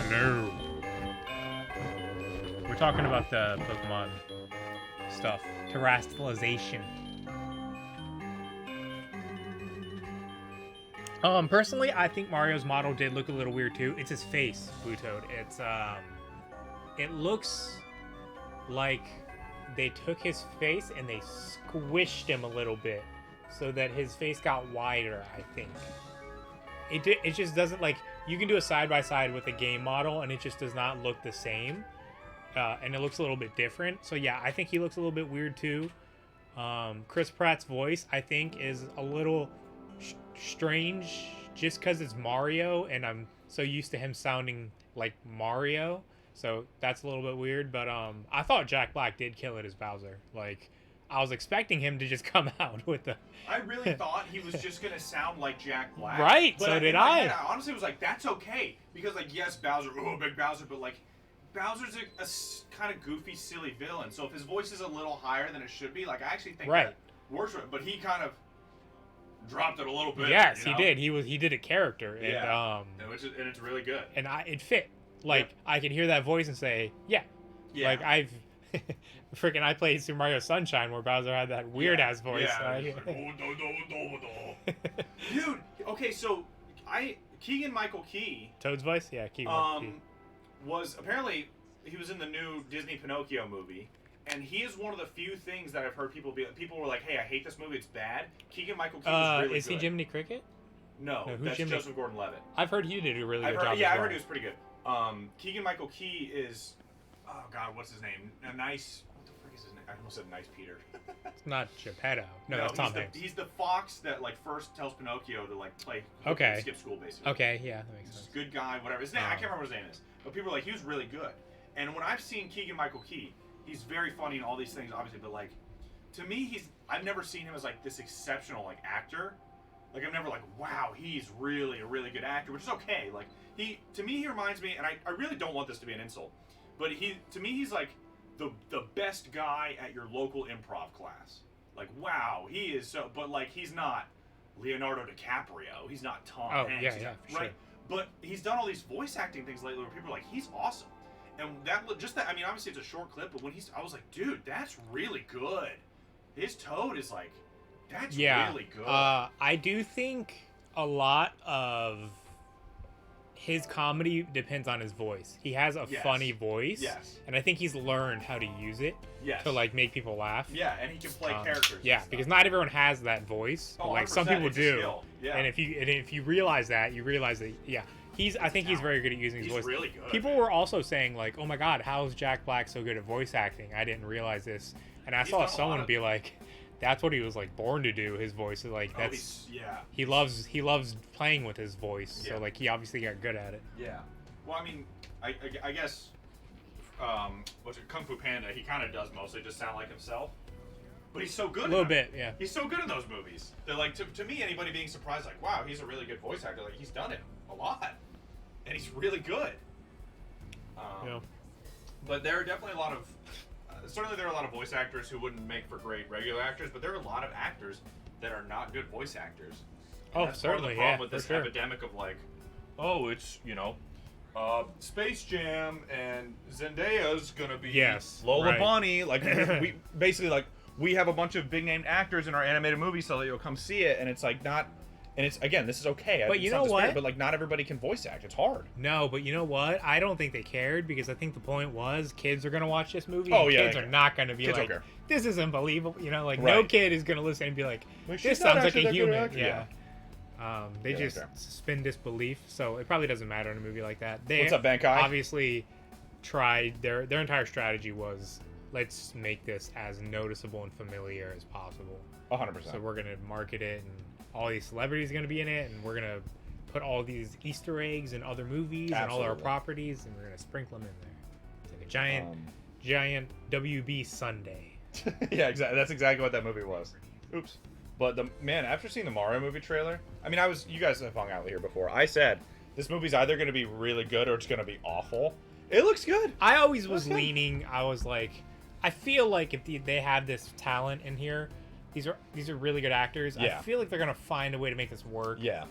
Hello. We're talking about the Pokemon stuff. Terastallization. Personally, I think Mario's model did look a little weird too. It's his face, Blue Toad. It's it looks like they took his face and they squished him a little bit so that his face got wider, I think. It just doesn't, like, you can do a side-by-side with a game model and it just does not look the same. And it looks a little bit different. So yeah, I think he looks a little bit weird too. Chris Pratt's voice, I think, is a little strange just because it's Mario and I'm so used to him sounding like Mario. So that's a little bit weird. But I thought Jack Black did kill it as Bowser. Like, I was expecting him to just come out with the... I really thought he was just going to sound like Jack Black. Right, but so did in my I. head, I honestly was like, that's okay. Because, like, yes, Bowser, oh, big Bowser, but, like, Bowser's a kind of goofy, silly villain. So if his voice is a little higher than it should be, like, I actually think that works for it. But he kind of dropped it a little bit. Yes, he did. He did a character. Yeah. And, and it's really good. And it fit. Like, I could hear that voice and say, yeah. Like, I've... Freaking, I played Super Mario Sunshine where Bowser had that weird ass voice. Yeah. Dude, okay, so Keegan Michael Key. Toad's voice? Yeah, Keegan Michael Key. Was apparently, he was in the new Disney Pinocchio movie, and he is one of the few things that I've heard people were like, hey, I hate this movie, it's bad. Keegan Michael Key was really good. Is he Jiminy Cricket? No, that's Joseph Gordon-Levitt. I've heard he did a really good job. Yeah, I heard he was pretty good. Keegan Michael Key is, oh god, what's his name? I almost said Nice Peter. It's not Geppetto. No, that's Tom Hanks. He's the fox that, like, first tells Pinocchio to, like, play skip school, basically. Okay, yeah, that makes sense. Good guy, whatever. His name, I can't remember what his name is. But people are like, he was really good. And when I've seen Keegan Michael Key, he's very funny and all these things, obviously, but, like, to me, I've never seen him as, like, this exceptional, like, actor. Like, I'm never like, wow, he's really a really good actor, which is okay. Like, to me, he reminds me, and I really don't want this to be an insult, but to me, he's, like, the best guy at your local improv class. Like, wow, he is so... But, like, he's not Leonardo DiCaprio. He's not Tom Hanks. Yeah, for right? Sure. But he's done all these voice acting things lately where people are like, he's awesome. And I mean, obviously it's a short clip, but I was like, dude, that's really good. His Toad is, like, That's Yeah. really good. I do think a lot of his comedy depends on his voice. He has a Yes. funny voice. Yes. And I think he's learned how to use it Yes. to like make people laugh. Yeah, and he can play characters. Yeah, and stuff. because not everyone has that voice. Oh, Like some 100%, people it's a do. skill. Yeah. And if you realize that, you realize that I think he's talent. very good at using his He's voice. really good. People man. were also saying like, "Oh my God, how is Jack Black so good at voice acting? I didn't realize this." And I He's saw done a someone lot of- be like, "That's what he was like born to do. His voice is like that's yeah. he loves playing with his voice. Yeah. So like he obviously got good at it." Yeah. Well, I mean, I guess, what's it, Kung Fu Panda? He kind of does mostly just sound like himself, but he's so good. A little bit, yeah. He's so good in those movies. They're like to me, anybody being surprised, like, wow, he's a really good voice actor. Like he's done it a lot, and he's really good. Yeah. But there are definitely a lot of, certainly there are a lot of voice actors who wouldn't make for great regular actors, but there are a lot of actors that are not good voice actors. And Oh, that's part of the certainly, problem yeah, with for this sure. epidemic of like, oh, it's Space Jam and Zendaya's gonna be Yes, Lola right. Bunny. Like we basically like we have a bunch of big named actors in our animated movie, so that you'll come see it, and it's like not. And it's again, this is okay. But it's you not know disparaging, what? But like, not everybody can voice act. It's hard. No, but you know what? I don't think they cared because I think the point was kids are gonna watch this movie. Oh, and yeah, kids they are care. not gonna be Kids don't like, care. "This is unbelievable." You know, like no Right. kid is gonna listen and be like, Like, "This she's not sounds like actually a that good human." an actor, Yeah. They Yeah, just okay. suspend disbelief, so it probably doesn't matter in a movie like that. They What's up, Bankai? obviously tried their entire strategy was let's make this as noticeable and familiar as possible. 100%. So we're gonna market it, and all these celebrities are gonna be in it, and we're gonna put all these Easter eggs in other movies and all our Absolutely. properties, and we're gonna sprinkle them in there. It's like a giant WB Sunday. Yeah, exactly. That's exactly what that movie was. Oops. But after seeing the Mario movie trailer, I mean, you guys have hung out here before. I said this movie's either going to be really good or it's going to be awful. It looks good. I always was Okay. leaning. I was like, I feel like if they have this talent in here, these are really good actors. Yeah. I feel like they're gonna find a way to make this work. Yeah.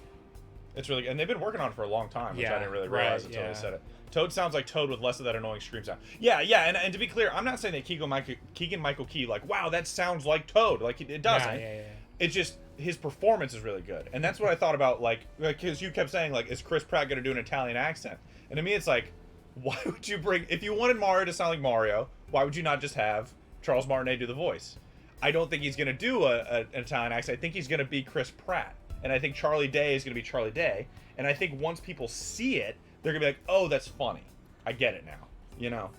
It's really, and they've been working on it for a long time, which I Yeah, didn't really right, realize until yeah. they said it. Toad sounds like Toad with less of that annoying scream sound. Yeah, and to be clear, I'm not saying that Keegan Michael Key, like, wow, that sounds like Toad. Like, it doesn't. Yeah. It's just his performance is really good, and that's what I thought about. Like, because you kept saying, like, is Chris Pratt gonna do an Italian accent? And to me, it's like, why would you bring? If you wanted Mario to sound like Mario, why would you not just have Charles Martinet do the voice? I don't think he's gonna do an Italian accent. I think he's gonna be Chris Pratt, and I think Charlie Day is gonna be Charlie Day. And I think once people see it, they're gonna be like, oh, that's funny. I get it now. You know.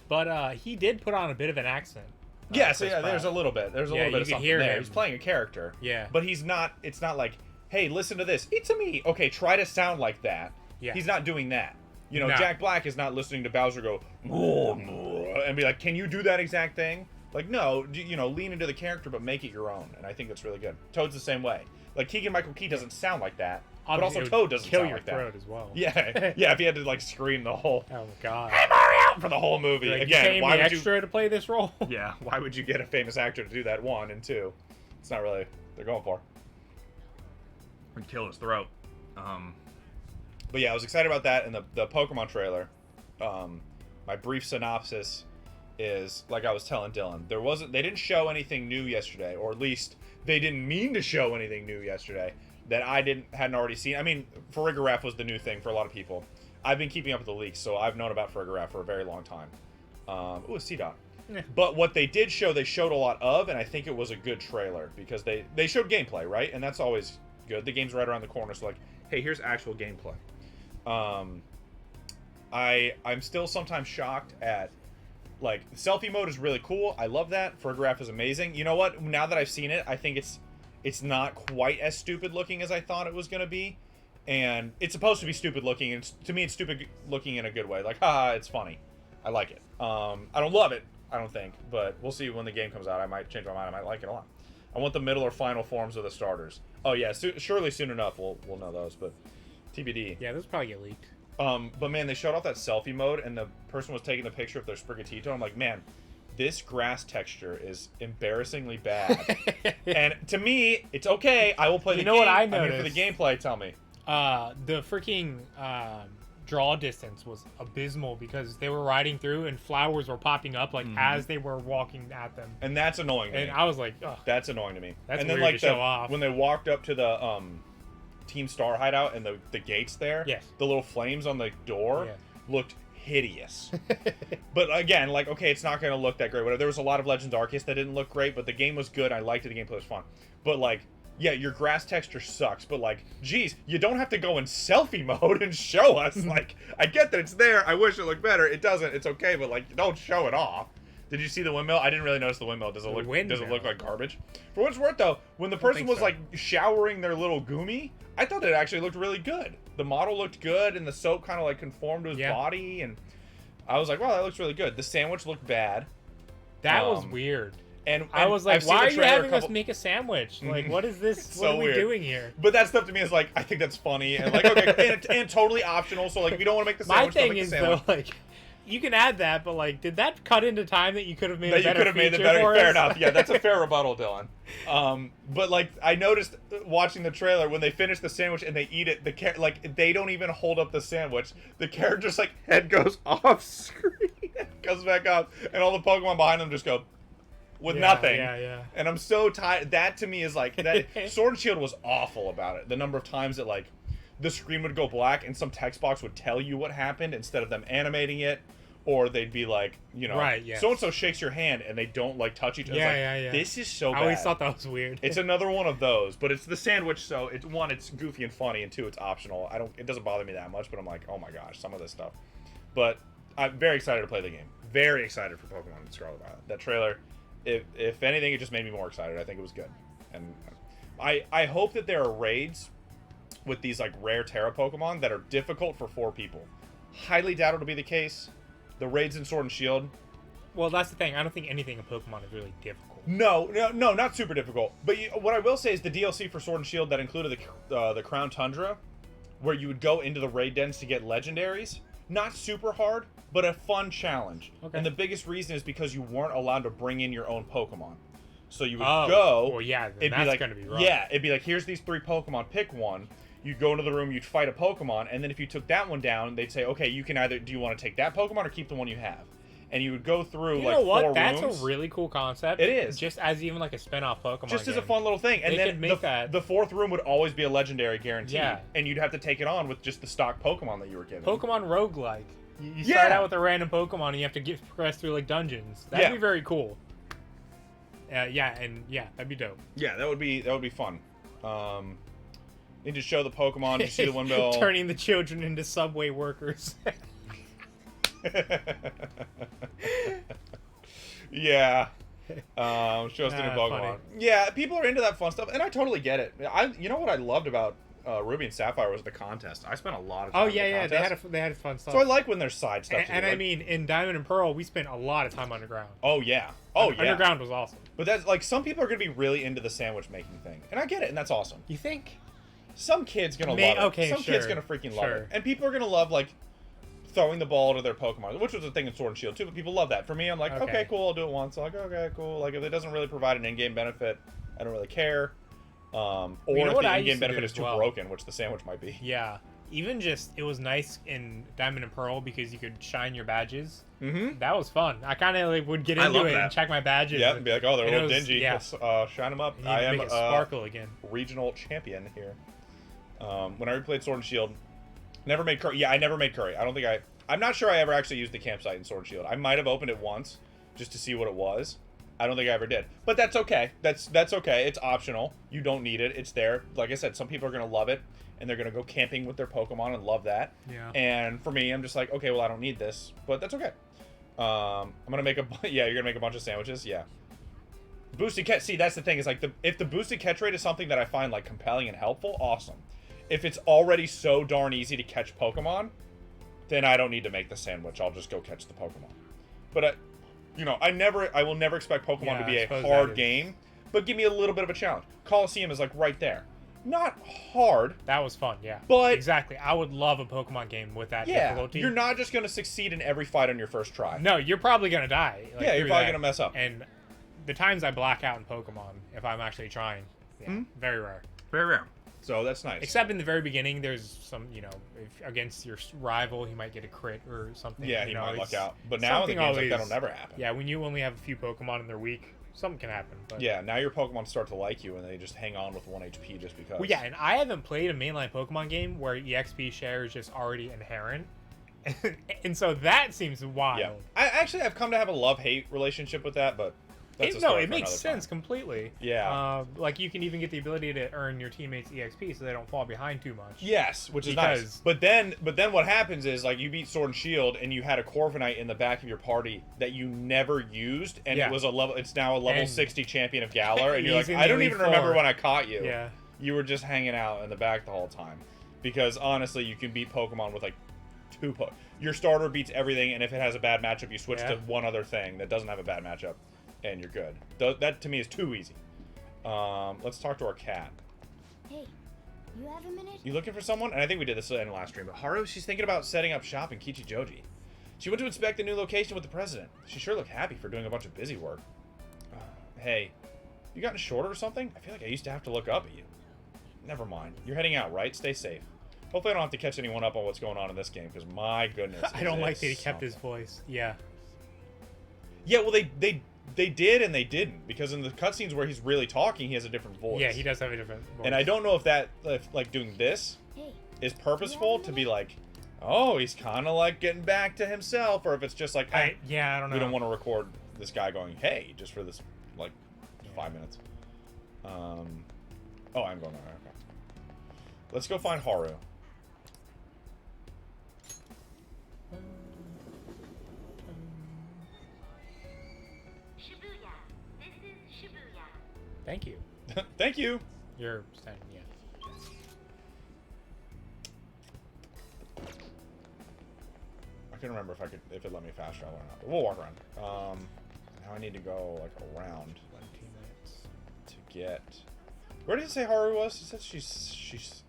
But he did put on a bit of an accent. Yeah, Chris so yeah, Pratt. there's a little bit. There's a Yeah, little bit you of can something hear there. him. He's playing a character. Yeah. But it's not like, hey, listen to this. It's a me. Okay, try to sound like that. Yeah. He's not doing that. You know, No. Jack Black is not listening to Bowser go and be like, can you do that exact thing? Like, no, you know, lean into the character, but make it your own. And I think that's really good. Toad's the same way. Like, Keegan Michael Key doesn't sound like that. But Obviously, also it would Toad doesn't kill sound your like that. throat as well. Yeah, yeah. If he had to like scream the whole Oh my god. "Hey Mario" for the whole movie Like, you again, paying why me would you? extra to play this role? Yeah, why would you get a famous actor to do that? One and two, it's not really they're going for. And kill his throat. But yeah, I was excited about that and the Pokemon trailer. My brief synopsis is like I was telling Dylan. They didn't show anything new yesterday, or at least they didn't mean to show anything new yesterday that I hadn't already seen. I mean, Farigiraf was the new thing for a lot of people. I've been keeping up with the leaks, so I've known about Farigiraf for a very long time. Ooh, a C-Dot. Yeah. But what they did show, they showed a lot of, and I think it was a good trailer because they showed gameplay, right? And that's always good. The game's right around the corner, so like, hey, here's actual gameplay. I'm still sometimes shocked at, like, selfie mode is really cool. I love that. Farigiraf is amazing. You know what? Now that I've seen it, I think it's not quite as stupid looking as I thought it was going to be. And it's supposed to be stupid looking, and to me it's stupid looking in a good way. Like, haha, it's funny. I like it. I don't love it, I don't think, but we'll see when the game comes out. I might change my mind. I might like it a lot. I want the middle or final forms of the starters. Oh yeah, surely soon enough we'll know those, but TBD. Yeah, those probably get leaked. But man, they showed off that selfie mode, and the person was taking the picture of their Sprigatito. I'm like, man, this grass texture is embarrassingly bad. And to me, it's okay. I will play the game. You know what I I'm here for the noticed? gameplay. Tell me. The freaking draw distance was abysmal because they were riding through and flowers were popping up like as they were walking at them. And that's annoying to me. And I was like, ugh. That's annoying to me. That's and then weird like to show off. when they walked up to the Team Star hideout and the gates there, Yes. the little flames on the door Yeah. looked hideous. But again, like, okay, it's not going to look that great. Whatever. There was a lot of Legends Arceus that didn't look great, but the game was good. I liked it. The gameplay was fun. But like, yeah, your grass texture sucks, but like, geez, you don't have to go in selfie mode and show us. Like, I get that it's there. I wish it looked better. It doesn't. It's okay, but like, don't show it off. Did you see the windmill? I didn't really notice the windmill. Does it look like garbage? For what it's worth, though, when the person was like showering their little Goomy, I thought it actually looked really good. The model looked good, and the soap kind of like conformed to his body, and I was like, wow, that looks really good. The sandwich looked bad. That was weird. And I was like, why are you having us make a sandwich? Mhm. Like, what is this? So what are we weird. doing here? But that stuff to me is like, I think that's funny and like, okay, and totally optional. So like, if you don't want to make the sandwich, My don't thing make is the sandwich. though, like, you can add that, but like, did that cut into time that you could have made That a you better could have made it feature better. for Fair us? enough. Yeah, that's a fair rebuttal, Dylan. But like, I noticed watching the trailer when they finish the sandwich and they eat it, like they don't even hold up the sandwich. The character's like head goes off screen, goes back up, and all the Pokemon behind them just go with nothing. Yeah. And I'm so tired. That to me is like that. Sword and Shield was awful about it. The number of times that like the screen would go black and some text box would tell you what happened instead of them animating it, or they'd be like, you know, Right, yes. so and so shakes your hand and they don't like touch each other. Yeah. This is so bad. I always thought that was weird. It's another one of those, but it's the sandwich. So it's one, it's goofy and funny, and two, it's optional. It doesn't bother me that much, but I'm like, oh my gosh, some of this stuff. But I'm very excited to play the game. Very excited for Pokemon and Scarlet Violet. That trailer, if anything, it just made me more excited. I think it was good, and I hope that there are raids with these like rare Terra Pokemon that are difficult for 4 people. Highly doubt it'll be the case. The raids in Sword and Shield. Well, that's the thing. I don't think anything in Pokemon is really difficult. No, not super difficult. But what I will say is the DLC for Sword and Shield that included the Crown Tundra, where you would go into the raid dens to get legendaries. Not super hard, but a fun challenge. Okay. And the biggest reason is because you weren't allowed to bring in your own Pokemon. So you would Oh, go. well, yeah, then it'd be that's like, gonna be rough. Yeah, it'd be like, here's these 3 Pokemon, pick one. You'd go into the room, you'd fight a Pokemon, and then if you took that one down, they'd say, okay, you can either, do you want to take that Pokemon or keep the one you have? And you would go through, You like, know what? 4 That's rooms. a really cool concept. It is. Just as even like a spin-off Pokemon Just as a game. fun little thing. And They then could make that. the 4th room would always be a legendary guaranteed. Yeah. And you'd have to take it on with just the stock Pokemon that you were given. Pokemon roguelike. You start Yeah. out with a random Pokemon and you have to progress through like dungeons. That'd Yeah. be very cool. That'd be dope. Yeah, that would be fun. Need to show the Pokemon, you see the windmill. Turning the children into subway workers. Yeah. Show us the new Pokemon. Funny. Yeah, people are into that fun stuff, and I totally get it. You know what I loved about Ruby and Sapphire was the contest. I spent a lot of time. Oh in the yeah, contest. they had fun stuff. So I like when there's side stuff. and to do. I Like- mean, in Diamond and Pearl, we spent a lot of time underground. Oh yeah. Oh yeah. Underground was awesome. But that's like some people are gonna be really into the sandwich making thing, and I get it, and that's awesome. You think? Some kid's gonna love it. Okay, Some kid's sure, gonna freaking love sure. it, and people are gonna love like throwing the ball to their Pokemon, which was a thing in Sword and Shield too. But people love that. For me, I'm like, Okay. okay, cool, I'll do it once. Like, okay, cool. Like if it doesn't really provide an in-game benefit, I don't really care. Or You know if what the I in-game used to benefit do is as too well? broken, which the sandwich might be. Yeah. Even just it was nice in Diamond and Pearl because you could shine your badges. Mm-hmm. That was fun. I kind of like would get I into love it that. and check my badges. Yeah, and be like, oh, they're a And it little was- dingy. yeah. Let's shine them up. You need I to am make it sparkle again. regional champion here. When I replayed Sword and Shield, never made curry. Yeah, I never made curry. I'm not sure I ever actually used the campsite in Sword and Shield. I might have opened it once just to see what it was. I don't think I ever did. But that's okay. That's okay. It's optional. You don't need it. It's there. Like I said, some people are going to love it, and they're going to go camping with their Pokemon and love that. Yeah. And for me, I'm just like, okay, well, I don't need this. But that's okay. I'm going to make yeah, you're going to make a bunch of sandwiches? Yeah. Boosted catch. See, that's the thing. Is like if the boosted catch rate is something that I find like compelling and helpful, awesome. If it's already so darn easy to catch Pokemon, then I don't need to make the sandwich. I'll just go catch the Pokemon. But I will never expect Pokemon Yeah, to be I a suppose hard that is- game. But give me a little bit of a challenge. Coliseum is like right there. Not hard. That was fun, yeah. But- exactly, I would love a Pokemon game with that Yeah, difficulty. you're not just gonna succeed in every fight on your first try. No, you're probably gonna die. Yeah, you're through probably that. gonna mess up. And the times I black out in Pokemon, if I'm actually trying, Hmm? very rare. Very rare. So that's nice. Except in the very beginning, there's some, you know, if against your rival, he might get a crit or something. Yeah, you he know, might luck it's out. But now in the something games like always- that'll never happen. Yeah, when you only have a few Pokemon and they're weak, something can happen. But... Yeah, now your Pokemon start to like you and they just hang on with 1 HP just because. Well, yeah, and I haven't played a mainline Pokemon game where EXP share is just already inherent. And so that seems wild. Yeah. I've come to have a love-hate relationship with that, but that's a story it for makes another sense time. completely. Yeah. Like you can even get the ability to earn your teammates EXP so they don't fall behind too much. Yes, which is Because- nice. But then what happens is like you beat Sword and Shield and you had a Corviknight in the back of your party that you never used, and Yeah. it was a level. It's now a level And- 60 champion of Galar, and you're He's like, in the I don't Elite even remember Four. when I caught you. Yeah. You were just hanging out in the back the whole time, because honestly, you can beat Pokemon with like your starter beats everything, and if it has a bad matchup, you switch Yeah. to one other thing that doesn't have a bad matchup, and you're good. That to me is too easy. Let's talk to our cat. Hey, you have a minute? You looking for someone? And I think we did this in the last stream, but Haru, she's thinking about setting up shop in Kichijoji. She went to inspect the new location with the president. She sure looked happy for doing a bunch of busy work. Hey, you gotten shorter or something? I feel like I used to have to look up at you. Never mind. You're heading out, right? Stay safe. Hopefully I don't have to catch anyone up on what's going on in this game, because my goodness. I don't is like it that he kept his something. voice. Yeah. Yeah, well, they did and they didn't, because in the cutscenes where he's really talking, he has a different voice. Yeah, he does have a different voice. And I don't know if like doing this Hey, is purposeful to be like, oh, he's kind of like getting back to himself, or if it's just like, I don't know. we don't want to record this guy going, hey, just for this like 5 minutes. Oh, I'm going there. Okay. Let's go find Haru. Shibuya. This is Shibuya. Thank you. Thank you. You're standing, yeah. I couldn't remember if it let me fast travel or not, but we'll walk around. Now I need to go like around 20 minutes. to get. Where did it say Haru was? It said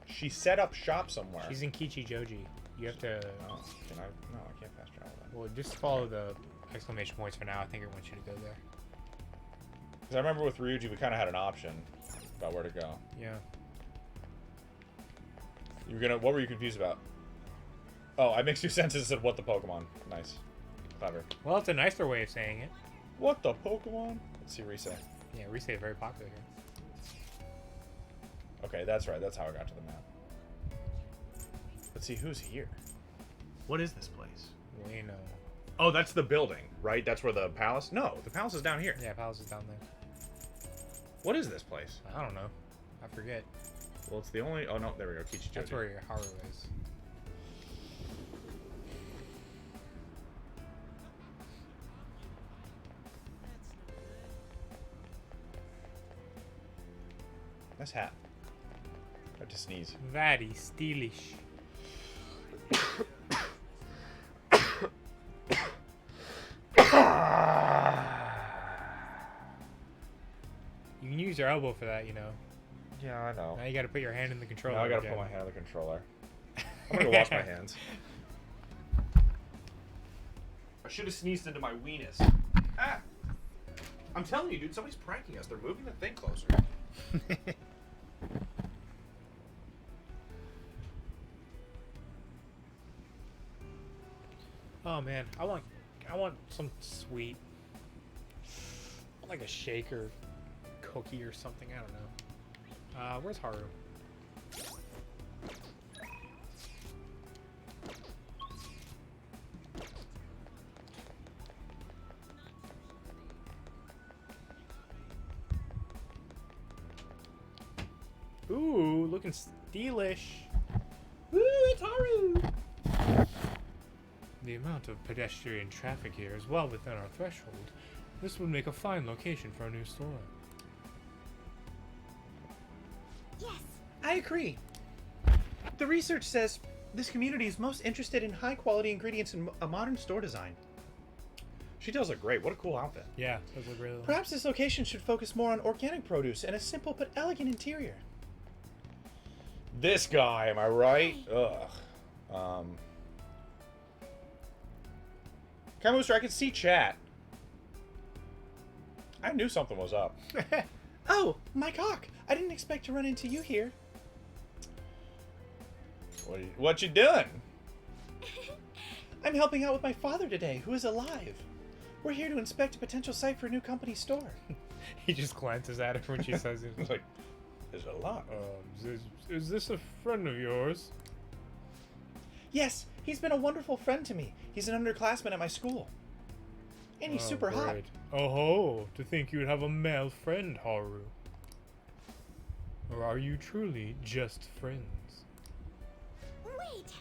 she set up shop somewhere. She's in Kichijoji. You have to... Oh, can I? No, I can't fast travel that. Well, just follow the exclamation points for now. I think it wants you to go there. Because I remember with Ryuji, we kind of had an option about where to go. Yeah. What were you confused about? Oh, I mixed two sentences and said, what the Pokemon? Nice. Clever. Well, it's a nicer way of saying it. What the Pokemon? Let's see Rise. Yeah, Rise is very popular here. Okay, that's right. That's how I got to the map. Let's see who's here. What is this place? We know. Oh, that's the building, right? That's where the palace... No, the palace is down here. Yeah, Palace is down there. What is this place? I don't know. I forget. Well, it's the only... Oh, no, there we go. Kichijoji. That's where your Haru is. Nice hat. I have to sneeze. Very stylish. You can use your elbow for that, you know. Yeah, I know. Now you gotta put your hand in the controller. Now I gotta again. put my hand on the controller. I'm gonna go wash my hands. I should have sneezed into my weenus. Ah! I'm telling you, dude, somebody's pranking us. They're moving the thing closer. Oh man, I want some sweet, like a shake or cookie or something. I don't know. Where's Haru? Ooh, looking stylish. Ooh, it's Haru. The amount of pedestrian traffic here is well within our threshold. This would make a fine location for a new store. Yes. I agree. The research says this community is most interested in high-quality ingredients in a modern store design. She does look great. What a cool outfit. Yeah, those look really. Perhaps this location should focus more on organic produce and a simple but elegant interior. This guy, am I right? Ugh. Kamooster, I can see chat. I knew something was up. Oh, my cock! I didn't expect to run into you here. What you doing? I'm helping out with my father today, who is alive. We're here to inspect a potential site for a new company store. He just glances at her when she says it. It's like, there's a lot. Is this a friend of yours? Yes, he's been a wonderful friend to me. He's an underclassman at my school. And he's super hot. Great. Oh ho, to think you'd have a male friend, Haru. Or are you truly just friends? Wait.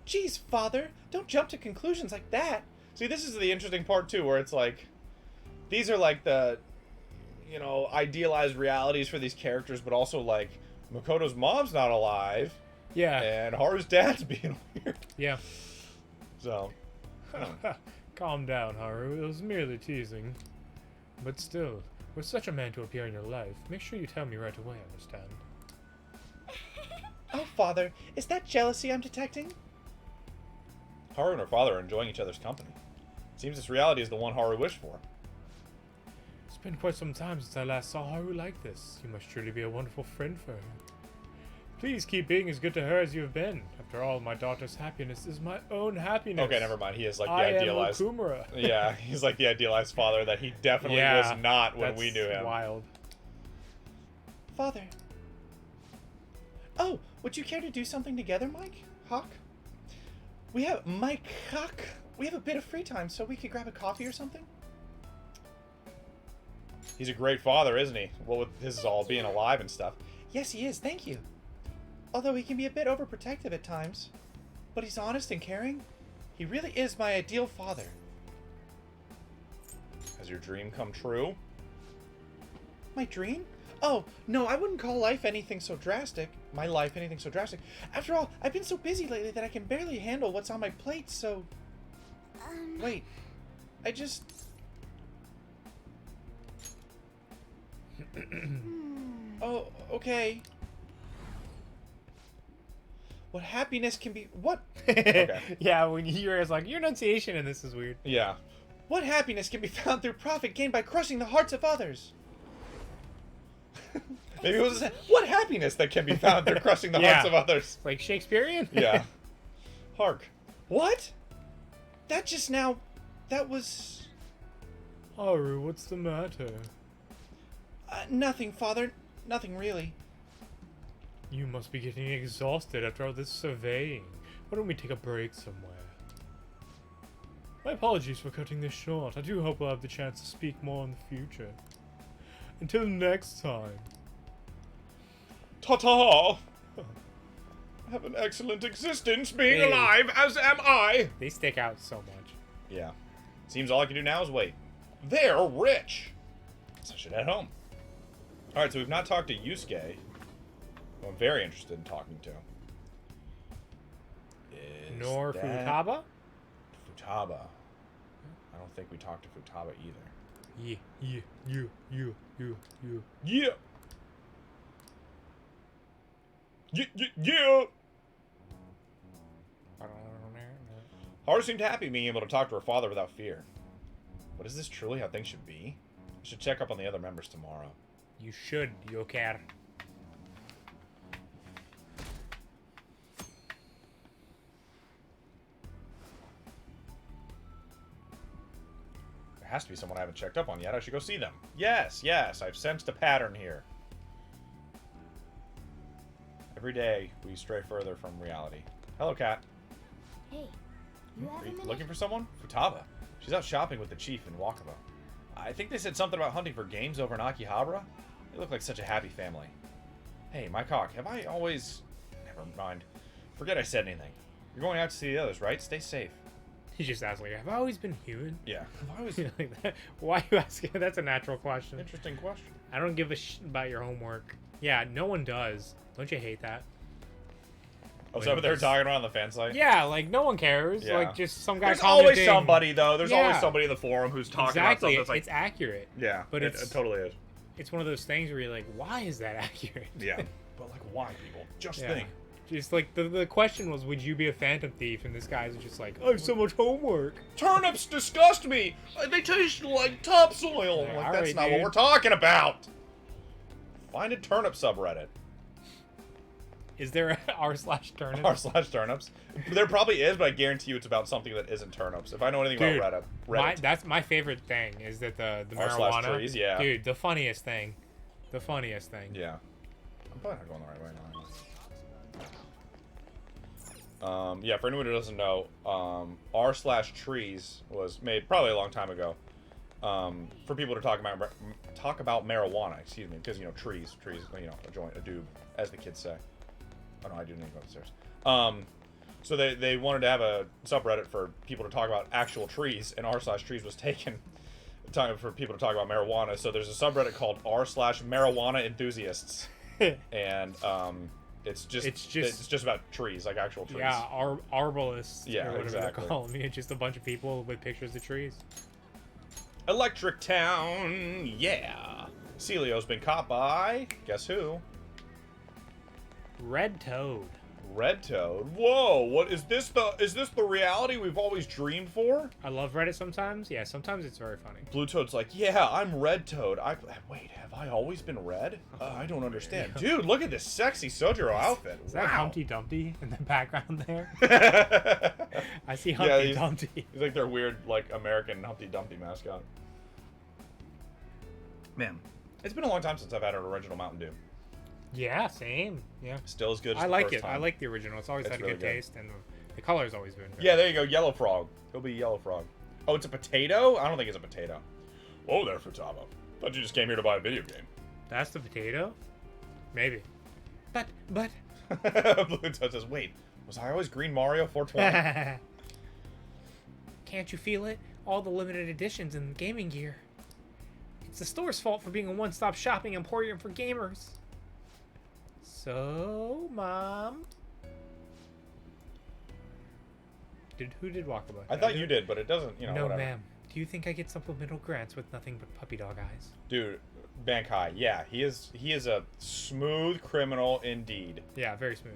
Jeez, father, don't jump to conclusions like that. See, this is the interesting part too, where it's like, these are like the, you know, idealized realities for these characters, but also like, Makoto's mom's not alive, Yeah. and Haru's dad's being weird. Yeah. So, Calm down, Haru. It was merely teasing. But still, with such a man to appear in your life, make sure you tell me right away, understand? Oh, father, is that jealousy I'm detecting? Haru and her father are enjoying each other's company. Seems this reality is the one Haru wished for. It's been quite some time since I last saw Haru like this. You must truly be a wonderful friend for her. Please keep being as good to her as you have been. After all, my daughter's happiness is my own happiness. Okay, never mind. He is like the I idealized. am Okumura. Yeah, he's like the idealized father that he definitely was not when we knew him. Wild. Father. Oh, would you care to do something together, Mike? Hawk? We have a bit of free time, so we could grab a coffee or something? He's a great father, isn't he? Well, with his all being alive and stuff. Yes, he is, thank you. Although he can be a bit overprotective at times. But he's honest and caring. He really is my ideal father. Has your dream come true? My dream? Oh, no, I wouldn't call life anything so drastic. My life anything so drastic. After all, I've been so busy lately that I can barely handle what's on my plate, so... Wait. I just... Oh, okay. What happiness can be... What? Okay. Yeah, when you hear it's like, your enunciation in this is weird. Yeah. What happiness can be found through profit gained by crushing the hearts of others? Maybe it was what happiness that can be found through crushing the hearts of others. Like Shakespearean? Yeah. Hark. What? That just now... That was... Haru, what's the matter? Nothing, Father. Nothing really. You must be getting exhausted after all this surveying. Why don't we take a break somewhere? My apologies for cutting this short. I do hope we'll have the chance to speak more in the future. Until next time. Ta-ta! Have an excellent existence being Hey. alive, as am I! They stick out so much. Yeah. Seems all I can do now is wait. They're rich! So I should head home. Alright, so we've not talked to Yusuke, who I'm very interested in talking to. Is Nor that Futaba? Futaba. I don't think we talked to Futaba either. Yeah. Yeah! Yeah! Haru seemed happy being able to talk to her father without fear. But is this truly how things should be? I should check up on the other members tomorrow. You should, Yoker. There has to be someone I haven't checked up on yet. I should go see them. Yes, yes, I've sensed a pattern here. Every day, we stray further from reality. Hello, cat. Hey, you have Are a you minute? looking for someone? Futaba. She's out shopping with the chief in Wakaba. I think they said something about hunting for games over in Akihabara. They look like such a happy family. Hey, my cock, have I always... Never mind. Forget I said anything. You're going out to see the others, right? Stay safe. He just asked, like, have I always been human? Yeah. Have I always... Like that? Why are you asking? That's a natural question. Interesting question. I don't give a shit about your homework. Yeah, no one does. Don't you hate that? Oh, so they're talking around the fan site? Yeah, like, no one cares. Yeah. Like, just some guy There's commenting. always somebody, though. There's always Yeah. somebody in the forum who's talking Exactly. about something that's like... It's accurate. Yeah, but it it's- totally is. It's one of those things where you're like, why is that accurate? Yeah. But, like, why, people? Just Yeah. think. Just like, the question was, would you be a phantom thief? And this guy's just like, I have so much homework. Turnips disgust me! They taste like topsoil! Yeah, Like, all that's right, not dude. what we're talking about! Find a turnip subreddit. Is there a r/turnip? r/turnips. There probably is, but I guarantee you it's about something that isn't turnips. If I know anything Dude, about Reddit. that's my favorite thing. Is that the r/trees, marijuana? yeah. Dude, the funniest thing. The funniest thing. Yeah. I'm probably not going the right way now. Yeah, for anyone who doesn't know, r/trees was made probably a long time ago. For people to talk about marijuana, excuse me, because trees, a joint, a doob, as the kids say. Oh no, I do need to go upstairs. So they wanted to have a subreddit for people to talk about actual trees, and r/trees was taken time for people to talk about marijuana. So there's a subreddit called r/marijuana enthusiasts, and it's just about trees, like actual trees. Yeah, arborists. Yeah, or whatever exactly. They're called. It's just a bunch of people with pictures of trees. Electric Town, yeah. Celio's been caught by, guess who? Red Toad. Red Toad. Whoa, what is this the reality we've always dreamed for? I love Reddit sometimes. Yeah, sometimes it's very funny. Blue Toad's like, yeah, I'm Red Toad. Wait, have I always been red? I don't understand. Dude, look at this sexy Sojiro outfit. Is wow. that Humpty Dumpty in the background there? I see Yeah, Humpty Dumpty. He's like their weird, like, American Humpty Dumpty mascot. Man, it's been a long time since I've had an original Mountain Dew. Yeah, same. Yeah. Still as good as I the like first it. time. I like the original. It's always It's had a really good good. taste, and the color's always been good. Yeah, there you go. Yellow Frog. He'll be Yellow Frog. Oh, it's a potato? I don't think it's a potato. Whoa there, Futaba. Thought you just came here to buy a video game. That's the potato? Maybe. But. Blue Toad says, wait, was I always Green Mario 420? Can't you feel it? All the limited editions and gaming gear. It's the store's fault for being a one-stop shopping emporium for gamers. So, Mom... Who did Walkabout? I thought you did, but it doesn't, No, whatever. ma'am. Do you think I get supplemental grants with nothing but puppy dog eyes? Dude, Bankai, yeah, he is a smooth criminal indeed. Yeah, very smooth.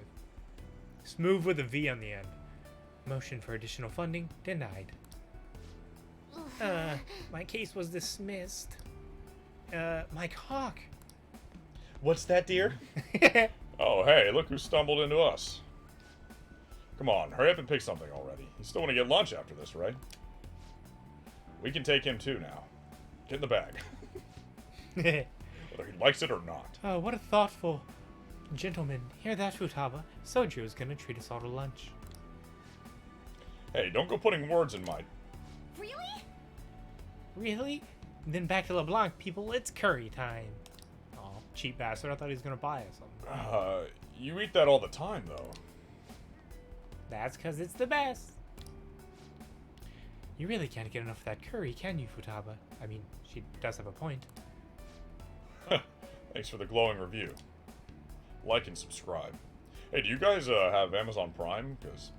Smooth with a V on the end. Motion for additional funding denied. My case was dismissed. Mike Hawk. What's that, dear? Oh, hey, look who stumbled into us. Come on, hurry up and pick something already. You still want to get lunch after this, right? We can take him too now. Get in the bag. Whether he likes it or not. Oh, what a thoughtful gentleman. Hear that, Futaba? Soju's gonna treat us all to lunch. Hey, don't go putting words in my... Really? Really? Then back to LeBlanc, people. It's curry time. Oh, cheap bastard. I thought he was gonna buy us something. You eat that all the time, though. That's because it's the best. You really can't get enough of that curry, can you, Futaba? I mean, she does have a point. Thanks for the glowing review. Like and subscribe. Hey, do you guys have Amazon Prime? Because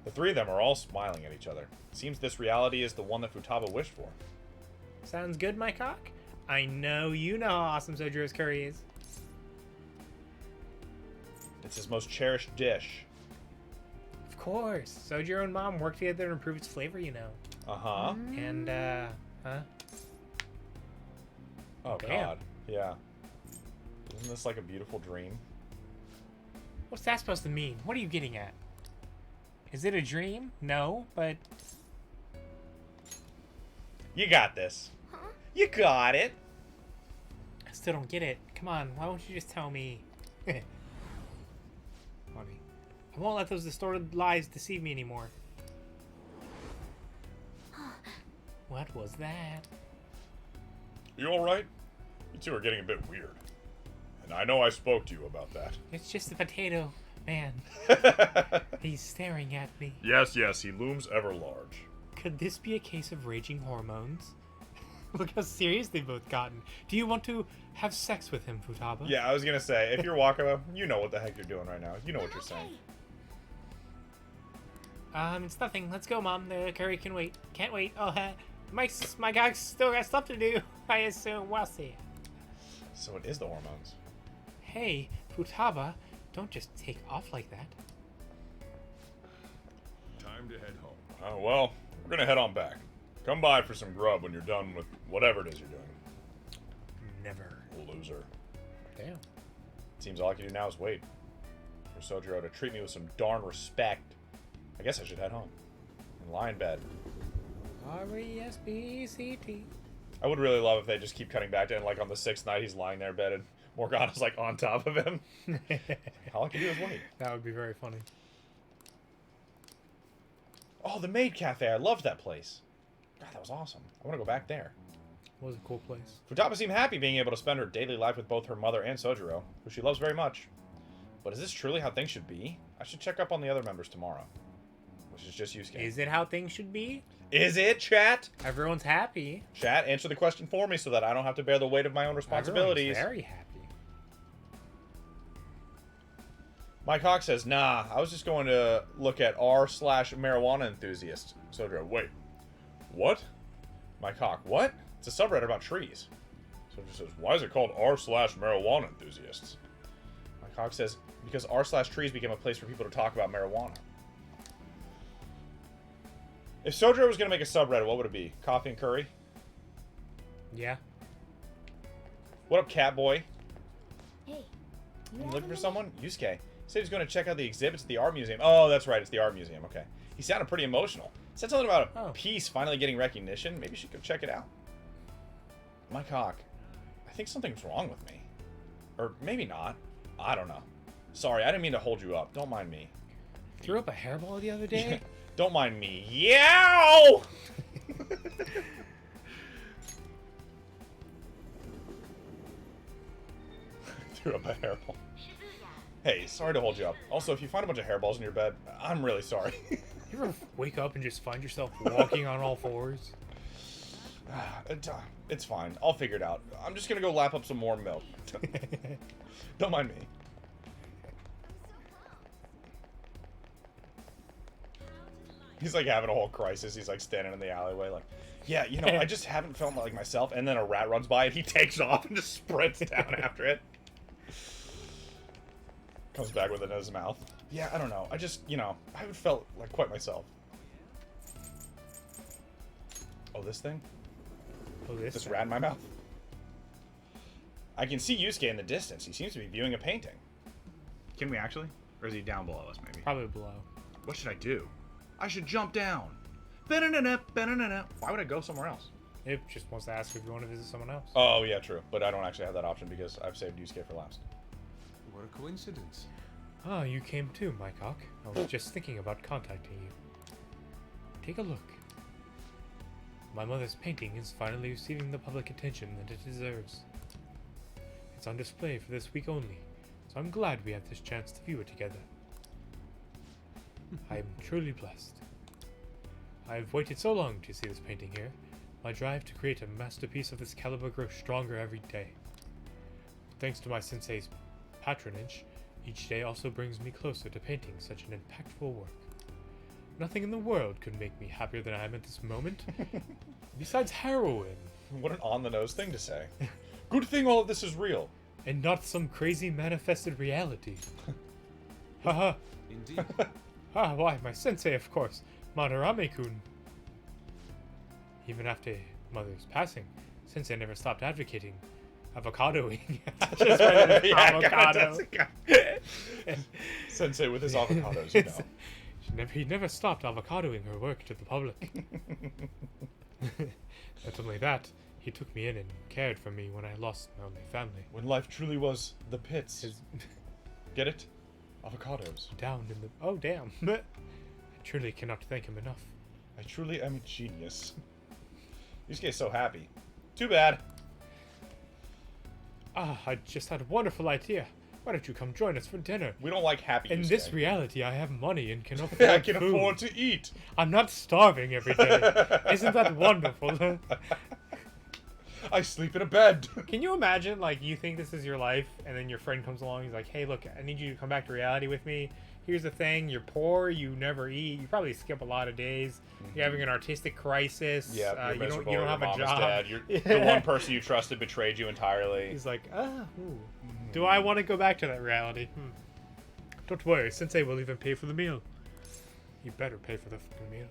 the three of them are all smiling at each other. Seems this reality is the one that Futaba wished for. Sounds good, my cock? I know you know how awesome Sojuro's curry is. It's his most cherished dish. Of course. Sojuro and Mom work together to improve its flavor, you know. Uh-huh. And, huh? Oh, Damn. God. Yeah. Isn't this like a beautiful dream? What's that supposed to mean? What are you getting at? Is it a dream? No, but... You got this. You got it. I still don't get it. Come on, why won't you just tell me? Funny. I won't let those distorted lies deceive me anymore. What was that? You alright? You two are getting a bit weird. And I know I spoke to you about that. It's just a potato, man. He's staring at me. Yes, he looms ever large. Could this be a case of raging hormones? Look how serious they've both gotten. Do you want to have sex with him, Futaba? Yeah, I was gonna say, if you're Wakaba, you know what the heck you're doing right now. You know what you're saying. It's nothing. Let's go, Mom. The curry can wait. Can't wait. Oh, my guy's still got stuff to do. I assume. We'll see. So it is the hormones. Hey, Futaba, don't just take off like that. Time to head home. Oh, well, we're gonna head on back. Come by for some grub when you're done with whatever it is you're doing. Never. Loser. Damn. Seems all I can do now is wait. for Sojiro to treat me with some darn respect. I guess I should head home and lie in bed. R-E-S-P-E-C-T. I would really love if they just keep cutting back to, and like on the 6th night, he's lying there in bed and Morgana's like on top of him. All I can do is wait. That would be very funny. Oh, the Maid Cafe. I loved that place. God, that was awesome. I want to go back there. It was a cool place. Futaba seemed happy being able to spend her daily life with both her mother and Sojiro, who she loves very much. But is this truly how things should be? I should check up on the other members tomorrow. Which is just Yusuke. Is it how things should be? Is it, chat? Everyone's happy. Chat, answer the question for me so that I don't have to bear the weight of my own responsibilities. Everyone's very happy. Mike Hawk says, nah, I was just going to look at r/marijuana enthusiasts. Sojiro, wait, what? Mike Hawk, what? It's a subreddit about trees. Sojiro says, why is it called r/marijuana enthusiasts? Mike Hawk says, because r/trees became a place for people to talk about marijuana. If Sojiro was going to make a subreddit, what would it be? Coffee and curry? Yeah. What up, Catboy? Hey, You looking for someone? Yusuke. He said he was going to check out the exhibits at the art museum. Oh, that's right. It's the art museum. Okay. He sounded pretty emotional. Said something about a piece finally getting recognition. Maybe she could check it out. Mike Hawk, I think something's wrong with me. Or maybe not. I don't know. Sorry, I didn't mean to hold you up. Don't mind me. Threw up a hairball the other day? Don't mind me. Yow! Threw up a hairball. Hey, sorry to hold you up. Also, if you find a bunch of hairballs in your bed, I'm really sorry. You ever wake up and just find yourself walking on all fours? It's fine. I'll figure it out. I'm just gonna go lap up some more milk. Don't mind me. He's like having a whole crisis. He's like standing in the alleyway like, yeah, you know, I just haven't felt like myself. And then a rat runs by and he takes off and just sprints down after it. Comes back with it in his mouth. Yeah, I don't know. I just, you know, I haven't felt like quite myself. Oh, this thing? Oh, This rat in my mouth? I can see Yusuke in the distance. He seems to be viewing a painting. Can we actually? Or is he down below us, maybe? Probably below. What should I do? I should jump down. Why would I go somewhere else? It just wants to ask if you want to visit someone else. Oh, yeah, true. But I don't actually have that option because I've saved Yusuke for last. What a coincidence. Ah, you came too, Mycock. I was just thinking about contacting you. Take a look. My mother's painting is finally receiving the public attention that it deserves. It's on display for this week only, so I'm glad we have this chance to view it together. I am truly blessed. I've waited so long to see this painting here. My drive to create a masterpiece of this caliber grows stronger every day. Thanks to my sensei's patronage, each day also brings me closer to painting such an impactful work. Nothing in the world could make me happier than I am at this moment. Besides heroin. What an on-the-nose thing to say. Good thing all of this is real. And not some crazy manifested reality. Haha. Indeed. Why, my sensei, of course. Madarame-kun. Even after Mother's passing, Sensei never stopped advocating avocadoing. Just read it, avocado. Sensei with his avocados, you know. He never stopped avocadoing her work to the public. Not only that, he took me in and cared for me when I lost my only family. When life truly was the pits. Get it? Avocados. Down in the... Oh, damn. I truly cannot thank him enough. I truly am a genius. Yusuke's so happy. Too bad. Ah, I just had a wonderful idea. Why don't you come join us for dinner? We don't like happy In Yusuke. this reality, I have money and can afford I can food. afford to eat. I'm not starving every day. Isn't that wonderful? I sleep in a bed. Can you imagine, like, you think this is your life, and then your friend comes along, he's like, hey, look, I need you to come back to reality with me. Here's the thing, you're poor, you never eat, you probably skip a lot of days, you're having an artistic crisis, Yeah, you don't have a job. Dead. The one person you trusted betrayed you entirely. He's like, do I want to go back to that reality? Don't worry, Sensei will even pay for the meal. You better pay for the fucking meal.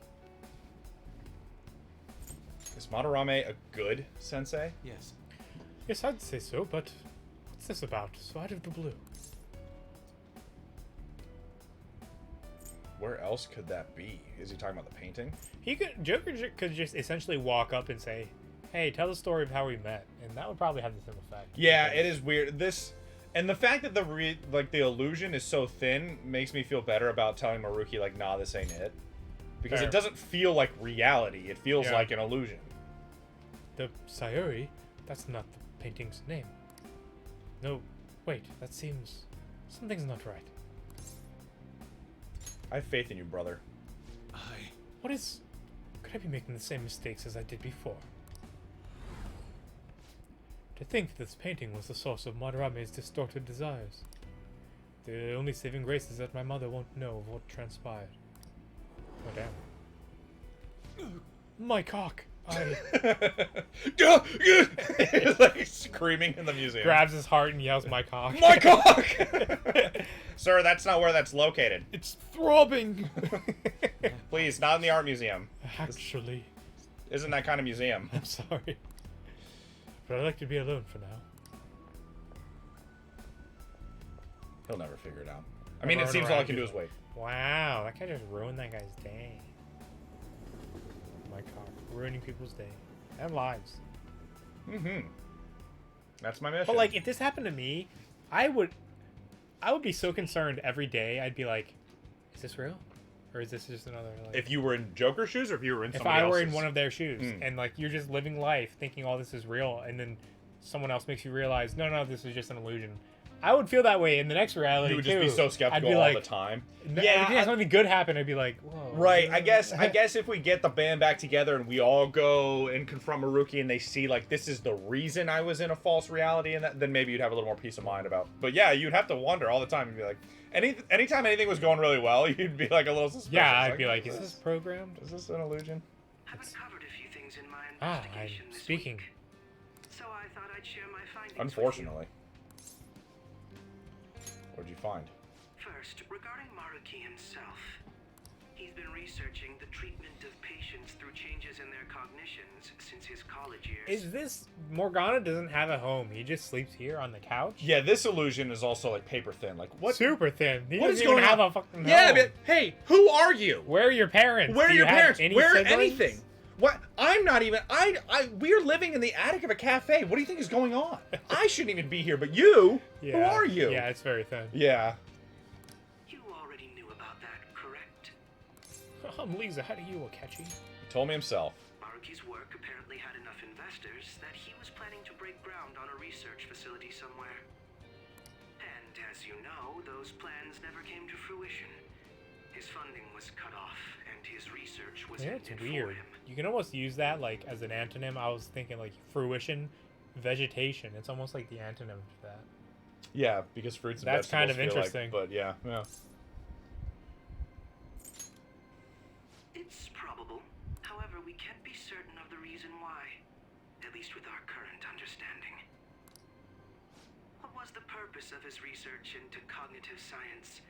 Is Madarame a good sensei? Yes. Yes, I'd say so, but what's this about? So out of the blue. Where else could that be? Is he talking about the painting? Joker could just essentially walk up and say, "Hey, tell the story of how we met," and that would probably have the same effect. Yeah, Because- it is weird. And the fact that the illusion is so thin makes me feel better about telling Maruki like, nah, this ain't it, because Fair. it doesn't feel like reality. It feels Yeah. like an illusion. The Sayuri, that's not the painting's name. No, wait, that seems... something's not right. I have faith in you, brother. What is... could I be making the same mistakes as I did before? To think that this painting was the source of Madarame's distorted desires. The only saving grace is that my mother won't know of what transpired. Oh, damn. My cock! I... He's like screaming in the museum. grabs his heart and yells, "My cock!" My cock! Sir, that's not where that's located. It's throbbing! Please, not in the art museum. Actually, Isn't that kind of museum? I'm sorry. But I'd like to be alone for now. He'll never figure it out. I mean, it Run seems all I around can do you. is wait. Wow, that guy just ruined that guy's day. My cock. Ruining people's day. And lives. Mm-hmm. That's my mission. But like, if this happened to me, I would be so concerned every day. I'd be like, is this real? Or is this just another like... if you were in Joker's shoes, or if you were in If somebody I were in else's? one of their shoes, Hmm. and like you're just living life thinking all this is real, and then someone else makes you realize, no, this is just an illusion. I would feel that way in the next reality You would just too. be so I'd skeptical be all like, the time. Yeah, if something good happened, I'd be like, whoa. Right, I guess if we get the band back together and we all go and confront Maruki and they see like this is the reason I was in a false reality, and that, then maybe you'd have a little more peace of mind about. But yeah, you'd have to wonder all the time. You'd be like, anytime anything was going really well, you'd be like a little suspicious. Yeah, I'd be like, is this programmed? is this an illusion? I've uncovered a few things in my Ah, investigation I'm this speaking. week, so I thought I'd share my findings Unfortunately. What'd you find? with you. First, regarding Maruki himself, he's been researching the treatment of patients through changes in their cognitions since his college years. Is this Morgana doesn't have a home? He just sleeps here on the couch. Yeah, this illusion is also like paper thin. Like what? Super thin. He What is doesn't even going have on? a fucking Yeah, home. but hey, who are you? Where are your parents? Where are Do your you have parents? any Where siblings? anything? What? I'm not even. We're living in the attic of a cafe. What do you think is going on? I shouldn't even be here. But you, Yeah. who are you? Yeah, it's very thin. Yeah. You already knew about that, correct? Lisa, how do you, Akechi? He told me himself. Maruki's work apparently had enough investors that he was planning to break ground on a research facility somewhere. And as you know, those plans never came to fruition. His funding was cut off, and his research was Yeah, it's ended weird. for him. You can almost use that like as an antonym. I was thinking like fruition, vegetation. It's almost like the antonym to that. Yeah, because fruits and That's kind vegetables of feel like- interesting. but yeah. It's probable. However, we can't be certain of the reason why, at least with our current understanding. What was the purpose of his research into cognitive science?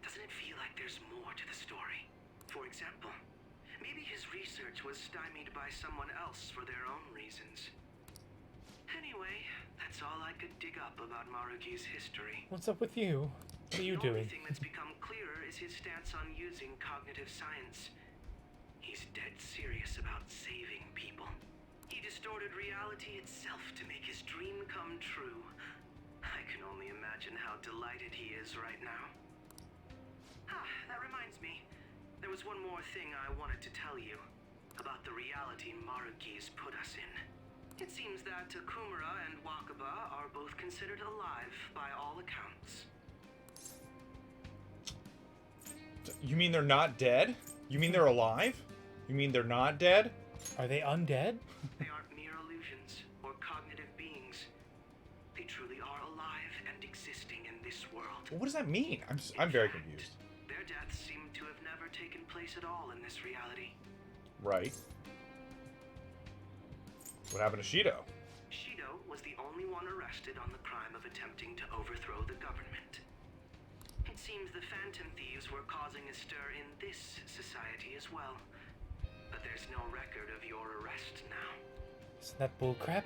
Doesn't it feel like there's more to the story? For example, maybe his research was stymied by someone else for their own reasons. Anyway, that's all I could dig up about Maruki's history. What's up with you? What are you The only doing? thing that's become clearer is his stance on using cognitive science. He's dead serious about saving people. He distorted reality itself to make his dream come true. I can only imagine how delighted he is right now. That reminds me. There was one more thing I wanted to tell you about the reality Maruki's put us in. It seems that Kumara and Wakaba are both considered alive by all accounts. You mean they're not dead? You mean they're alive? You mean they're not dead? Are they undead? They aren't mere illusions or cognitive beings. They truly are alive and existing in this world. What does that mean? I'm very In fact, confused. Their deaths seem to have never taken place at all in this reality. Right. What happened to Shido? Shido was the only one arrested on the crime of attempting to overthrow the government. It seems the Phantom Thieves were causing a stir in this society as well. But there's no record of your arrest now. Isn't that bullcrap?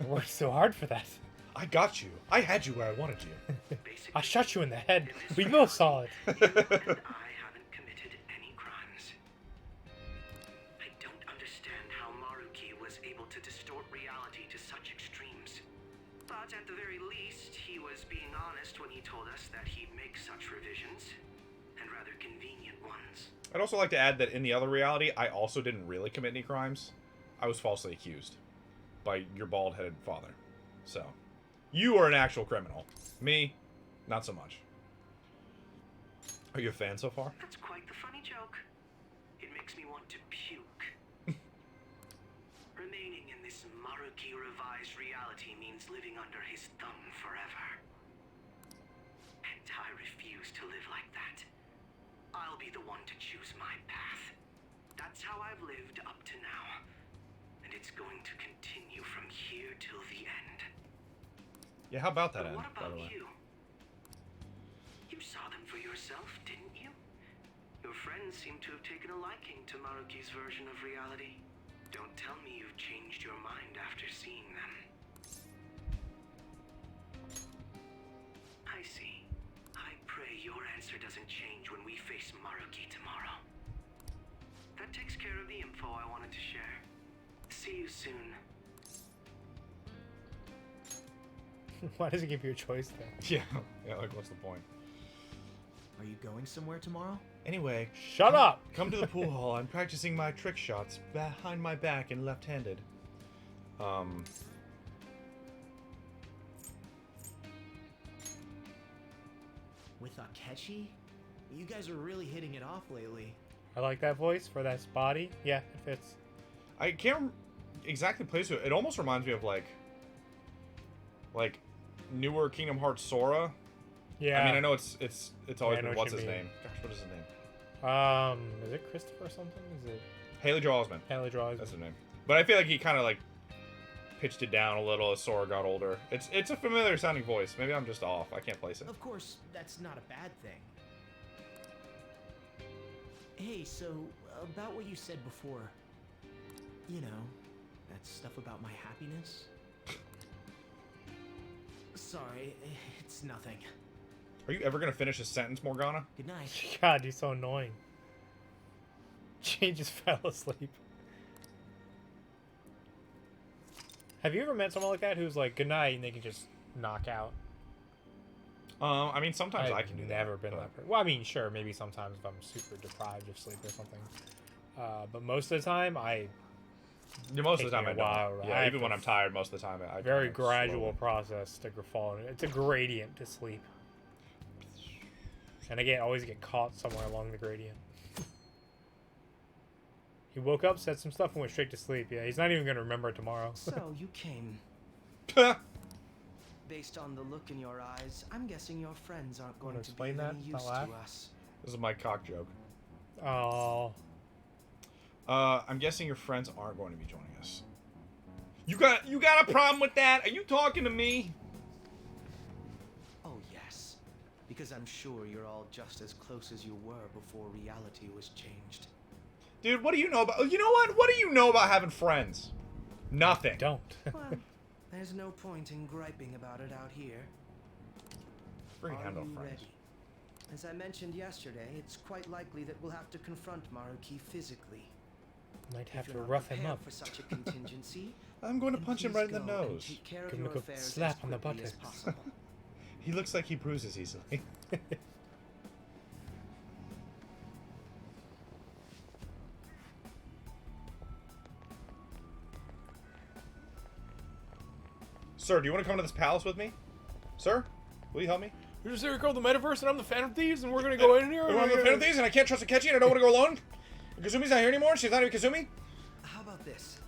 I worked so hard for that. I got you. I had you where I wanted you. Basically, I shot you in the head. in this We both saw it. reality, you and I haven't But at the very least, he was being honest when he told us that he'd make such revisions, and rather convenient ones. I'd also like to add that in the other reality, I also didn't really commit any crimes. I was falsely accused by your bald-headed father. So, you are an actual criminal. Me, not so much. Are you a fan so far? That's quite the funny joke. It makes me want to puke. Remaining in this Maruki revised reality means living under his thumb forever. And I refuse to live like that. I'll be the one to choose my path. That's how I've lived up to now. And it's going to continue from here till the end. Yeah, how about that But end, what by about the way? you? You saw them for yourself, didn't you? Your friends seem to have taken a liking to Maruki's version of reality. Don't tell me you've changed your mind after seeing them. I see. I pray your answer doesn't change when we face Maruki tomorrow. That takes care of the info I wanted to share. See you soon. Why does it give you a choice there? Yeah, like what's the point? Are you going somewhere tomorrow? Anyway, Shut up! come to the pool hall. I'm practicing my trick shots behind my back and left-handed. With Akechi? You guys are really hitting it off lately. I like that voice for that body. Yeah, it fits. I can't exactly place it. It almost reminds me of like newer Kingdom Hearts Sora. Yeah. I mean, I know it's always I know been what what's you his mean. name? Gosh, what is his name? Is it Christopher or something? Is it Haley Joel Osment. Haley Draws? That's his name. But I feel like he kind of like pitched it down a little as Sora got older. It's a familiar sounding voice. Maybe I'm just off. I can't place it. Of course, that's not a bad thing. Hey, so, about what you said before. You know, that stuff about my happiness? Sorry, it's nothing. Are you ever gonna finish a sentence, Morgana? Good night. God, he's so annoying. She just fell asleep. Have you ever met someone like that who's like, good night, and they can just knock out? I mean, sometimes I I've can do never that. been but- that person. Well, I mean, sure, maybe sometimes if I'm super deprived of sleep or something. But most of the time, Yeah, most of the Takes time me I a don't. while, right? Yeah, I even have when to I'm tired, most of the time I very kinda gradual slowly- process to fall. It's a gradient to sleep. And I always get caught somewhere along the gradient. He woke up, said some stuff, and went straight to sleep. Yeah, he's not even going to remember it tomorrow. So you came. Based on the look in your eyes, I'm guessing your friends aren't going Wanna to be explain of that? any Not use laugh? to us. This is my cock joke. Oh. I'm guessing your friends aren't going to be joining us. You got a problem with that? Are you talking to me? Oh yes, because I'm sure you're all just as close as you were before reality was changed. Dude, what do you know about... You know what? What do you know about having friends? Nothing. Don't. Well, there's no point in griping about it out here. Freaking Are have no you friends. ready? As I mentioned yesterday, it's quite likely that we'll have to confront Maruki physically. Might have If to you're not rough him prepared up. for such a contingency, I'm going to then punch him please right in the go and nose. take care of Give him a your good affairs slap as on the quickly as buttocks. possible. He looks like he bruises easily. Sir, do you want to come to this palace with me? Sir? Will you help me? You're just here called the Metaverse, and I'm the Phantom Thieves, and we're going to go in here. I'm the Phantom Thieves, and I can't trust Akechi, and I don't want to go alone. Kazumi's not here anymore. She's not even Kazumi. How about this?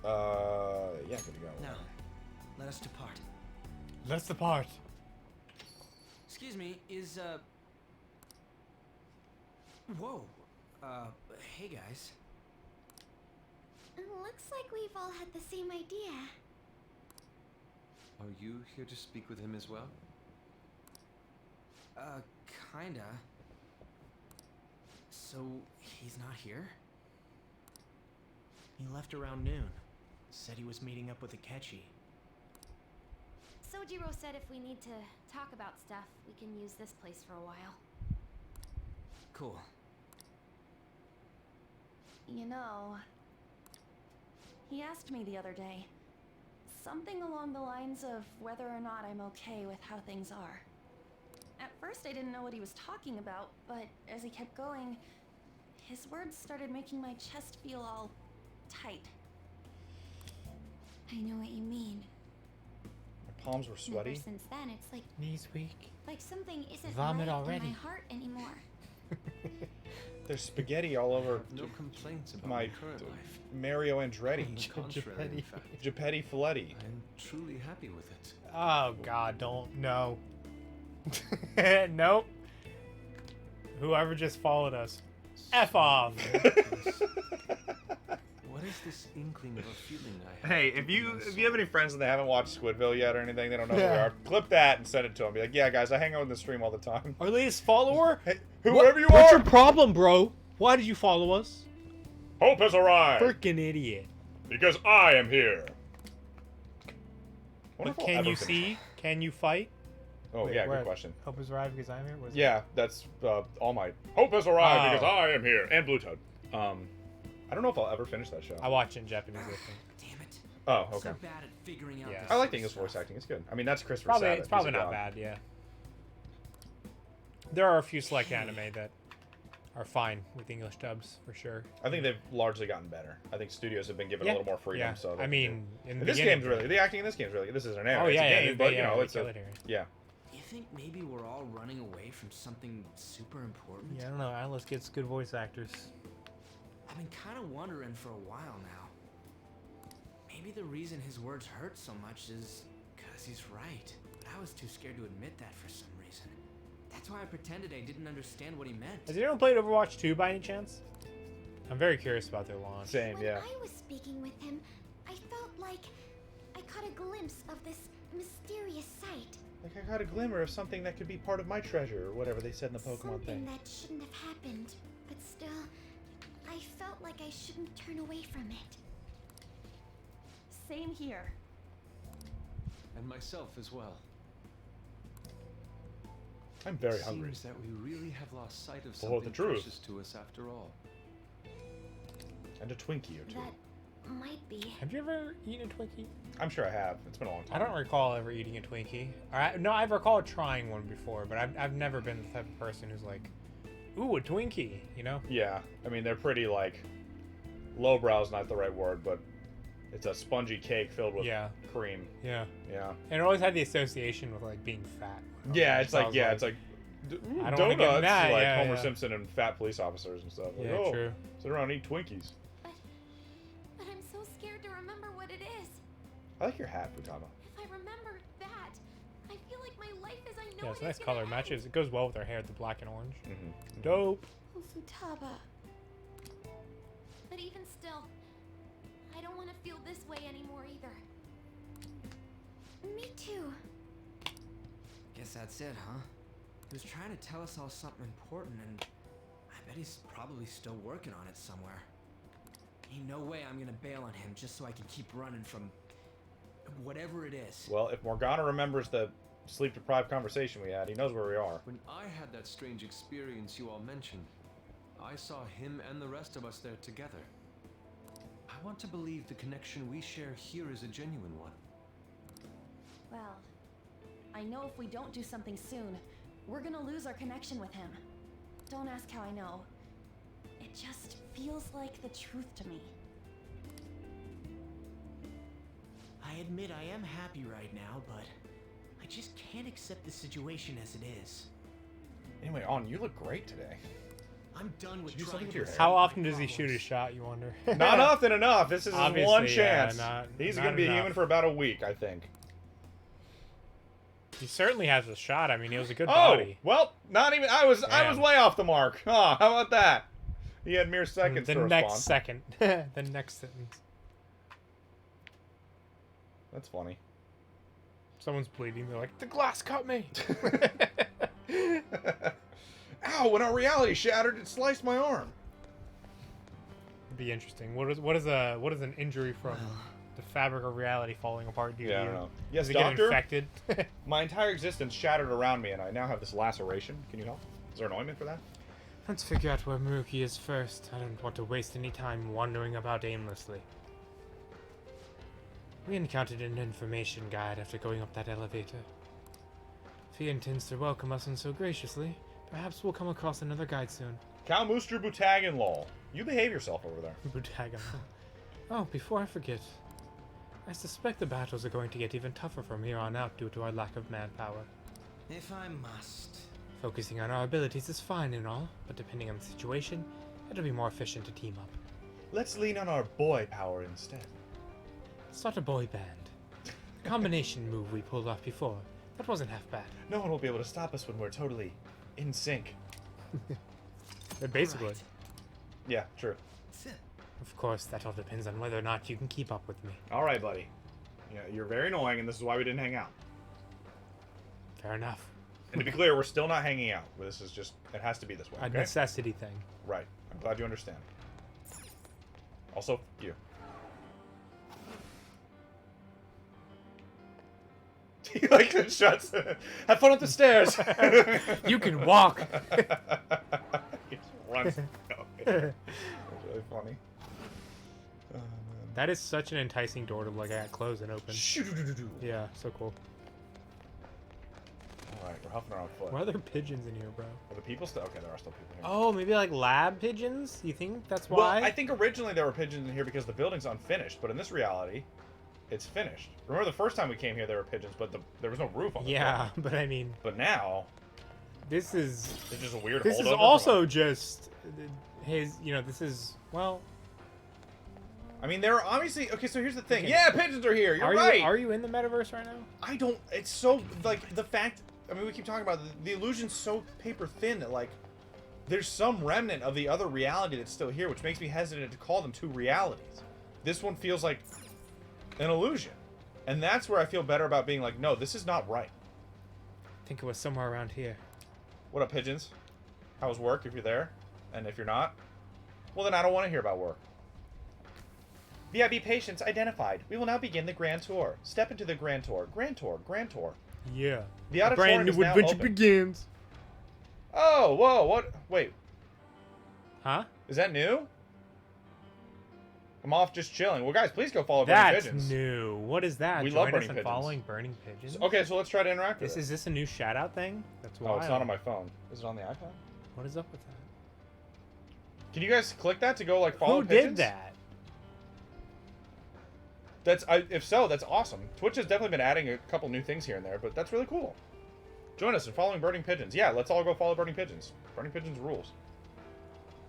Yeah, good to go. Now, let us depart. That's the part. Excuse me, is, Whoa. Hey guys. Looks like we've all had the same idea. Are you here to speak with him as well? Kinda. So, he's not here? He left around noon. Said he was meeting up with Akechi. Sojiro said if we need to talk about stuff, we can use this place for a while. Cool. You know, he asked me the other day, Something along the lines of whether or not I'm okay with how things are. At first, I didn't know what he was talking about, but as he kept going, his words started making my chest feel all tight. I know what you mean. My palms were Ever sweaty. since then, it's Knees weak. like something isn't Vomit right already. in my heart anymore. There's spaghetti all over No complaints about my my current life. Mario On the Andretti. contrary, in fact, Gepetti Filetti. I'm truly happy with it. Oh God, don't no. Nope. Whoever just followed us, F off. What is this inkling of a feeling I have? Hey, if you have any friends and they haven't watched Squidville yet or anything, they don't know who we are, clip that and send it to them. Be like, yeah, guys, I hang out in the stream all the time. Our latest follower? Hey, whoever you What's are, your problem, bro? Why did you follow us? hope has arrived Freaking idiot. because I am here. Wonder But if I'll can ever you finish see? Can you fight? Oh Wait, yeah, where? good question. Hope has arrived because I'm here. Was Yeah, that's All Might. Hope has arrived Oh. because I am here, and Blue Toad. I don't know if I'll ever finish that show. I watch it in Japanese. I think. Damn it. Oh, I'm okay. so bad at figuring out Yeah. this I like sort the of English voice stuff. acting. It's good. I mean, that's Christopher Probably Sabat. it's probably He's a not god. bad. Yeah. There are a few select anime that are fine with English dubs for sure. I think they've largely gotten better. I think studios have been given a little more freedom. Yeah. So I mean, in the this beginning- game's really the acting in this game's really. This isn't an anime. Oh it's yeah, a yeah, game, they- but you know, they it's kill a it here. yeah. You think maybe we're all running away from something super important? Yeah, I don't know. Atlas gets good voice actors. I've been kind of wondering for a while now. Maybe the reason his words hurt so much is because he's right. But I was too scared to admit that for some reason. That's why I pretended I didn't understand what he meant. Has anyone played Overwatch 2 by any chance? I'm very curious about their launch. Same, When yeah. I was speaking with him, I felt like I caught a glimpse of this mysterious sight. Like I got a glimmer of something that could be part of my treasure, or whatever they said in the Pokemon Something thing. that shouldn't have happened, but still, I felt like I shouldn't turn away from it. Same here. And myself as well. I'm very It hungry. seems that we really have lost sight of Oh, the something truth. precious to us after all. And a Twinkie or two. That might be. Have you ever eaten a Twinkie? I'm sure I have. It's been a long time. I don't recall ever eating a Twinkie. No, I've recalled trying one before, but I've never been the type of person who's like, ooh, a Twinkie, you know? Yeah, I mean they're pretty like lowbrow's not the right word, but it's a spongy cake filled with Yeah. cream. Yeah. Yeah. And it always had the association with like being fat. Yeah, it's So I like was it's like I don't wanna get donuts, mad, like yeah, Homer yeah. Simpson and fat police officers and stuff. Like, Yeah, oh, true. sit around and eat Twinkies. But I'm so scared to remember what it is. I like your hat, Futaba. If I remember that, I feel like my life as I know Yeah, it it's is a nice gonna color. end. Matches. It goes well with her hair, the black and orange. Mm-hmm. Dope. Oh, Futaba. But even still, I don't want to feel this way anymore either. Me too. Guess that's it, huh? He was trying to tell us all something important, and I bet he's probably still working on it somewhere. Ain't no way I'm gonna bail on him just so I can keep running from whatever it is. Well, if Morgana remembers the sleep-deprived conversation we had, he knows where we are. When I had that strange experience you all mentioned, I saw him and the rest of us there together. I want to believe the connection we share here is a genuine one. Well, I know if we don't do something soon, we're gonna lose our connection with him. Don't ask how I know. It just feels like the truth to me. I admit I am happy right now, but I just can't accept the situation as it is. Anyway, you look great today. I'm done with Did you do trying something with to your hair? escape How my often does he shoot problems. his shot, you wonder? Not often enough. This is his Obviously, one yeah, chance. not- He's not gonna be enough. human for about a week, I think. He certainly has a shot. I mean, he was a good Oh, body. well, not even. I was Damn. way off the mark. Oh, how about that? He had mere seconds The to next respond. second. The next sentence. That's funny. Someone's bleeding. They're like, the glass cut me. Ow! When our reality shattered, it sliced my arm. It'd be interesting. What is an injury from the fabric of reality falling apart do to Yeah, I you? don't know. Yes, Does it get doctor. infected? My entire existence shattered around me, and I now have this laceration. Can you help? Is there an ointment for that? Let's figure out where Maruki is first. I don't want to waste any time wandering about aimlessly. We encountered an information guide after going up that elevator. If he intends to welcome us and so graciously, perhaps we'll come across another guide soon. Cal Mooster Butagan lol. You behave yourself over there. Butaga. Oh, before I forget, I suspect the battles are going to get even tougher from here on out due to our lack of manpower. If I must. Focusing on our abilities is fine and all, but depending on the situation, it'll be more efficient to team up. Let's lean on our boy power instead. Start a boy band. The combination move we pulled off before, that wasn't half bad. No one will be able to stop us when we're totally in sync. Basically. Right. Yeah, true. Of course, that all depends on whether or not you can keep up with me. All right, buddy. Yeah, you're very annoying, and this is why we didn't hang out. Fair enough. And to be clear, we're still not hanging out. This is just, it has to be this way, A okay? necessity thing. Right. I'm glad you understand. Also, you. He like shuts. Have fun up the stairs. You can walk. He just runs. That's really funny. Oh, man. That is such an enticing door to like close and open. Shoo-doo-doo-doo-doo. Yeah, so cool. All right, we're huffing around foot. Why are there pigeons in here, bro? Are the people still? Okay, there are still people here. Oh, maybe like lab pigeons? You think that's Well, why? I think originally there were pigeons in here because the building's unfinished, but in this reality, it's finished. Remember the first time we came here, there were pigeons, but there was no roof on the Yeah, building. but I mean, But now, this is there's just a weird this is holdover also from just his. You know, this is well. I mean, there are obviously... Okay, so here's the thing. Okay. Yeah, pigeons are here. You're Are right. you are you in the metaverse right now? I don't... It's so... Like, the fact... I mean, we keep talking about the illusion's so paper thin that, like, there's some remnant of the other reality that's still here, which makes me hesitant to call them two realities. This one feels like an illusion. And that's where I feel better about being like, no, this is not right. I think it was somewhere around here. What up, pigeons? How's work if you're there? And if you're not, well, then I don't want to hear about work. VIB patients identified. We will now begin the Grand Tour. Step into the Grand Tour. Grand Tour. Grand Tour. Yeah. The A auditorium brand new is now adventure open. begins. Oh, whoa, what? Wait, Huh? is that new? I'm off just chilling. Well, guys, please go follow Burning That's Pigeons. new. What is that? We Join love us burning in pigeons. following burning pigeons. Okay, so let's try to interact with This it. is this a new shout out thing? That's Oh, wild. it's not on my phone. Is it on the iPad? What is up with that? Can you guys click that to go, like, follow Who pigeons? did that? If so, that's awesome. Twitch has definitely been adding a couple new things here and there, but that's really cool. Join us in following Burning Pigeons. Yeah, let's all go follow Burning Pigeons. Burning Pigeons rules.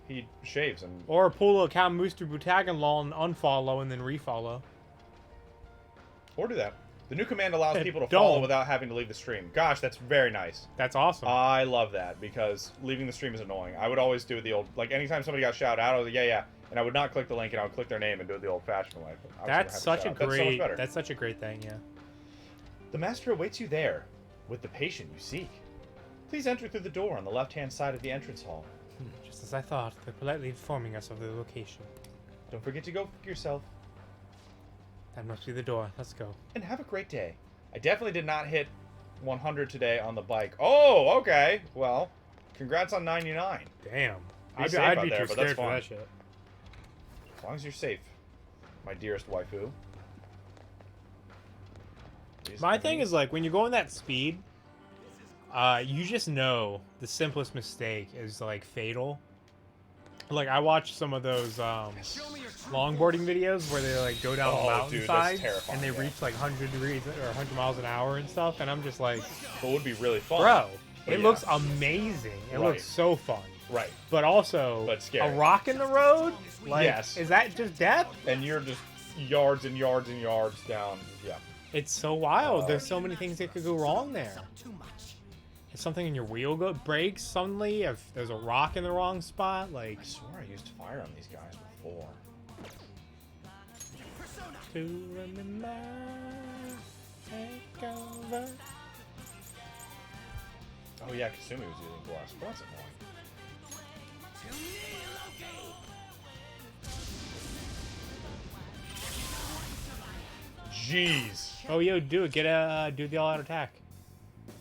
He shaves and... Or pull a Cal Mooster Butagan law and unfollow and then refollow. Or do that. The new command allows people to Don't. follow without having to leave the stream. Gosh, that's very nice. That's awesome. I love that because leaving the stream is annoying. I would always do the old... Like, anytime somebody got shouted out, I was like, yeah, yeah. And I would not click the link and I would click their name and do it the old-fashioned way. But I was that's gonna such have a shout out. That's so much great. better. That's such a great thing. Yeah. The master awaits you there, with the patient you seek. Please enter through the door on the left-hand side of the entrance hall. Just as I thought, they're politely informing us of the location. Don't forget to go fuck yourself, That must be the door. Let's go. and have a great day. I definitely did not hit 100 today on the bike. Oh, okay. Well, congrats on 99. Damn. Be I'd, safe I'd out be there, too but that's scared for fine. that shit. As long as you're safe, my dearest waifu. My thing is like when you're going that speed, you just know the simplest mistake is like fatal. Like I watched some of those longboarding videos where they like go down Oh, the dude, that's mountainside terrifying, and they yeah. reach like 100 degrees or 100 miles an hour and stuff, and I'm just like, What would be really fun. bro, But it yeah. looks amazing. It Right. looks so fun. Right. But also, But scary. a rock in the road? Like, Yes. is that just death? And you're just yards and yards and yards down. Yeah. It's so wild. There's so many things that could go wrong there. If something in your wheel breaks suddenly, if there's a rock in the wrong spot, like... I swear I used fire on these guys before. To remember, take over. Oh yeah, Kasumi was using blast. Well, that's annoying. Jeez. Oh, yo, do it. Do the all-out attack.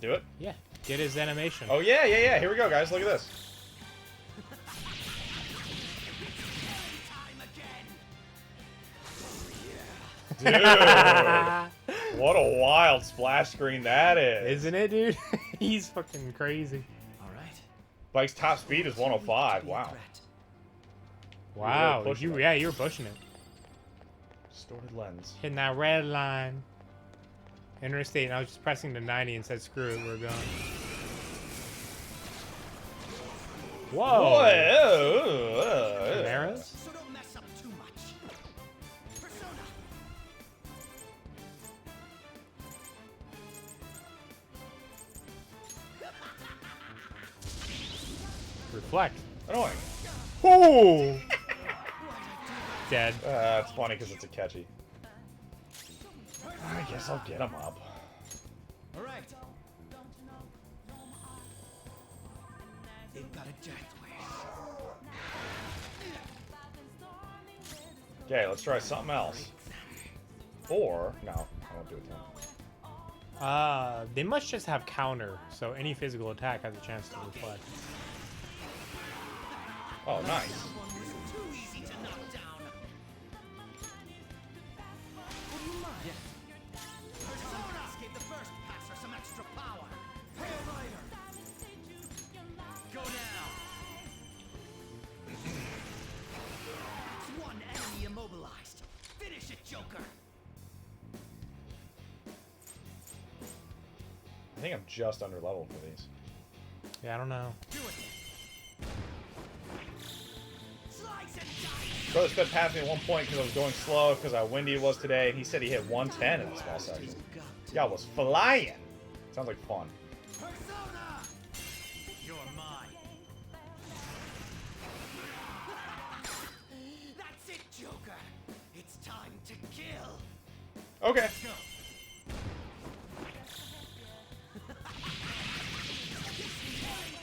Do it? Yeah, get his animation. Oh yeah, yeah, yeah. Here we go, guys. Look at this. Dude, what a wild splash screen that is. Isn't it, dude? He's fucking crazy. All right. Bike's top speed is 105. Wow. Wow. pushing it. Yeah, you were pushing it. Distorted lens. Hitting that red line. Interstate, and I was just pressing the 90 and said, screw it, we're going. Whoa! Chimeras? So don't mess up too much. Persona. Reflect. Annoying. Ooh! Dead. It's funny because it's a catchy. I guess I'll get him up. All right. They've got a death wish. Okay, let's try something else. Or, no, I won't do it then. They must just have counter, so any physical attack has a chance to reflect. Oh, nice. Too easy to knock down. Would you mind? Persona gave the first passer some extra power. Hail Rider. Go down. One enemy immobilized. Finish it, Joker. I think I'm just under level for these. Yeah, I don't know. Do it. Slice and dice. Brother sped past me at one point because I was going slow because how windy it was today, and he said he hit 110 in a small section. Y'all was flying. Sounds like fun. Persona. You're mine. That's it, Joker. It's time to kill. Okay. Go.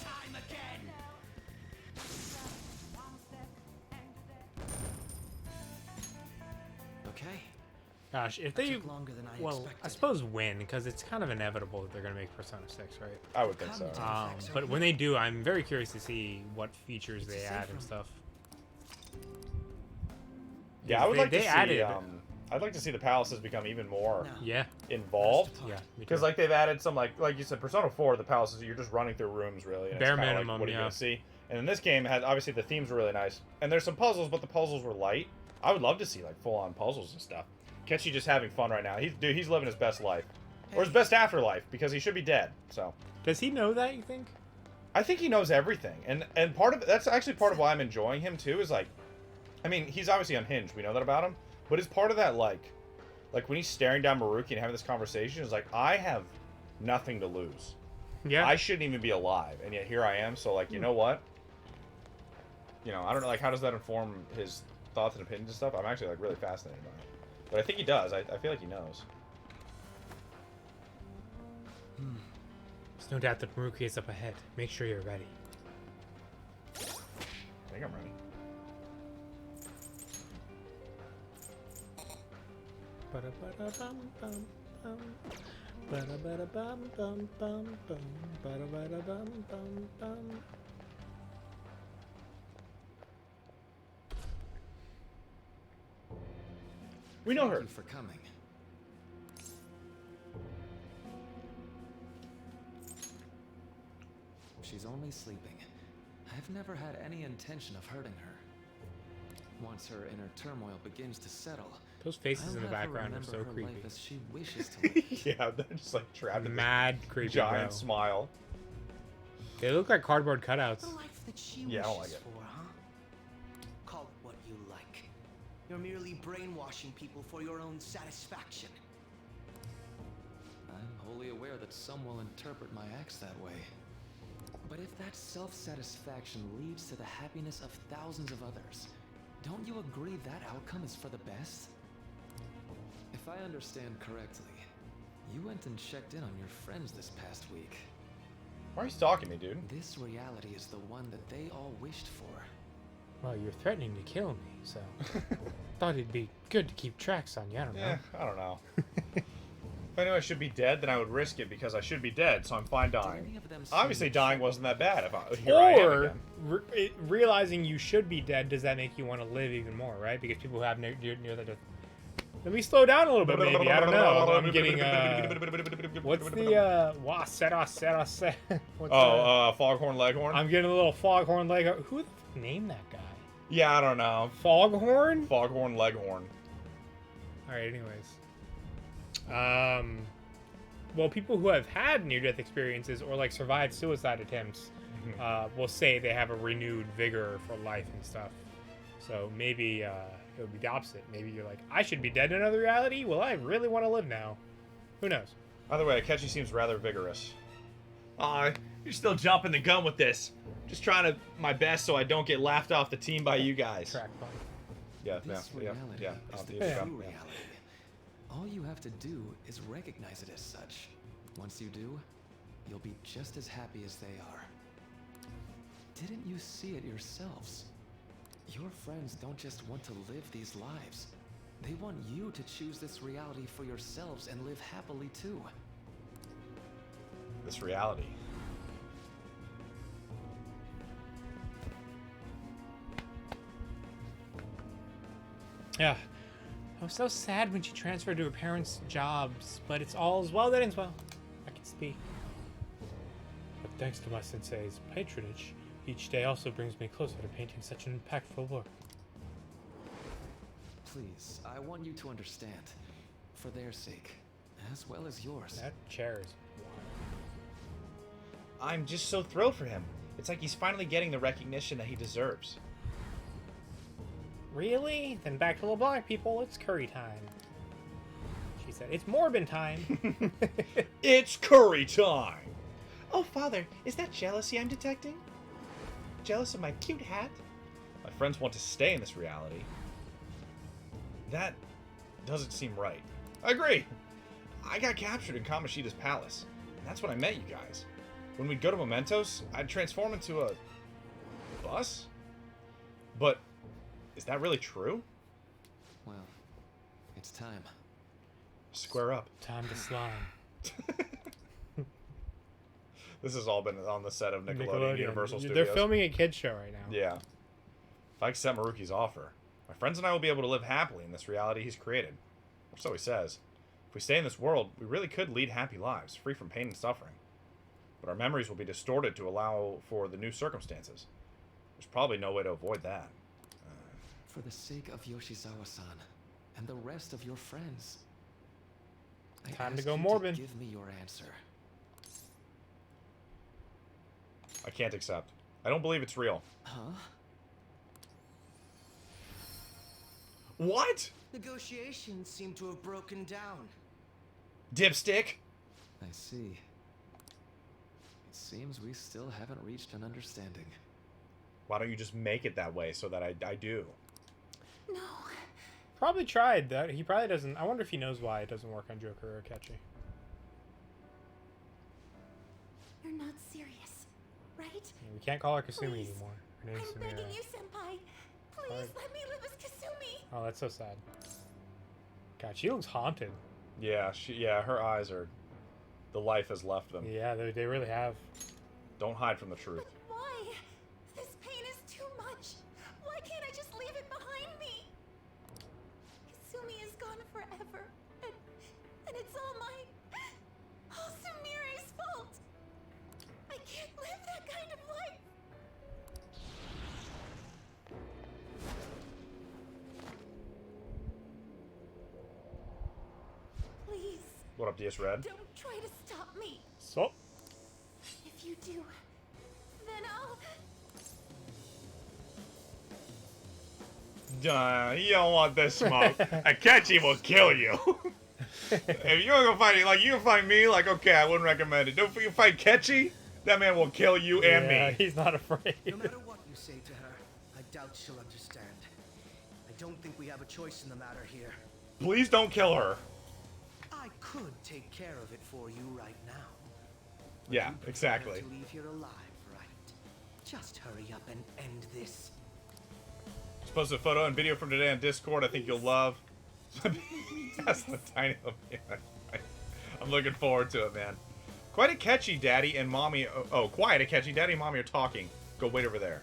Time again. Okay. Gosh, if they... Took longer than I Well, expected. I suppose win, because it's kind of inevitable that they're going to make Persona 6, right? I would think so. But when they do, I'm very curious to see what features they add and stuff. Yeah, I would like to They see. added- I'd like to see the palaces become even more No. Yeah, involved. yeah. me Because too. like they've added some like you said, Persona 4, the palaces you're just running through rooms really. And Bare it's kinda minimum, Like, what are you yeah. gonna see? And in this game, it had obviously the themes were really nice, and there's some puzzles, but the puzzles were light. I would love to see like full on puzzles and stuff. Ketchy just having fun right now. He's living his best life, or his best afterlife, because he should be dead. So Does he know that, you think? I think he knows everything, and part of that's actually part of why I'm enjoying him too. Is like, I mean, he's obviously unhinged. We know that about him, but is part of that like when he's staring down Maruki and having this conversation is like, I have nothing to lose. Yeah. I shouldn't even be alive, and yet here I am. So like, you know what? You know, I don't know. Like, how does that inform his thoughts and opinions and stuff? I'm actually like really fascinated by it. But I think he does. I feel like he knows. There's no doubt that Maruki is up ahead. Make sure you're ready. I think I'm ready. Ba-da-ba-da-bum-bum-bum. Ba-da-ba-da-bum-bum-bum-bum. Ba-da-ba-da-bum-bum-bum. We know her. Thank you for coming. She's only sleeping. I've never had any intention of hurting her. Once her inner turmoil begins to settle, Those faces I'll in the have her background are remember so her creepy. life as she wishes to live. Yeah, they're just like trapped in this Mad creepy, giant bro. smile. They look like cardboard cutouts. The life that she Yeah, I don't wishes like it. for, huh? Call it what you like. You're merely brainwashing people for your own satisfaction. I'm wholly aware that some will interpret my acts that way. But if that self-satisfaction leads to the happiness of thousands of others, don't you agree that outcome is for the best? If I understand correctly, you went and checked in on your friends this past week. Why are you stalking me, dude? This reality is the one that they all wished for. Well, you're threatening to kill me, so thought it'd be good to keep tracks on you. I don't know. Yeah, I don't know. If I knew I should be dead, then I would risk it because I should be dead, so I'm fine Did dying. any of them Obviously, seem- dying wasn't that bad. Here I am Or again. realizing you should be dead, does that make you want to live even more, right? Because people who have near the death. Let me slow down a little bit, maybe. I don't know. I'm getting, what's the, Foghorn Leghorn? I'm getting a little Foghorn Leghorn. Who the fuck named that guy? Yeah, I don't know. Foghorn? Foghorn Leghorn. Alright, anyways. Well, people who have had near-death experiences or, like, survived suicide attempts will say they have a renewed vigor for life and stuff. So maybe it would be the opposite. Maybe you're like, I should be dead in another reality? Well, I really want to live now. Who knows? Either way, Akechi seems rather vigorous. Aw, you're still jumping the gun with this. Just trying to my best so I don't get laughed off the team by you guys. Track fun. Yeah, This reality is the yeah. true reality. All you have to do is recognize it as such. Once you do, you'll be just as happy as they are. Didn't you see it yourselves? Your friends don't just want to live these lives. They want you to choose this reality for yourselves and live happily too. This reality. Yeah. I was so sad when she transferred to her parents' jobs, but it's all as well that ends well. I can speak. But thanks to my sensei's patronage, each day also brings me closer to painting such an impactful work. Please, I want you to understand. For their sake, as well as yours. That chair is wild. I'm just so thrilled for him. It's like he's finally getting the recognition that he deserves. Really? Then back to LeBlanc, people. It's curry time. She said, it's Morbin time. It's curry time! Oh, Father, is that jealousy I'm detecting? Jealous of my cute hat? My friends want to stay in this reality. That doesn't seem right. I agree. I got captured in Kamoshida's palace. And that's when I met you guys. When we'd go to Mementos, I'd transform into a bus? But is that really true? Well, it's time. Square up. Time to slime. This has all been on the set of Nickelodeon Universal Studios. They're filming a kids show right now. Yeah. If I accept Maruki's offer, my friends and I will be able to live happily in this reality he's created. Or so he says. If we stay in this world, we really could lead happy lives, free from pain and suffering. But our memories will be distorted to allow for the new circumstances. There's probably no way to avoid that. For the sake of Yoshizawa-san and the rest of your friends. I Time to ask go you Morbin. Give me your answer. I can't accept. I don't believe it's real. Huh? What? Negotiations seem to have broken down. Dipstick? I see. It seems we still haven't reached an understanding. Why don't you just make it that way so that I do? No. Probably tried that. He probably doesn't. I wonder if he knows why it doesn't work on Joker or Akechi. You're not serious, right? We can't call her Kasumi Please. anymore. Her name's I'm Samira. begging you, Senpai. Please Alright. let me live as Kasumi. Oh, that's so sad. God, she looks haunted. Yeah, her eyes are... The life has left them. Yeah, they really have. Don't hide from the truth. But why? This pain is too much. Why can't I just leave it behind me? Kasumi is gone forever, and it's all Sumiri's fault. I can't live that kind of life. Please, What up, DS Red? don't try to stop me. So, If you do, then I'll... You don't want this smoke. Akechi will kill you. If you're gonna fight you can fight me, okay, I wouldn't recommend it. Don't you fight Kechi? That man will kill you and yeah, me. he's not afraid. No matter what you say to her, I doubt she'll understand. I don't think we have a choice in the matter here. Please don't kill her. I could take care of it for you right now. Yeah, You prefer exactly. to leave here alive, right? Just hurry up and end this. Just posted a photo and video from today on Discord. I think you'll love. That's the tiny little bit. I'm looking forward to it, man. Quite a catchy daddy and mommy. Oh, quiet a catchy daddy and mommy are talking. Go wait over there.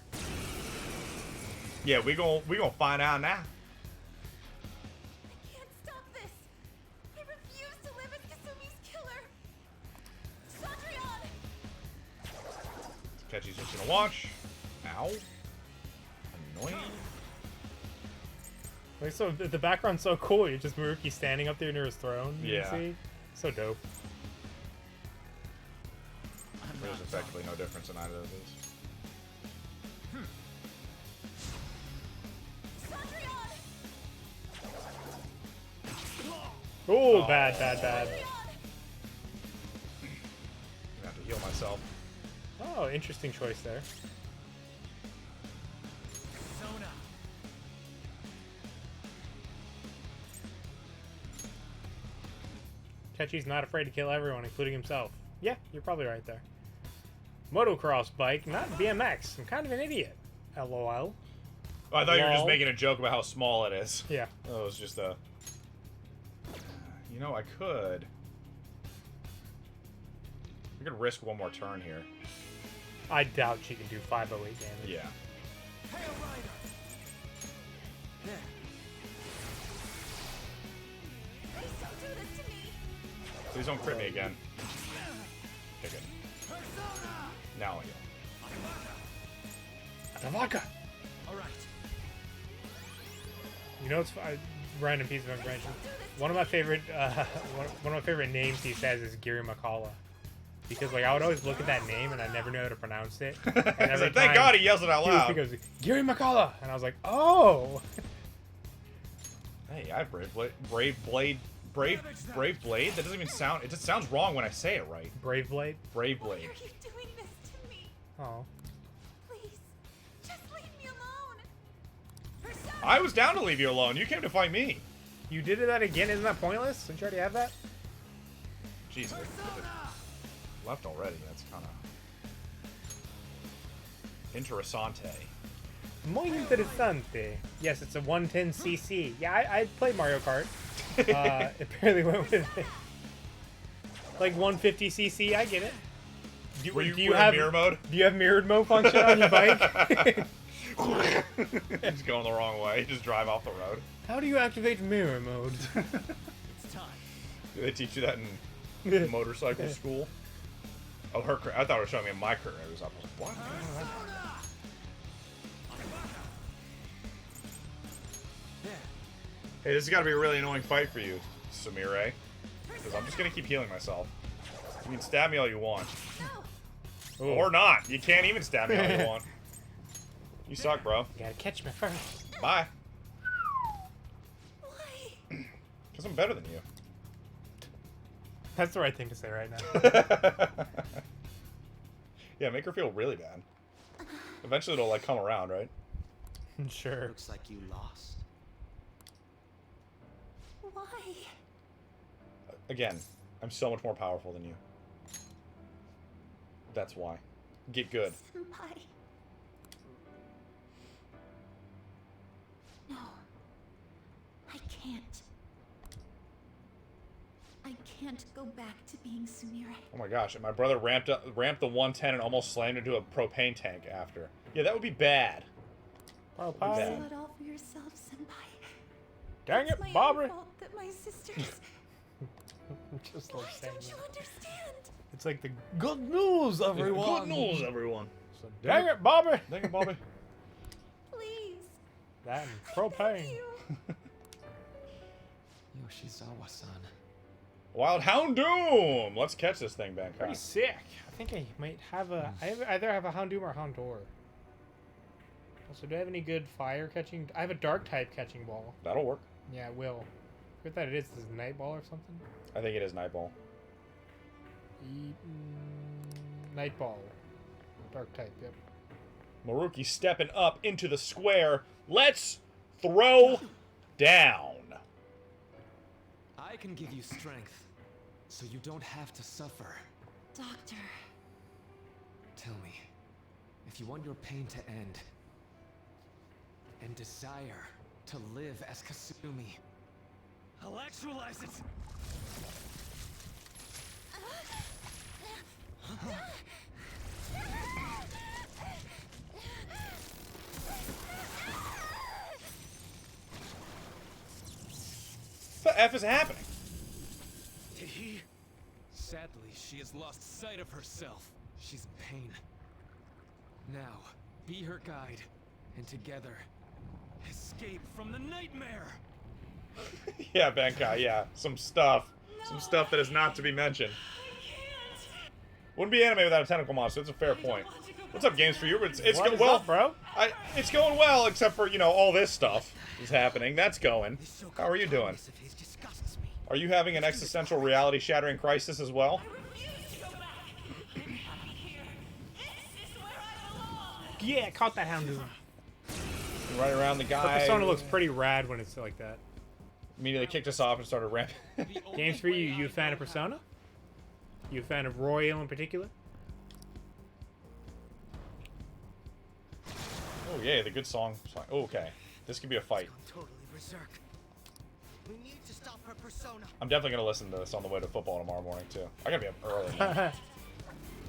Yeah, we gonna find out now. I can't stop this. Catchy's just gonna watch. Ow. Annoying. Like, so the background's so cool. You're just Maruki standing up there near his throne. You Yeah. see? So dope. There's effectively no difference in either of these. Ooh, bad, bad, bad. I have to heal myself. Oh, interesting choice there. Catchy's not afraid to kill everyone, including himself. Yeah, you're probably right there. Motocross bike, not BMX. I'm kind of an idiot. LOL. Oh, I thought you were just Lol. making a joke about how small it is. Yeah. Oh, it was just a... You know, I could risk one more turn here. I doubt she can do 508 damage. Yeah. Please don't do this to me. Please don't crit me again. Okay, good. Now I go. Atavaka! Alright. You know, it's a random piece of information. One of my favorite, one of my favorite names he says is Giri Makala, because like I would always look at that name and I never knew how to pronounce it. And I said, thank God he yells it out loud. He goes Giri Makala, and I was like, oh. Hey, I have Brave Blade. Brave Blade? That doesn't even sound. It just sounds wrong when I say it right. Brave Blade. Brave Why Blade. are you doing this to me? Oh. Please, just leave me alone. Persona! I was down to leave you alone. You came to fight me. You did that again? Isn't that pointless? Didn't you already have that? Jesus. Left already. That's kind of interessante. Muy interesante. Yes, it's a 110cc. Yeah, I played Mario Kart. It barely went with it. Like 150cc, I get it. Were you do you in have mirror mode? Do you have mirrored mode function on your bike? He's going the wrong way. Just drive off the road. How do you activate mirror mode? It's time. Do they teach you that in motorcycle school? Oh, her. I thought it was showing me my career. It was up. I was like, what? Hey, this has got to be a really annoying fight for you, Samire. Because I'm just going to keep healing myself. You can stab me all you want. Ooh. Or not. You can't even stab me all you want. You suck, bro. You gotta catch me first. Bye. Why? Because I'm better than you. That's the right thing to say right now. Yeah, make her feel really bad. Eventually it'll, like, come around, right? Sure. Looks like you lost. Why? Again, I'm so much more powerful than you. That's why. Get good. Senpai. No. I can't. I can't go back to being Sumire. Oh my gosh, and my brother ramped the 110 and almost slammed into a propane tank after. Yeah, that would be bad. Oh, Bad. You saw it all for yourself, Senpai. Dang It's it, my own Bobby. fault that my sisters. Just Why like saying don't you that. understand? It's like the good news, everyone. Good news, everyone. So, dang it, Bobby. Dang it, Bobby. Please. That and I propane. beg you. Yoshizawa-san. Wild Hound Doom! Let's catch this thing, Bangkok. Pretty sick. I think I might have a. Either have a Houndoom or a Houndour. Also, do I have any good fire catching? I have a dark type catching ball. That'll work. Yeah, it will. I forget that it is. This is Night Ball or something? I think it is Nightball. Night Ball. Dark type, yep. Maruki stepping up into the square. Let's throw down. I can give you strength, so you don't have to suffer. Doctor. Tell me, if you want your pain to end, and desire to live as Kasumi, I'll actualize it! What the F is happening? Did he? Sadly, she has lost sight of herself. She's in pain. Now, be her guide, and together, escape from the nightmare! Yeah, Benkai, yeah. Some stuff. Some stuff that is not to be mentioned. Wouldn't be anime without a tentacle monster. That's a fair point. What's up, Games for You? It's What going is well, up, bro? It's going well, except for, you know, all this stuff is happening. That's going. How are you doing? Are you having an existential reality-shattering crisis as well? Yeah, caught that hound. Right around the guy. Persona looks pretty rad when it's like that. Immediately kicked us off and started ramping. Games for You. You a fan of Persona? You a fan of Royal in particular? Oh, yeah, the good song. Oh, okay. This could be a fight. Totally berserk. We need to stop her persona. I'm definitely going to listen to this on the way to football tomorrow morning, too. I got to be up early, man.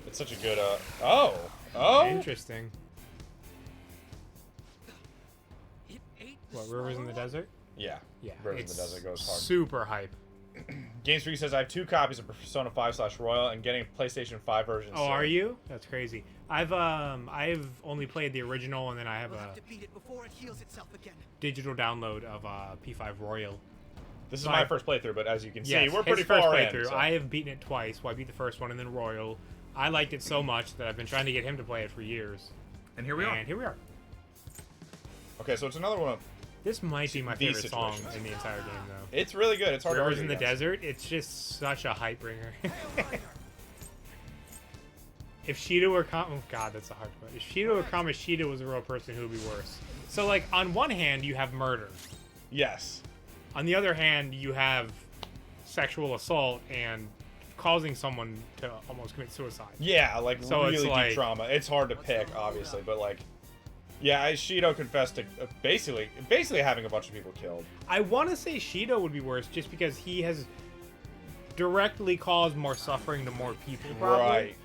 It's such a good, Oh! Interesting. What, Rivers in the Desert? Yeah. Yeah. Rivers in It's the Desert goes hard. super hype. Games 3 says, I have 2 copies of Persona 5/Royal and getting a PlayStation 5 version. Oh, are you? That's crazy. I've only played the original, and then I have a digital download of P5 Royal. This is So my first playthrough, but as you can see, Yes, we're his pretty first far playthrough. in. So. I have beaten it twice. Well, I beat the first one and then Royal. I liked it so much that I've been trying to get him to play it for years. And here we are. And here we are. Okay, so it's another one of This might be my favorite song situations. in the entire game, though. It's really good. It's hard Rivers to in argue the against. Desert, it's just such a hype bringer. If Shida were oh god, that's a hard question. If Shida or Kamoshida was a real person, who would be worse? So, like, on one hand, you have murder. Yes. On the other hand, you have sexual assault and causing someone to almost commit suicide. Yeah, like So really it's deep like- trauma. It's hard to pick, obviously, but like, yeah, Shido confessed to basically having a bunch of people killed. I want to say Shido would be worse just because he has directly caused more suffering to more people, probably. Right.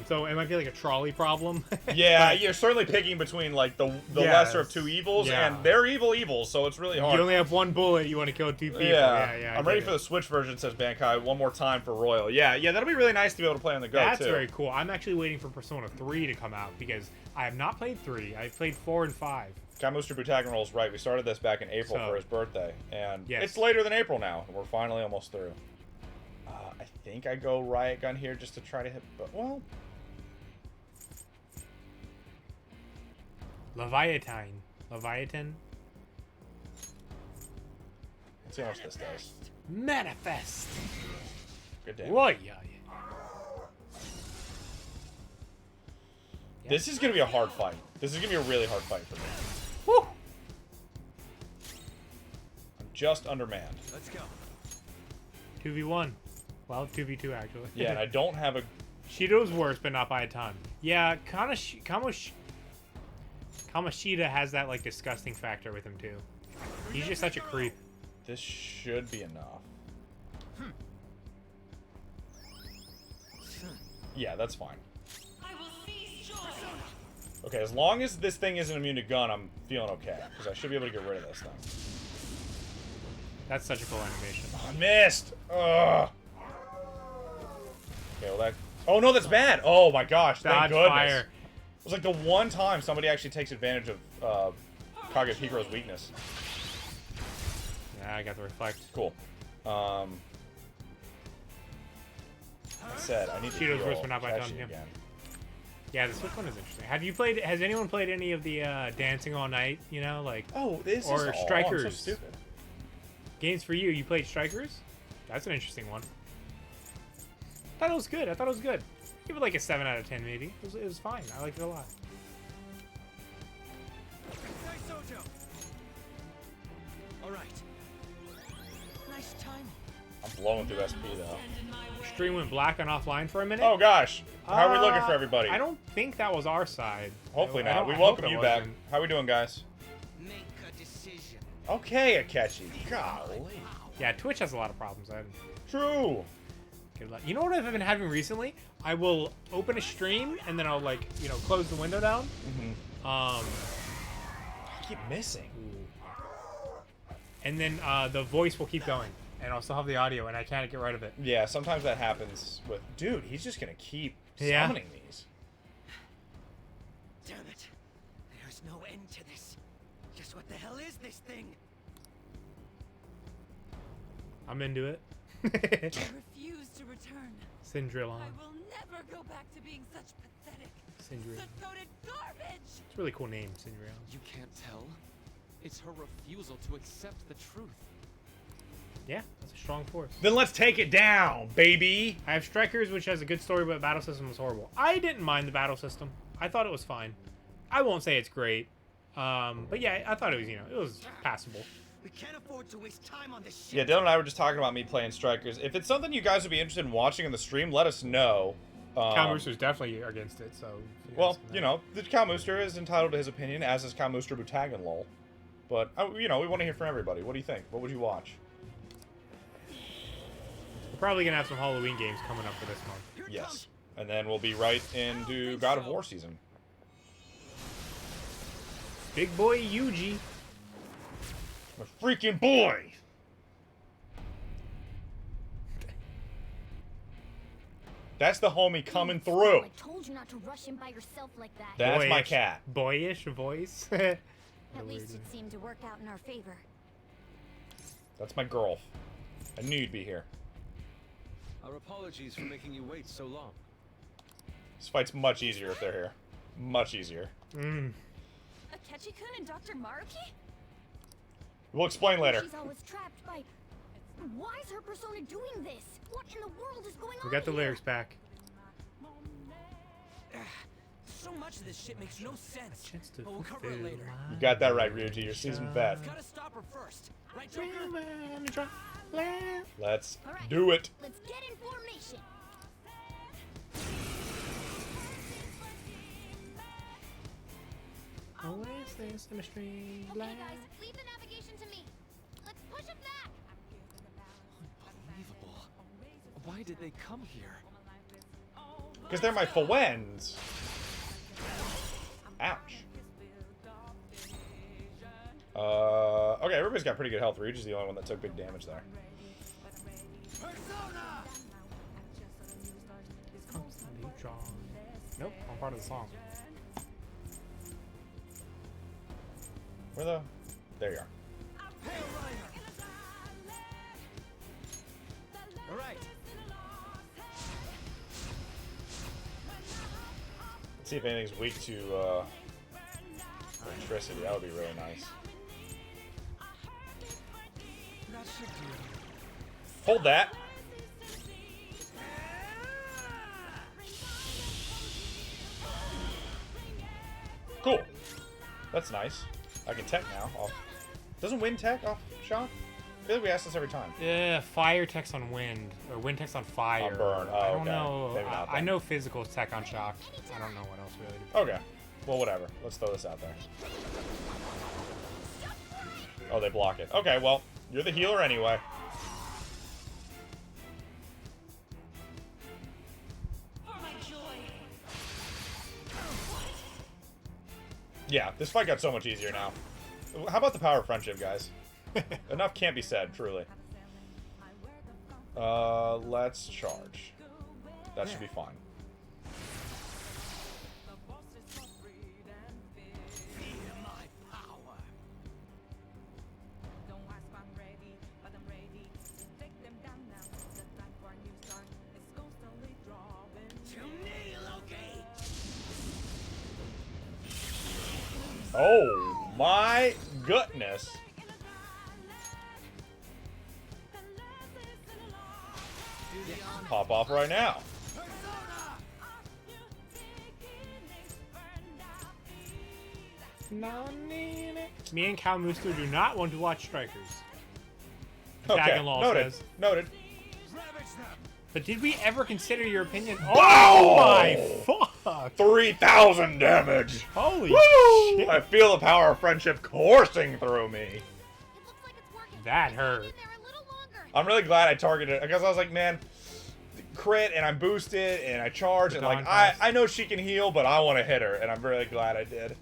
So it might be like a trolley problem. Yeah, But you're certainly picking between like the Yes. lesser of two evils, Yeah. and they're evils, so it's really hard. you only have one bullet, you want to kill two people. Yeah, Yeah, I I'm get ready it. for the Switch version, says Bankai. One more time for Royal. Yeah, that'll be really nice to be able to play on the go, That's too. very cool. I'm actually waiting for Persona 3 to come out because I have not played 3. I've played 4 and 5. Guy Mr. Butagan rolls right. We started this back in April So- for his birthday, and Yes. it's later than April now. And we're finally almost through. I think I go Riot Gun here just to try to hit, but well, Leviathan. let's see how much this does. Manifest. Good damn. Roy. Yeah. This is gonna be a hard fight. This is gonna be a really hard fight for me. Woo! I'm just undermanned. Let's go. 2v1. Well, 2v2 actually. Yeah, and I don't have a. Shido's worse, but not by a ton. Yeah, Kamoshida has that like disgusting factor with him too. He's just such a creep. This should be enough. Yeah, that's fine. Okay, as long as this thing isn't immune to gun, I'm feeling okay. Because I should be able to get rid of this thing. That's such a cool animation. Oh, I missed! Ugh! Okay, well that... Oh, no, that's bad! Oh, my gosh, thank Dodge goodness. fire. It was like the one time somebody actually takes advantage of Kage Hikaru's weakness. Yeah, I got the reflect. Cool. I said, I need to Shido's heal worse, but not by Chachi done, yeah. again. Yeah, this one is interesting. Have you played? Has anyone played any of the Dancing All Night? You know, like Oh, this Or is... Oh, I'm Strikers. so stupid. games for you? You played Strikers? That's an interesting one. I thought it was good. Give it like a 7 out of 10, maybe. It was fine. I liked it a lot. All right. Nice timing. I'm blowing through SP, though. Stream went black and offline for a minute. Oh, gosh. How are we looking for everybody? I don't think that was our side. Hopefully I not. don't- We I welcome hope it you back. wasn't. How we doing, guys? Make a decision. Okay, Akechi. Golly. Yeah, Twitch has a lot of problems. True. Good luck. You know what I've been having recently? I will open a stream and then I'll like, close the window down. I keep missing. And then the voice will keep going, and I'll still have the audio, and I can't get rid of it. Yeah, sometimes that happens with... Dude, he's just going to keep Yeah. summoning these. Damn it. There's no end to this. Just what the hell is this thing? I'm into it. I refuse to return. Syndrillon. I will never go back to being such pathetic, Syndrillon. soot-coated garbage! It's a really cool name, Syndrillon. You can't tell? It's her refusal to accept the truth. Yeah, that's a strong force. Then let's take it down, baby. I have Strikers, which has a good story, but battle system was horrible. I didn't mind the battle system. I thought it was fine. I won't say it's great. But yeah, I thought it was, it was passable. We can't afford to waste time on this Yeah, shit. Dylan and I were just talking about me playing Strikers. If it's something you guys would be interested in watching in the stream, let us know. Cal Mooster's definitely against it, so... Well, the Cal Mooster is entitled to his opinion, as is Cal Mooster Butagan lol. But, we want to hear from everybody. What do you think? What would you watch? We're probably going to have some Halloween games coming up for this month. Yes. And then we'll be right into God of War season. Big boy Yuji. My freaking boy! That's the homie coming through. I told you not to rush him by yourself like that. That's my cat. Boyish voice. At least it seemed to work out in our favor. That's my girl. I knew you'd be here. Our apologies for making you wait so long. This fight's much easier if they're here. Much easier. Akechi-kun and Dr. Maruki? We'll explain later. She's always trapped by... Why is her persona doing this? What in the world is going on We got the here? lyrics back. So much of this shit makes no sense. Chance to But we'll cover it later. You got that right, Ryuji. You're seasoned vet. Gotta stop her first. Right, Joker? Let's Alright, do it. Let's get in formation. Oasis in a stream. Okay, guys, leave the navigation to me. Let's push him back. Unbelievable. Why did they come here? Because they're my friends. Ouch. Okay, everybody's got pretty good health. Ryuji's the only one that took big damage there. Nope, I'm part of the song. Where the... There you are. All right. Let's see if anything's weak to electricity. That would be really nice. That should do. Hold that. Cool. That's nice. I can tech now. Doesn't wind tech off shock? I feel like we ask this every time. Yeah, fire tech's on wind, or wind tech's on fire. On burn. Oh, I don't okay. know. Maybe not I then. know physical tech on shock. I don't know what else really. Okay. Well, whatever. Let's throw this out there. Oh, they block it. Okay, well, you're the healer anyway. Yeah, this fight got so much easier now. How about the power of friendship, guys? Enough can't be said, truly. Let's charge. That should be fine. Oh my goodness. Pop off right now. Me and Cal Mooster do not want to watch Strikers. Okay, Dragon Law noted. says. Noted. But did we ever consider your opinion? Boom! Oh my fuck! 3,000 damage. Holy Woo! shit! I feel the power of friendship coursing through me. It looks like it's working. That hurt. Hang in there a little longer. I'm really glad I targeted it because I was like, man, crit and I'm boosted and I charge and like I know she can heal, but I want to hit her, and I'm really glad I did.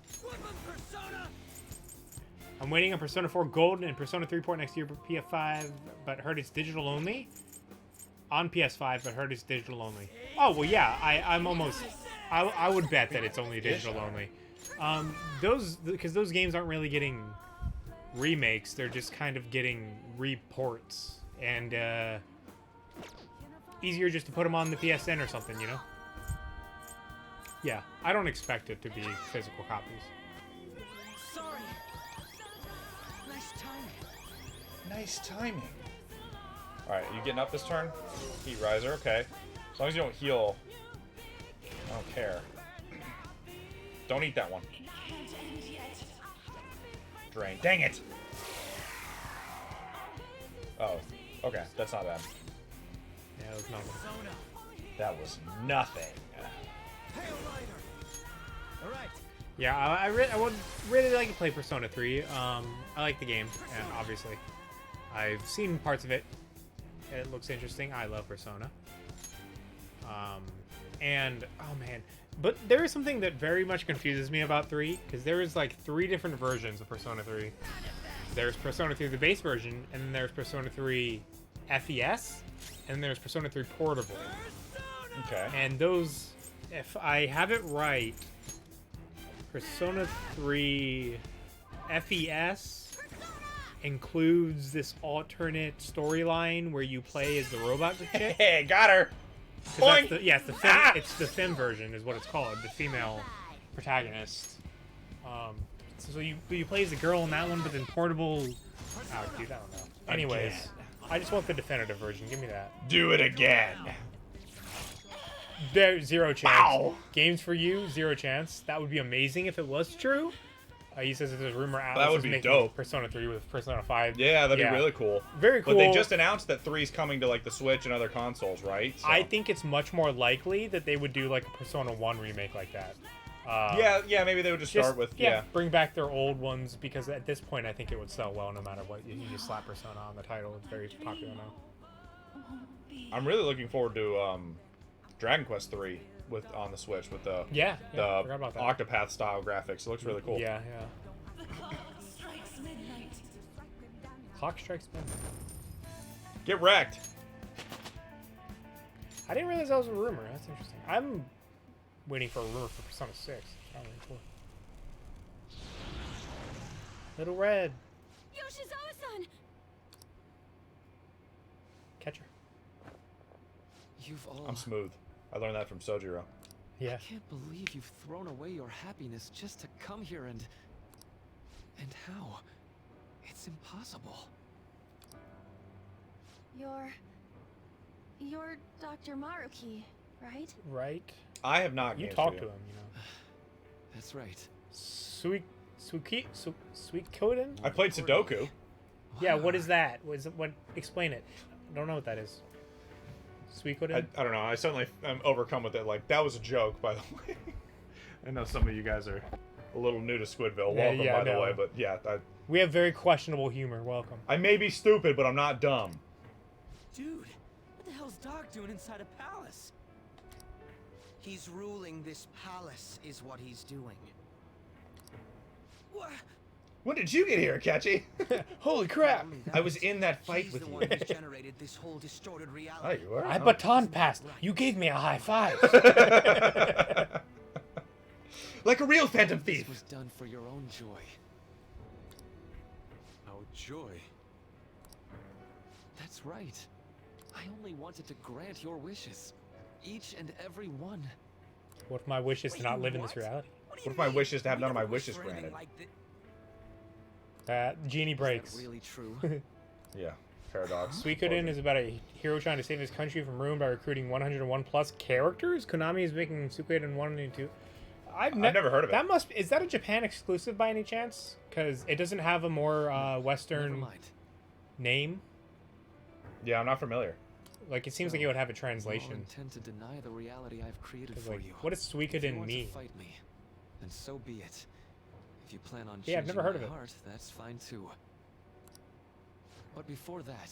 I'm waiting on Persona 4 Gold and Persona 3 port next year for PS5, but heard it's digital only. On PS5, but heard it's digital only. Oh well, yeah. I'm almost. I would bet that it's only digital only. Because those games aren't really getting remakes, they're just kind of getting reports, and easier just to put them on the PSN or something, you know? Yeah, I don't expect it to be physical copies. Sorry. Nice timing. Nice timing. Alright, you getting up this turn? Heat riser, okay. As long as you don't heal, I don't care. Don't eat that one. Drain. Dang it! Oh, okay, that's not bad. Yeah, it was not good. That was nothing. Yeah, I would really like to play Persona 3. I like the game, obviously. I've seen parts of it. It looks interesting. I love Persona. And, oh man. But there is something that very much confuses me about 3, because there is like 3 different versions of Persona 3. There's Persona 3, the base version, and then there's Persona 3 FES, and then there's Persona 3 Portable. Okay. And those, if I have it right, Persona 3 FES includes this alternate storyline where you play as the robot chick. Hey, got her! That's it's the fem, it's the fem version is what it's called, the female protagonist. So you play as a girl in that one, but then Portable. Oh, dude, I don't know. Anyways, I just want the definitive version. Give me that. Do it again. There's 0 chance. Wow. Games for you, 0 chance. That would be amazing if it was true. He says if there's rumor Atlas That would is be making dope. Persona 3 with Persona 5. Yeah, that'd be really cool. Very cool. But they just announced that 3's coming to like the Switch and other consoles, right? So. I think it's much more likely that they would do like a Persona 1 remake like that. Yeah, maybe they would just start with bring back their old ones, because at this point I think it would sell well no matter what. You just slap Persona on the title. It's very popular now. I'm really looking forward to Dragon Quest 3 on the Switch with the forgot about that. Octopath style graphics. It looks really cool. Yeah. Clock strikes midnight. Get wrecked. I didn't realize that was a rumor. That's interesting. I'm waiting for a rumor for Persona 6. That's really cool. Little Red. Yoshizawa-san! Catch her. You've all... I'm smooth. I learned that from Sojiro. Yeah. I can't believe you've thrown away your happiness just to come here and how? It's impossible. You're Dr. Maruki, right? Right. I have not. You talked to him, you know. That's right. Suikoden? I played Sudoku. Yeah, what is that? What? Explain it. I don't know what that is. Suikoden? I don't know. I certainly am overcome with it. Like, that was a joke, by the way. I know some of you guys are a little new to Squidville. Welcome, by the way. But yeah, we have very questionable humor. Welcome. I may be stupid, but I'm not dumb. Dude, what the hell's Doc doing inside a palace? He's ruling this palace, is what he's doing. What? When did you get here, Catchy? Holy crap! I was in that fight with the you. one who's generated this whole distorted reality. Oh, you were? I baton passed. You gave me a high five. Like a real phantom thief. This was done for your own joy. Our joy? That's right. I only wanted to grant your wishes. Each and every one. What if my wish is to not live in this reality? What if my wish is to have none of my wishes granted? Genie breaks. Really true. Yeah, paradox. Suikoden is about a hero trying to save his country from ruin by recruiting 101 plus characters. Konami is making Suikoden 1 and 2. I've never heard of it. Is that a Japan exclusive by any chance? Because it doesn't have a more Western name. Yeah, I'm not familiar. Like, it seems like it would have a translation. I intend to deny the reality I've created for like, you. what does Suikoden mean? To fight me, then so be it. If you plan on I've never heard of my it. heart, that's fine too. But before that,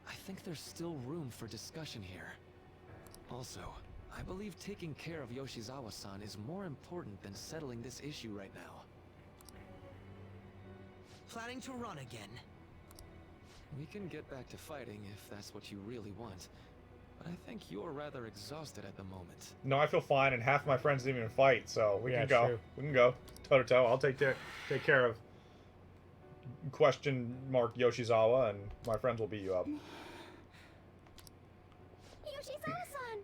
I think there's still room for discussion here. Also, I believe taking care of Yoshizawa-san is more important than settling this issue right now. Planning to run again? We can get back to fighting if that's what you really want. But I think you're rather exhausted at the moment. No, I feel fine, and half my friends didn't even fight, so we Yeah, can go. true. We can go. toe to toe. I'll take care of question mark Yoshizawa, and my friends will beat you up. Yoshizawa-san!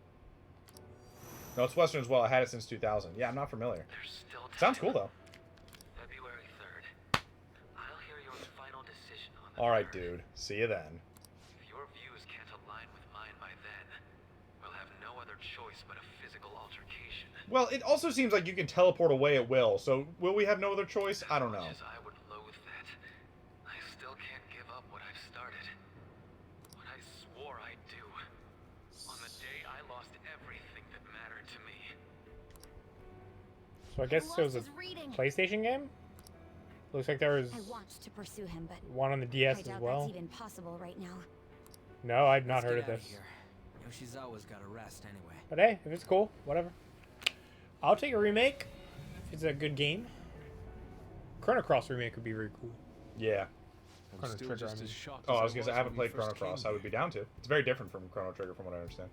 No, it's Western as well. I had it since 2000. Yeah, I'm not familiar. There's still time. Sounds cool though. February 3rd. I'll hear your final decision on the All right, 3rd. dude. See you then. If your views can't align with mine by then, we'll have no other choice but a physical altercation. Well, it also seems like you can teleport away at will. So will we have no other choice? I don't know. As much as I would loathe that, I still can't give up what I've started. What I swore I'd do. On the day I lost everything that mattered to me. So I guess it was a Lost his reading. PlayStation game? Looks like there was I want to pursue him, but one on the I DS doubt as well. that's even possible right now. No, I'd not Let's heard get of outta this. here. Yoshizawa's got to rest anyway. But hey, if it's cool, whatever. I'll take a remake if it's a good game. Chrono Cross remake would be very cool. Yeah. I'm Chrono still Trigger, just I mean. as shocked Oh, as I was gonna say I haven't when we played Chrono first came Cross. I would be here. down to. It's very different from Chrono Trigger, from what I understand.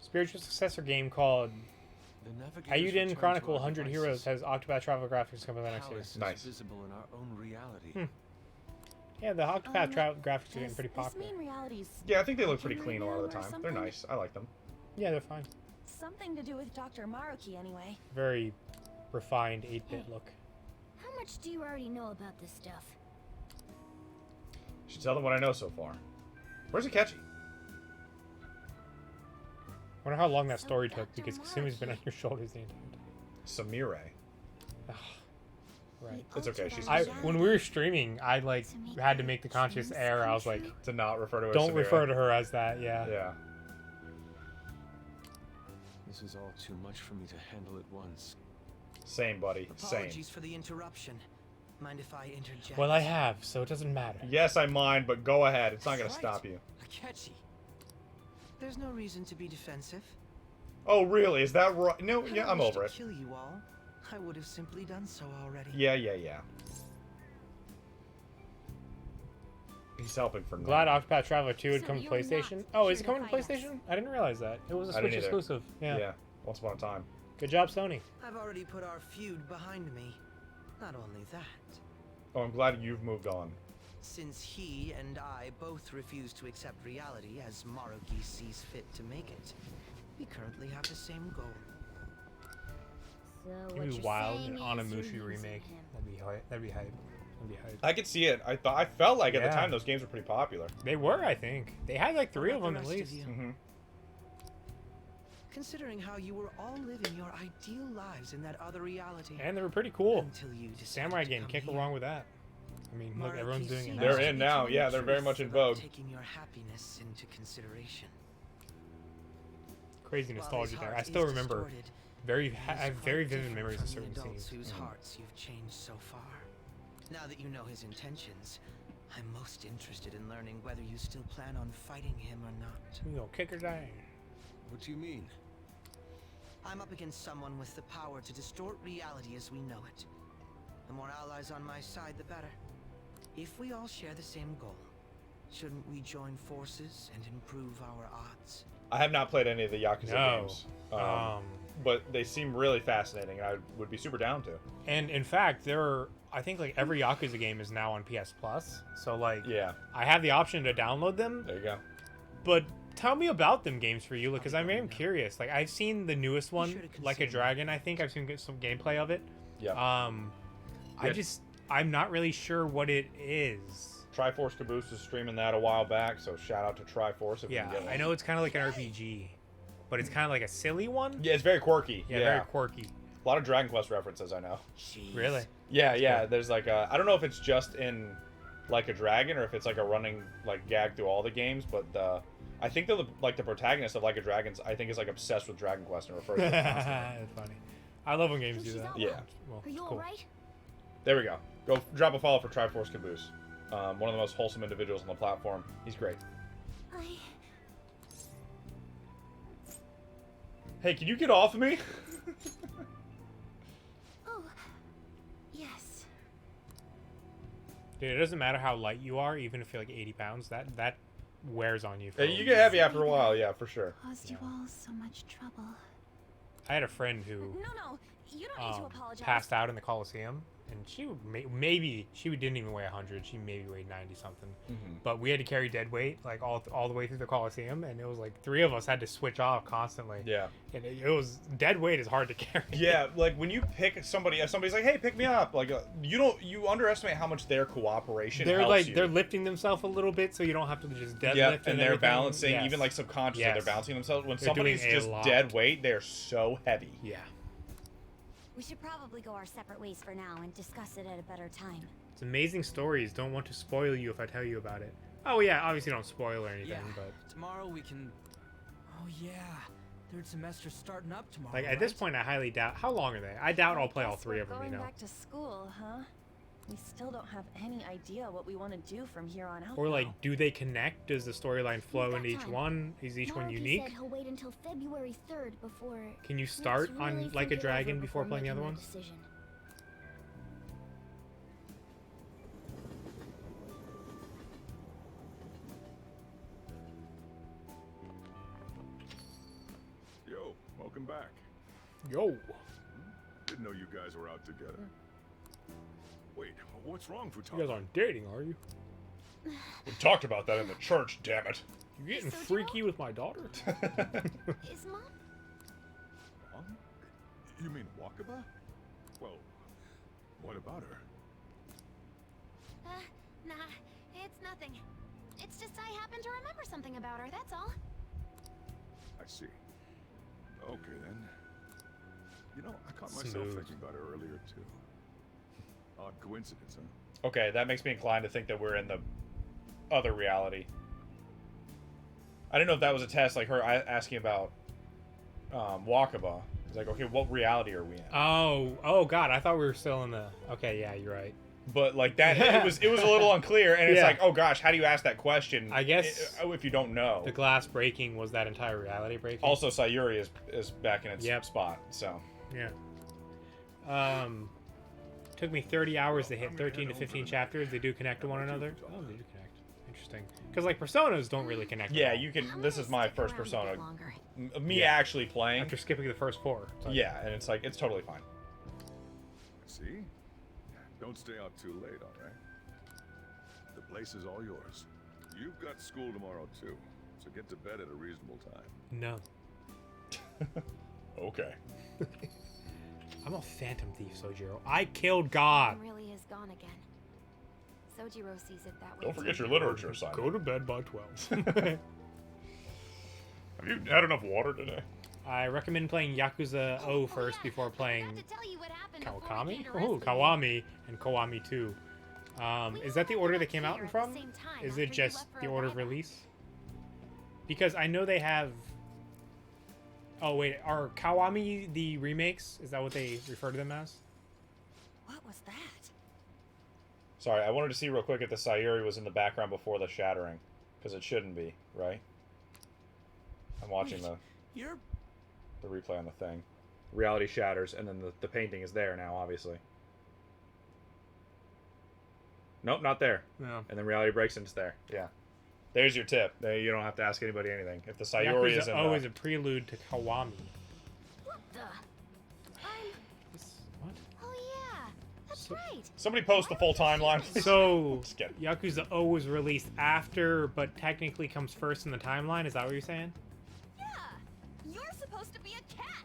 Spiritual successor game called The navigators Ayuden returned Chronicle to our 100 Heroes devices. has Octopath Travel graphics coming out next year. Palace is Nice. visible in our own reality. Yeah, the Octopath Travel graphics are Does getting pretty this popular. mean reality's Yeah, I think they look pretty accurate clean a lot of the now or time. They're something? nice. I like them. Yeah, they're fine. something to do with Dr. Maruki anyway? Very refined 8-bit look. How much do you already know about this stuff? Should tell them what I know so far. Where's Akechi? Wonder how long that So story took, Dr. because Kasumi's been on Maruki- your shoulders the entire time. Samire. Right. It's okay, she's I Kazumi. when we were streaming, I like To make had to your make the conscious dreams error. I come was like, true? To not refer to her as don't Samire. refer to her as that. Yeah. Yeah. This is all too much for me to handle at once. Same, buddy. Same. Apologies for the interruption. Mind if I interject? Well, I have, so it doesn't matter. Yes, I mind, but go ahead. It's not gonna That's right. stop you. Akechi. There's no reason to be defensive. Oh, really? Is that right? No, Had yeah, I I'm wished over to it. kill you all, I would have simply done so already. Yeah. He's helping for Glad now. Octopath Traveler 2 would So come to you're not PlayStation. Oh, is it here coming to to fight us? PlayStation? I didn't realize that. It was a I didn't Switch either. exclusive. Yeah. Yeah. Once upon a time. Good job, Sony. I've already put our feud behind me. Not only that, Oh, I'm glad you've moved on. since he and I both refuse to accept reality as Maruki sees fit to make it, we currently have the same goal. So It'd what be you're wild, saying an is Onimusha you're using remake. him. That'd be hype. That'd be hype. That'd be hype. I could see it. I felt like at the Yeah. time those games were pretty popular. They were, I think. They had like 3 of What them about at the rest least. of you? Mm-hmm. Considering how you were all living your ideal lives in that other reality. And they were pretty cool. Until you decided Samurai to game, come can't go here. wrong with that. I mean, look, Maruki everyone's doing it seems now. They're to in be now, telling yeah, the they're very truth much in about vogue. Taking your happiness into consideration. Crazy While his nostalgia there. I heart still is remember distorted, I have he's very quite vivid different memories of from the certain adults scenes. whose hearts you've changed so far. Now that you know his intentions, I'm most interested in learning whether you still plan on fighting him or not. You gonna kick her down? What do you mean? I'm up against someone with the power to distort reality as we know it. The more allies on my side, the better. If we all share the same goal, shouldn't we join forces and improve our odds? I have not played any of the Yakuza No. games. But they seem really fascinating, and I would be super down to. And in fact, I think like every Yakuza game is now on PS Plus. So like, Yeah. I have the option to download them. There you go. But tell me about them games for you, because I'm very curious. Like I've seen the newest one, sure to Like a consider Dragon. I think I've seen some gameplay of it. Yeah. Yeah. I'm not really sure what it is. Triforce Caboose was streaming that a while back, so shout out to Triforce if we Yeah, can get one. I know it's kind of like an RPG, but it's kind of like a silly one. Yeah, it's very quirky. Yeah, very quirky. A lot of Dragon Quest references, I know. Jeez. Really? Yeah. There's like I don't know if it's just in Like a Dragon or if it's like a running like gag through all the games, but I think the protagonist of Like a Dragon's I think is like obsessed with Dragon Quest and refers to it constantly. It's funny. I love when games do that. Yoshizawa, Yeah. Well, Are you cool. alright? There we go. Go drop a follow for Triforce Caboose. One of the most wholesome individuals on the platform. He's great. Hey, can you get off of me? Oh, yes. Dude, it doesn't matter how light you are, even if you're like 80 pounds. That wears on you. For Hey, you get heavy after a while, yeah, for sure. Caused you all so much trouble. I had a friend who No, you don't need to apologize. passed out in the Coliseum, and she would she didn't even weigh 100. She maybe weighed 90 something. But we had to carry dead weight like all the way through the Coliseum, and it was like 3 of us had to switch off constantly. Yeah. And it was dead weight is hard to carry. Yeah, like when you pick somebody, if somebody's like, "Hey, pick me up," like you underestimate how much their cooperation They're helps like you. they're lifting themselves a little bit, so you don't have to just deadlift. Yeah, and and they're everything. balancing, Yes. even like subconsciously, Yes. they're balancing themselves. When They're somebody's doing a just lot. dead weight, they're so heavy. Yeah. We should probably go our separate ways for now and discuss it at a better time. It's amazing stories. Don't want to spoil you if I tell you about it. Oh yeah, obviously don't spoil or anything, Yeah. but Tomorrow we can. Oh yeah, third semester's starting up tomorrow. like at this right? point, I highly doubt. How long are they? I doubt I'll play all Guess 3 we're of them. Going You know, back to school, huh? We still don't have any idea what we want to do from here on out. or now. like, do they connect? Does the storyline flow got into each time. one? Is each one Maruki unique? said he'll wait until February 3rd before. Can you Let's start really on Like think a it Dragon over before playing the other making ones? that decision. Yo, welcome back. Yo. Didn't know you guys were out together. Wait, what's wrong, You Futaba? guys aren't dating, are you? We talked about that in the church, damn it. You getting So do freaky with my daughter? Is Mom? Mom? You mean Wakaba? Well, what about her? Nah, it's nothing. It's just I happen to remember something about her, that's all. I see. Okay then. You know, I caught myself Smooth. thinking about her earlier too. Odd coincidence, huh? Okay, that makes me inclined to think that we're in the other reality. I didn't know if that was a test, like her asking about Wakaba. It's like, okay, what reality are we in? Oh God! I thought we were still in the. Okay, yeah, you're right. But like that, it was a little unclear, and it's Yeah. like, oh gosh, how do you ask that question? I guess if you don't know. The glass breaking was that entire reality breaking. Also, Sayuri is back in its Yep. spot, so. Yeah. Took me 30 hours to hit 13 to 15 chapters. They do connect to one another. Oh, they do connect. Interesting. Because like personas don't really connect. Yeah, at all. you can. This is my first persona. Me Yeah. actually playing. After skipping the first 4. It's like- Yeah, and it's like it's totally fine. See? Don't stay out too late, all right? The place is all yours. You've got school tomorrow too, so get to bed at a reasonable time. No. Okay. I'm a phantom thief, Sojiro. I killed God. Mom really is gone again. Sojiro sees it that way. Don't forget too. your literature assignment. Go to bed by 12. Have you had enough water today? I recommend playing Yakuza O first before playing I forgot to tell you what happened before we Kawakami. came to Oh, rescue you. Kawami and Kawami 2. Is that the order they came out in from? Here at the same time Is after it you just left for the order of Odaiba. release? Because I know they have. Oh wait, are Kawami the remakes? Is that what they refer to them as? What was that? Sorry, I wanted to see real quick if the Sayuri was in the background before the shattering, because it shouldn't be, right? I'm watching Wait, You're. the replay on the thing. Reality shatters, and then the painting is there now, obviously. Nope, not there. No. And then reality breaks and it's there. Yeah. There's your tip. There, you don't have to ask anybody anything. If the Sayuri Yakuza is in O the... is a prelude to Kawami. What the? What? Oh yeah, that's right. Somebody post the full timeline. So Just kidding. Yakuza O was released after, but technically comes first in the timeline. Is that what you're saying? Yeah, you're supposed to be a cat.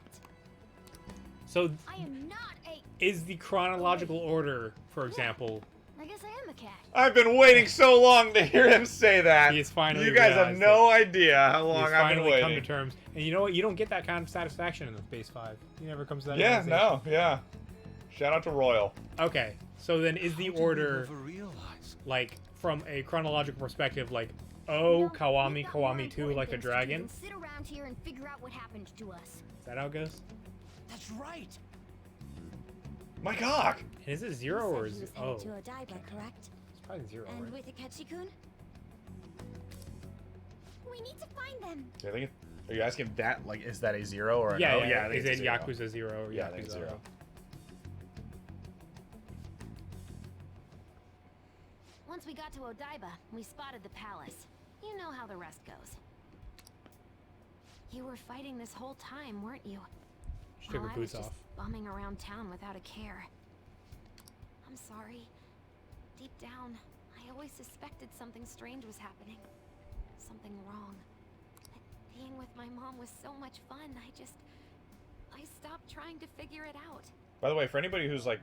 So I am not a. is the chronological order, for example? I guess I am a cat. I've been waiting so long to hear him say that. He has finally. You guys have realized no idea how He long has I've been finally waiting. come to terms, and you know what? You don't get that kind of satisfaction in the Base 5. He never comes to that. Yeah, realization. no, yeah. Shout out to Royal. Okay, so then is the How did we order never realize? like from a chronological perspective, like You oh know, Kawami, we've got more Kawami 2 important like a things to do dragon? than sit around here and figure out what happened to us. Is that how it goes? That's right. My cock! And is it 0 or is He it? was Oh, headed to Odaiba, correct? it's probably 0, And right? with Akechi-kun? We need to find them. I think are you asking that, like, is that a 0 or a Yeah, no? yeah. Yeah, I think Is it's it a 0. Yakuza 0 or Yeah, I Yakuza think it's 0. Once we got to Odaiba, we spotted the palace. You know how the rest goes. You were fighting this whole time, weren't you? Took her I was boots just off. bumming around town without a care. I'm sorry. Deep down, I always suspected something strange was happening. Something wrong. But being with my mom was so much fun, I stopped trying to figure it out. By the way, for anybody who's like,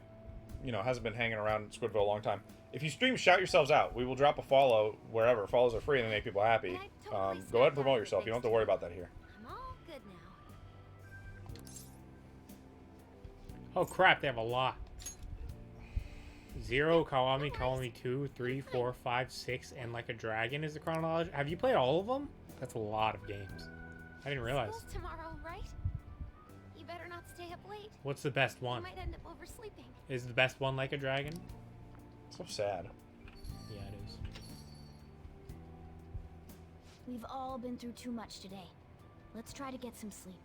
you know, hasn't been hanging around Squidville a long time, if you stream Shout Yourselves Out, we will drop a follow wherever. Follows are free and they make people happy. Go ahead and promote yourself. You don't have to worry about that here. I'm all good now. Oh crap, they have a lot. 0, Kawami, Kawami 2, 3, 4, 5, 6, and Like a Dragon is the chronology. Have you played all of them? That's a lot of games. I didn't realize. School's tomorrow, right? You better not stay up late. What's the best one? You might end up oversleeping. Is the best one Like a Dragon? So sad. Yeah, it is. We've all been through too much today. Let's try to get some sleep.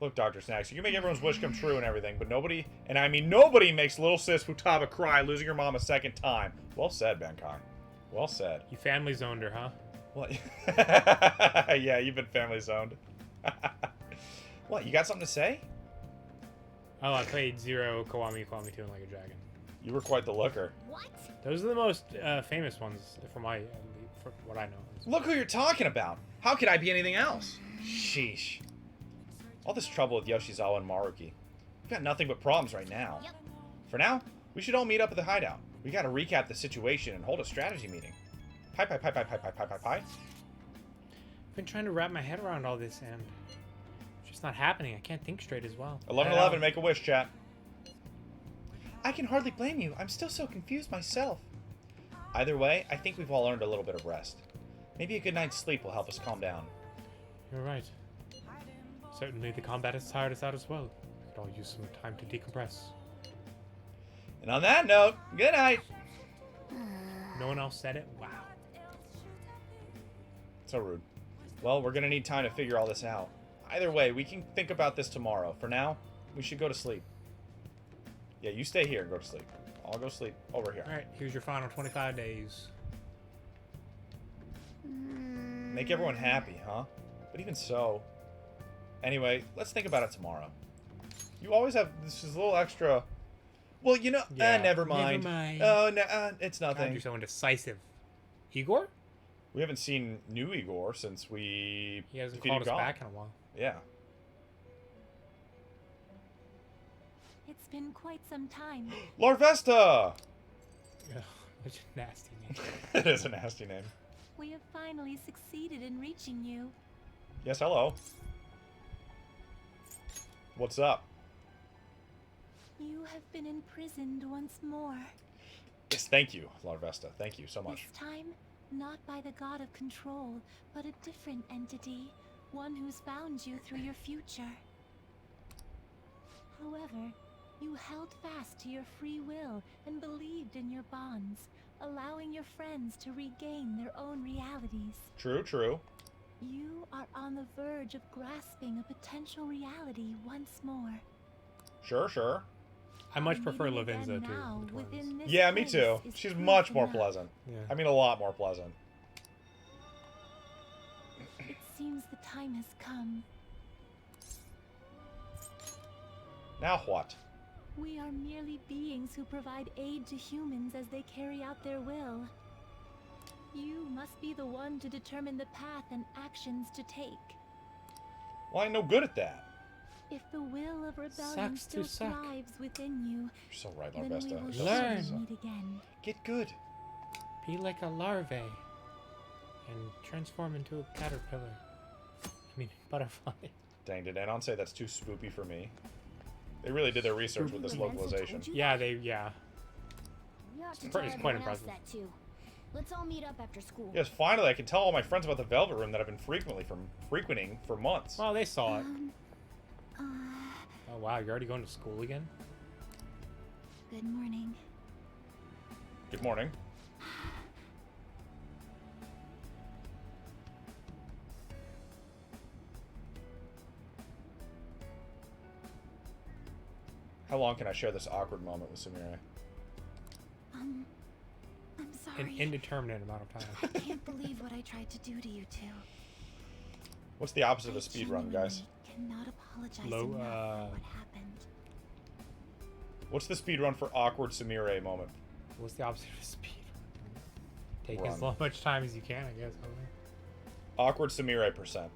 Look, Dr. Snacks, you can make everyone's wish come true and everything, but nobody, and I mean nobody, makes little sis Futaba cry losing her mom a second time. Well said, Bankai. Well said. You family zoned her, huh? What? Yeah, you've been family zoned. What, you got something to say? Oh, I played 0, Kawami, Kawami 2, and Like a Dragon. You were quite the looker. What? Those are the most famous ones from what I know. Look who you're talking about. How could I be anything else? Sheesh. All this trouble with Yoshizawa and Maruki. We've got nothing but problems right now. Yep. For now, we should all meet up at the hideout. We gotta recap the situation and hold a strategy meeting. Pie. I've been trying to wrap my head around all this, and it's just not happening. I can't think straight as well. 11-11, make a wish, chat. I can hardly blame you. I'm still so confused myself. Either way, I think we've all earned a little bit of rest. Maybe a good night's sleep will help us calm down. You're right. Certainly the combat has tired us out as well. We could all use some time to decompress. And on that note, good night. No one else said it? Wow. So rude. Well, we're gonna need time to figure all this out. Either way, we can think about this tomorrow. For now, we should go to sleep. Yeah, you stay here and go to sleep. I'll go sleep over here. Alright, here's your final 25 days. Make everyone happy, huh? But even so... Anyway, let's think about it tomorrow. You always have this little extra... Well, you know... Yeah, never mind. never mind. Oh, no, it's God, nothing. you're so indecisive. Igor? We haven't seen new Igor since we He hasn't defeated called us Gon. back in a while. Yeah. It's been quite some time. Larvesta! Ugh, such a nasty name. It is a nasty name. We have finally succeeded in reaching you. Yes, hello. What's up? You have been imprisoned once more. Yes, thank you, Larvesta. Thank you so much. This time, not by the god of control, but a different entity. One who's found you through your future. However, you held fast to your free will and believed in your bonds, allowing your friends to regain their own realities. True, true. You are on the verge of grasping a potential reality once more. Sure, sure. I much And prefer even again Lavenza now, to the within twins. this Yeah, me place too. is She's proof much more enough. pleasant. Yeah. I mean, a lot more pleasant. It seems the time has come. Now what? We are merely beings who provide aid to humans as they carry out their will. You must be the one to determine the path and actions to take. Well, I'm no good at that. If the will of rebellion Sucks to still suck. thrives within you, You're so right, then we Larvesta. will You're so Learn. right. surely meet again. Get good. Be like a larvae and transform into a caterpillar. I mean, butterfly. Dang, did Anon say that's too spoopy for me? They really did their research with this Lavenza localization. told you Yeah, that? yeah. You ought to It's tell quite everyone else impressive. that too. Let's all meet up after school. Yes, finally I can tell all my friends about the Velvet Room that I've been frequenting for months. Well, they saw it. Uh, Oh, wow, you're already going to school again? good morning. Good morning. How long can I share this awkward moment with Sumire? I'm sorry. An indeterminate amount of time. I can't believe what I tried to do to you two. What's the opposite of I a speed run, guys? genuinely cannot apologize Low, enough for what happened. What's the speed run for awkward Samire moment? What's the opposite of speed? Taking Run. as much time as you can, I guess. Awkward Samire percent.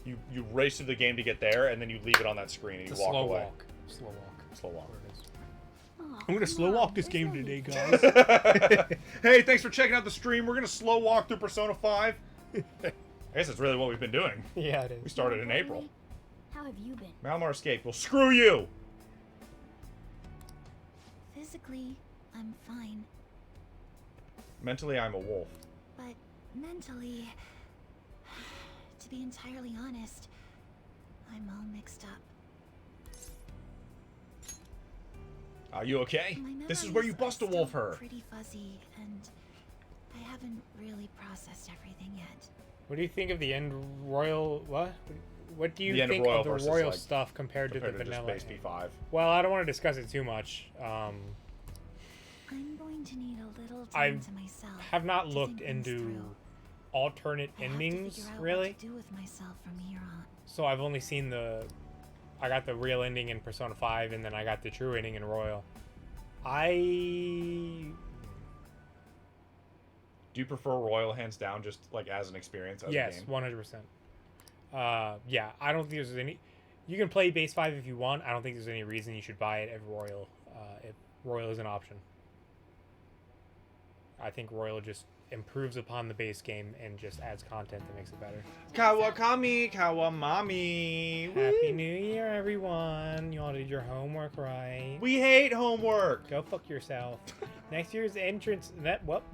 You race through the game to get there, and then you leave it on that screen and It's you a walk slow away. walk. Slow walk. Slow walk. I'm gonna slow walk this game today, guys. Hey, thanks for checking out the stream. We're gonna slow walk through Persona 5. I guess that's really what we've been doing. Yeah, it is. We started in April. How have you been? Malamar escaped. Well, screw you! Physically, I'm fine, Mentally, I'm a wolf. but mentally, to be entirely honest, I'm all mixed up. Are you okay? My This is where you memories bust a are wolf still her. pretty fuzzy, and I haven't really processed everything yet. What do you think of the end royal? What? What do you The end of think Royal of the versus, royal like, stuff compared to the just vanilla? base end? B5. Well, I don't want to discuss it too much. I'm going to need a little I time to myself. have not to looked think things into through. alternate I have to endings figure out really. What to do with myself from here on. So I've only seen I got the real ending in Persona 5, and then I got the true ending in Royal. Do you prefer Royal hands down, just like as an experience as a Yes, game? 100%. Yeah, I don't think there's any. You can play base 5 if you want. I don't think there's any reason you should buy it if Royal is an option. I think Royal just improves upon the base game and just adds content that makes it better. Kawakami, Kawamami. Happy New Year, everyone! You all did your homework right. We hate homework. Go fuck yourself. Next year's entrance,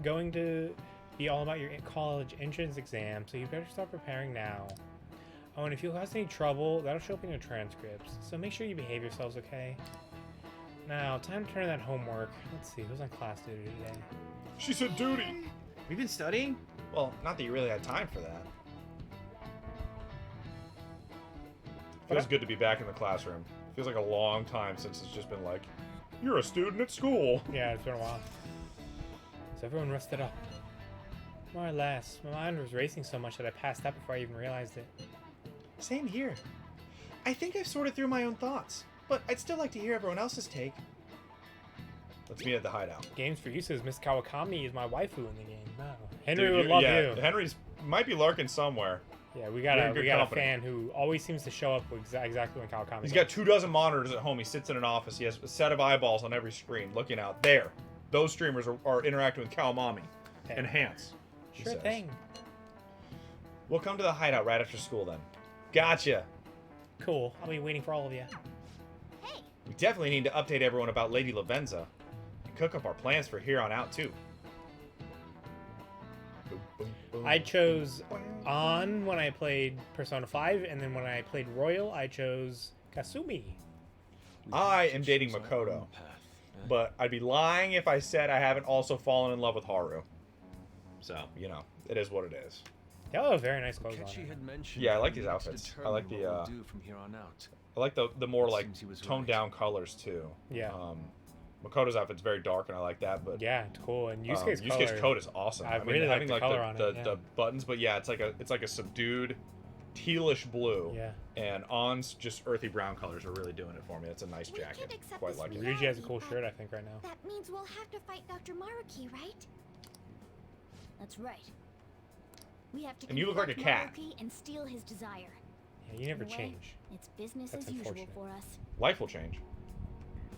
going to be all about your college entrance exam, so you better start preparing now. Oh, and if you cause any trouble, that'll show up in your transcripts. So make sure you behave yourselves, okay? Now, time to turn in that homework. Let's see, who's on class duty today? She said duty. Have you been studying? Well, not that you really had time for that. Feels good to be back in the classroom. Feels like a long time since it's just been like, you're a student at school. Yeah, it's been a while. So everyone rested up. More or less. My mind was racing so much that I passed out before I even realized it. Same here. I think I've sorted through my own thoughts, but I'd still like to hear everyone else's take. Let's meet at the hideout. Games for you says Miss Kawakami is my waifu in the game. No. Henry Dude, would love yeah, you. Henry's might be lurking somewhere. Yeah, we You're got in a good a company. fan who always seems to show up exactly when Kawakami He's goes. got 24 monitors at home. He sits in an office. He has a set of eyeballs on every screen looking out. There. Those streamers are interacting with Kawamami. Hey. Enhance. he Sure says. thing. We'll come to the hideout right after school then. Gotcha. Cool. I'll be waiting for all of you. We definitely need to update everyone about Lady Lavenza and cook up our plans for here on out too. Boom, boom, boom. I chose On when I played Persona 5, and then when I played Royal, I chose Kasumi. I am dating Makoto, but I'd be lying if I said I haven't also fallen in love with Haru. So, you know, it is what it is. They all have very nice clothes on. Ketchy her. had mentioned Yeah, I that like we these need to outfits. I like determine the, what we'll do from here on out. I like the more like Seems he was toned right. down colors too. Yeah. Makoto's outfit's very dark and I like that, but Yeah, it's cool. And Yusuke's color. coat is awesome. I really like having the like color on it, yeah. the buttons, but yeah, it's like a subdued tealish blue. Yeah. And On's just earthy brown colors are really doing it for me. It's a nice We jacket. can't accept Quite this like it. Ryuji has a reality, cool but shirt, I think, right now. That means we'll have to fight Dr. Maruki, right? That's right. We have to And you look like a confront cat. Maruki and steal his desire. Yeah, you never In a way, change. It's business That's as usual unfortunate. for us. Life will change.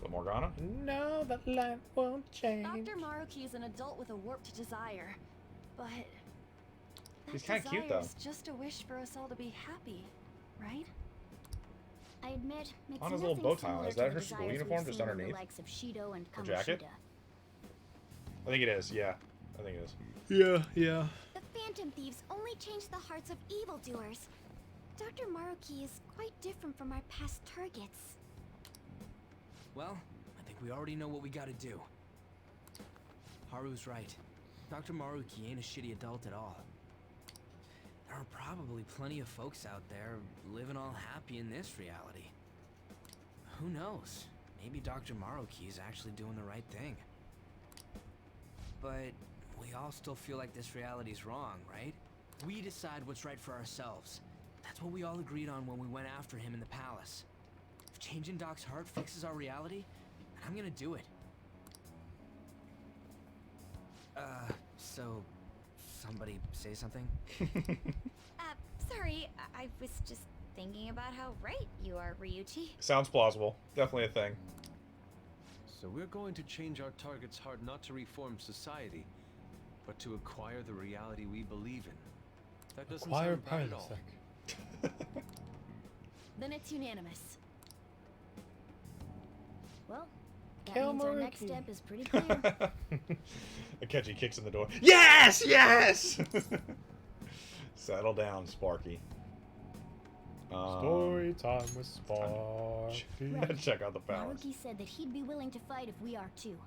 But Morgana? No, that life won't change. Dr. Maruki is an adult with a warped desire, but He's that kinda cute, though. desire's just a wish for us all to be happy, right? I admit, it's On his little nothing bow tie on. similar Is to that the her school desires uniform we've just seen in underneath? The likes of Shido and Her jacket? Kamoshida. I think it is, yeah. I think it is. Yeah. The Phantom Thieves only change the hearts of evildoers. Dr. Maruki is quite different from our past targets. Well, I think we already know what we gotta do. Haru's right. Dr. Maruki ain't a shitty adult at all. There are probably plenty of folks out there living all happy in this reality. Who knows? Maybe Dr. Maruki is actually doing the right thing. But we all still feel like this reality's wrong, right? We decide what's right for ourselves. That's what we all agreed on when we went after him in the palace. If changing Doc's heart fixes our reality, I'm gonna do it. So somebody say something? Sorry, I was just thinking about how right you are, Ryuichi. Sounds plausible. Definitely a thing. So we're going to change our target's heart not to reform society, but to acquire the reality we believe in. That doesn't sound bad at all. Then it's unanimous. Well, that Kill means our next Maruki. step is pretty clear. Akechi kicks in the door. Yes! Yes! Settle down, Sparky. Story time with Sparky. Check out the palace. Maruki said that he'd be willing to fight if we are too.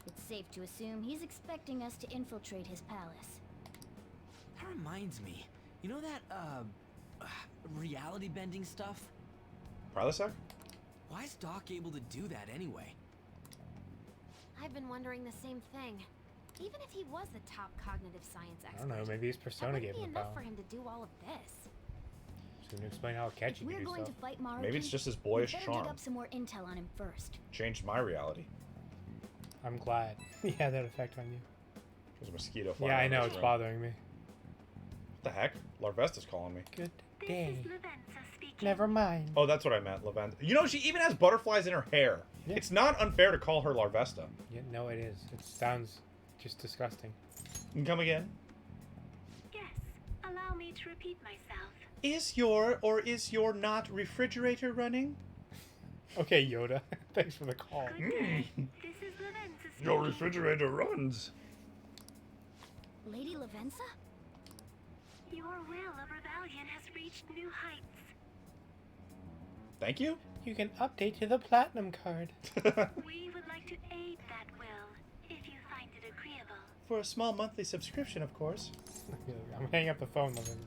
It's safe to assume he's expecting us to infiltrate his palace. That reminds me. You know that, reality bending stuff? Prilosec? Why is Doc able to do that anyway? I've been wondering the same thing. Even if he was the top cognitive science I expert, don't know, maybe his that persona wouldn't gave be him the enough power. for him to do all of this. Just gonna explain how If Akechi can we're do going stuff. to fight Maruki, Maybe it's just his we boyish better charm. dig up some more intel on him first. Changed my reality. I'm glad he had that effect on you. There's a mosquito flying Yeah, I around know, this it's room. bothering me. What the heck? Larvesta's calling me. Good This day. is Lavenza speaking. Never mind. Oh, that's what I meant, Lavenda. You know, she even has butterflies in her hair. Yeah. It's not unfair to call her Larvesta. Yeah, no, it is. It sounds just disgusting. You can come again. Yes, allow me to repeat myself. Is your not refrigerator running? Okay, Yoda. Thanks for the call. Good day. This is Lavenza speaking. Your refrigerator runs. Lady Lavenza? Your will of rebellion has reached new heights. Thank you. You can update to the platinum card. We would like to aid that will, if you find it agreeable. For a small monthly subscription, of course. I'm hanging up the phone. Logan.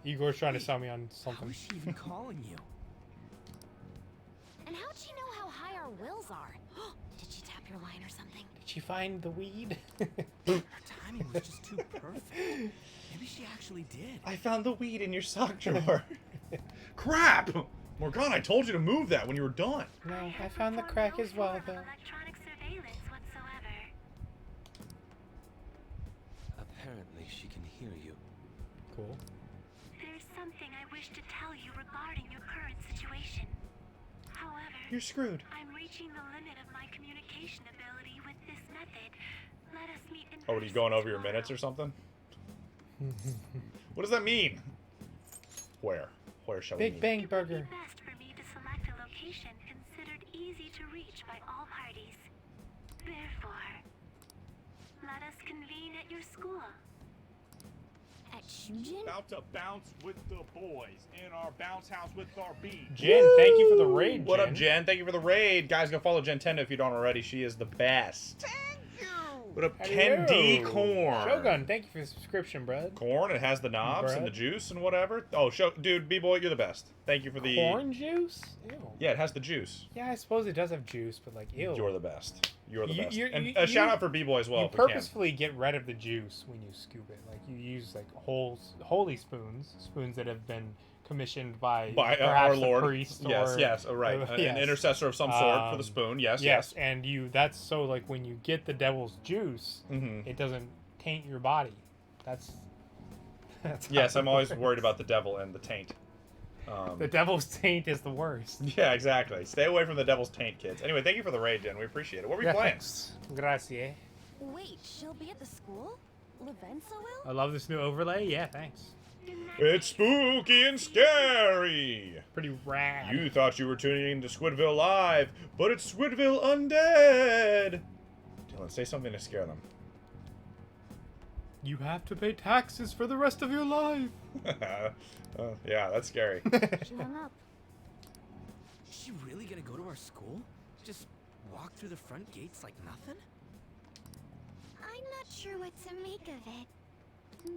Igor's trying to sell me on How something. is she even calling you? And how'd she know how high our wills are? Did she tap your line or something? Did she find the weed? Her timing was just too perfect. Maybe she actually did. I found the weed in your sock drawer. Crap! Morgana, I told you to move that when you were done. No, I have found the performed crack no as well, form of though. electronic surveillance whatsoever. Apparently, she can hear you. Cool. There's something I wish to tell you regarding your current situation. However, You're screwed. I'm reaching the limit of my communication ability with this method. Let us meet in Oh, what, he's person going over your tomorrow. minutes or something? What does that mean? Where? Where shall we Big meet? Bang It would Burger. be best for me to select a location considered easy to reach by all parties. Therefore, let us convene at your school. At Shujin? About to bounce with the boys in our bounce house with our beans. Jen, thank you for the raid, What Jen. up, Jen? Thank you for the raid. Guys, go follow Jen Tendo if you don't already. She is the best. Thank you. What up, Hello. Ken D. Corn? Shogun, thank you for the subscription, bud. Corn, it has the knobs and the Bread. juice and whatever. Oh, dude, B-boy, you're the best. Thank you for the... Corn juice? Ew. Yeah, it has the juice. Yeah, I suppose it does have juice, but like, ew. You're the best. You're the You- best. you're- And you- a shout you- out for B-boy as well. You if we can. purposefully get rid of the juice when you scoop it. Like, you use like holy spoons that have been commissioned by By perhaps our a Lord. priest Yes, or yes, right. An yes. intercessor of some sort for the spoon. Yes, yes. And that's so like when you get the devil's juice, Mhm. it doesn't taint your body. That's how Yes, it I'm always works. worried about the devil and the taint. The devil's taint is the worst. Yeah, exactly. Stay away from the devil's taint, kids. Anyway, thank you for the raid, Jen. We appreciate it. What are we Yeah, playing? thanks. Grazie. Wait, she'll be at the school? Lavenza will? I love this new overlay. Yeah, thanks. It's spooky and scary. Pretty rad. You thought you were tuning into Squidville Live, but it's Squidville Undead. Dylan, say something to scare them. You have to pay taxes for the rest of your life. Yeah, that's scary. She hung up. Is she really gonna go to our school? Just walk through the front gates like nothing? I'm not sure what to make of it.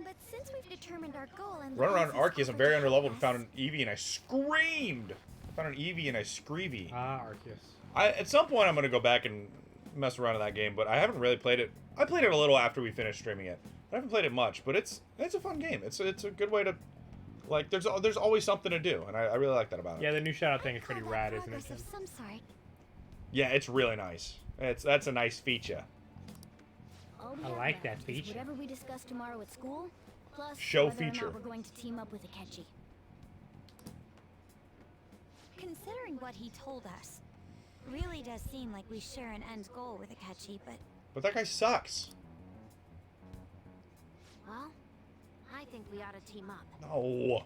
But since we've determined our goal and Run around Lavenza's Arceus, I'm offered very to underleveled help and found us, an Eevee and I screamed. I found an Eevee and I screevy. Arceus. At some point I'm going to go back and mess around in that game, but I haven't really played it. I played it a little after we finished streaming it. I haven't played it much, but it's a fun game. It's a good way to Like, there's always something to do, and I really like that about it. Yeah, the new shout-out thing is pretty rad, isn't it? Progress of some sort. Yeah, it's really nice. That's a nice feature. All we I have like left that is feature. Whatever we discuss tomorrow at school, plus Show whether or feature. not we're going to team up with Akechi. Considering what he told us, really does seem like we share an end goal with Akechi, but But that guy sucks. well, I think we ought to team up. No.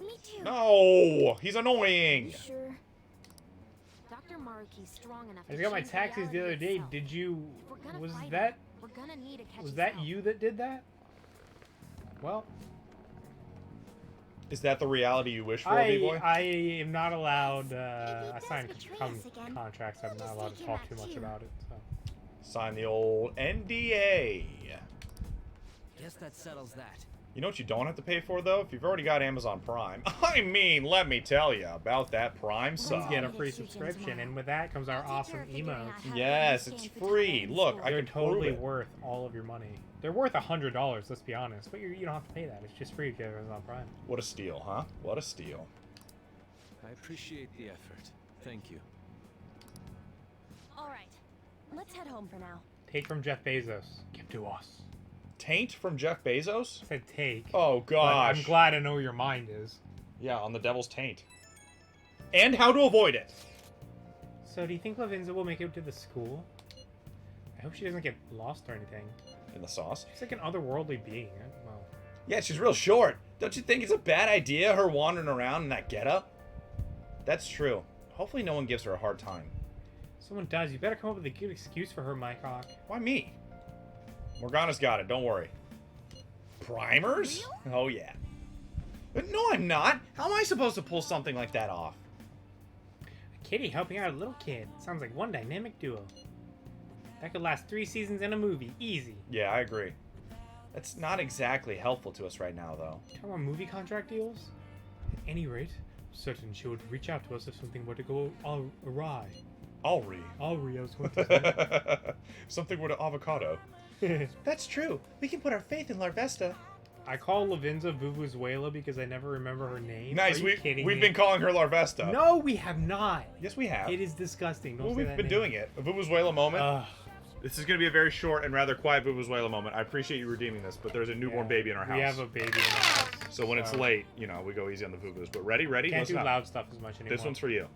Me too. No. He's annoying. You sure? Dr. Maruki's strong enough I just to got my change taxes the other reality day. itself. Did you? If we're gonna Was fight that? him, we're gonna need Akechi's Was that help. you that did that? Well, Is that the reality you wish for, B-boy? I am not allowed. I does signed betray com us again, contracts. I'm we'll not just allowed take to him talk out too much too. about it. So. Sign the old NDA. Guess that settles that. You know what you don't have to pay for, though? If you've already got Amazon Prime. I mean, let me tell you about that Prime Let's sub. get a free subscription, and with that comes our awesome emotes. Yes, it's free. Look, I They're can totally prove it. worth all of your money. They're worth $100. Let's be honest, but you don't have to pay that. It's just free if you have Amazon Prime. What a steal, huh? What a steal. I appreciate the effort. Thank you. All right, let's head home for now. Take from Jeff Bezos. Give to us. Taint from Jeff Bezos? I said take. Oh, But gosh. I'm glad I know where your mind is. Yeah, on the devil's taint. And how to avoid it. So, do you think Lavinza will make it to the school? I hope she doesn't get lost or anything. In the sauce? She's like an otherworldly being. Well, Yeah, she's real short. Don't you think it's a bad idea, her wandering around in that getup? That's true. Hopefully no one gives her a hard time. someone does. You better come up with a good excuse for her, Mycock. Why me? Morgana's got it, don't worry. Primers? Oh, yeah. No, I'm not. How am I supposed to pull something like that off? A kitty helping out a little kid. Sounds like one dynamic duo. That could last 3 seasons and a movie. Easy. Yeah, I agree. That's not exactly helpful to us right now, though. Talking about movie contract deals? At any rate, I'm certain she would reach out to us if something were to go awry. Alri. Alri, I was going to say. Something with an avocado. That's true. We can put our faith in Larvesta. I call Lavinza Vuvuzuela because I never remember her name. Nice. Are you kidding We've me? been calling her Larvesta. No, we have not. Yes, we have. It is disgusting. Don't Well, say we've that been name. doing it. A Vuvuzuela moment. Ugh. This is going to be a very short and rather quiet Vuvuzuela moment. I appreciate you redeeming this, but there's a newborn baby in our house. We have a baby in the house. So when it's late, you know, we go easy on the Vuvus. But ready? Can't Listen do up. loud stuff as much anymore. This one's for you.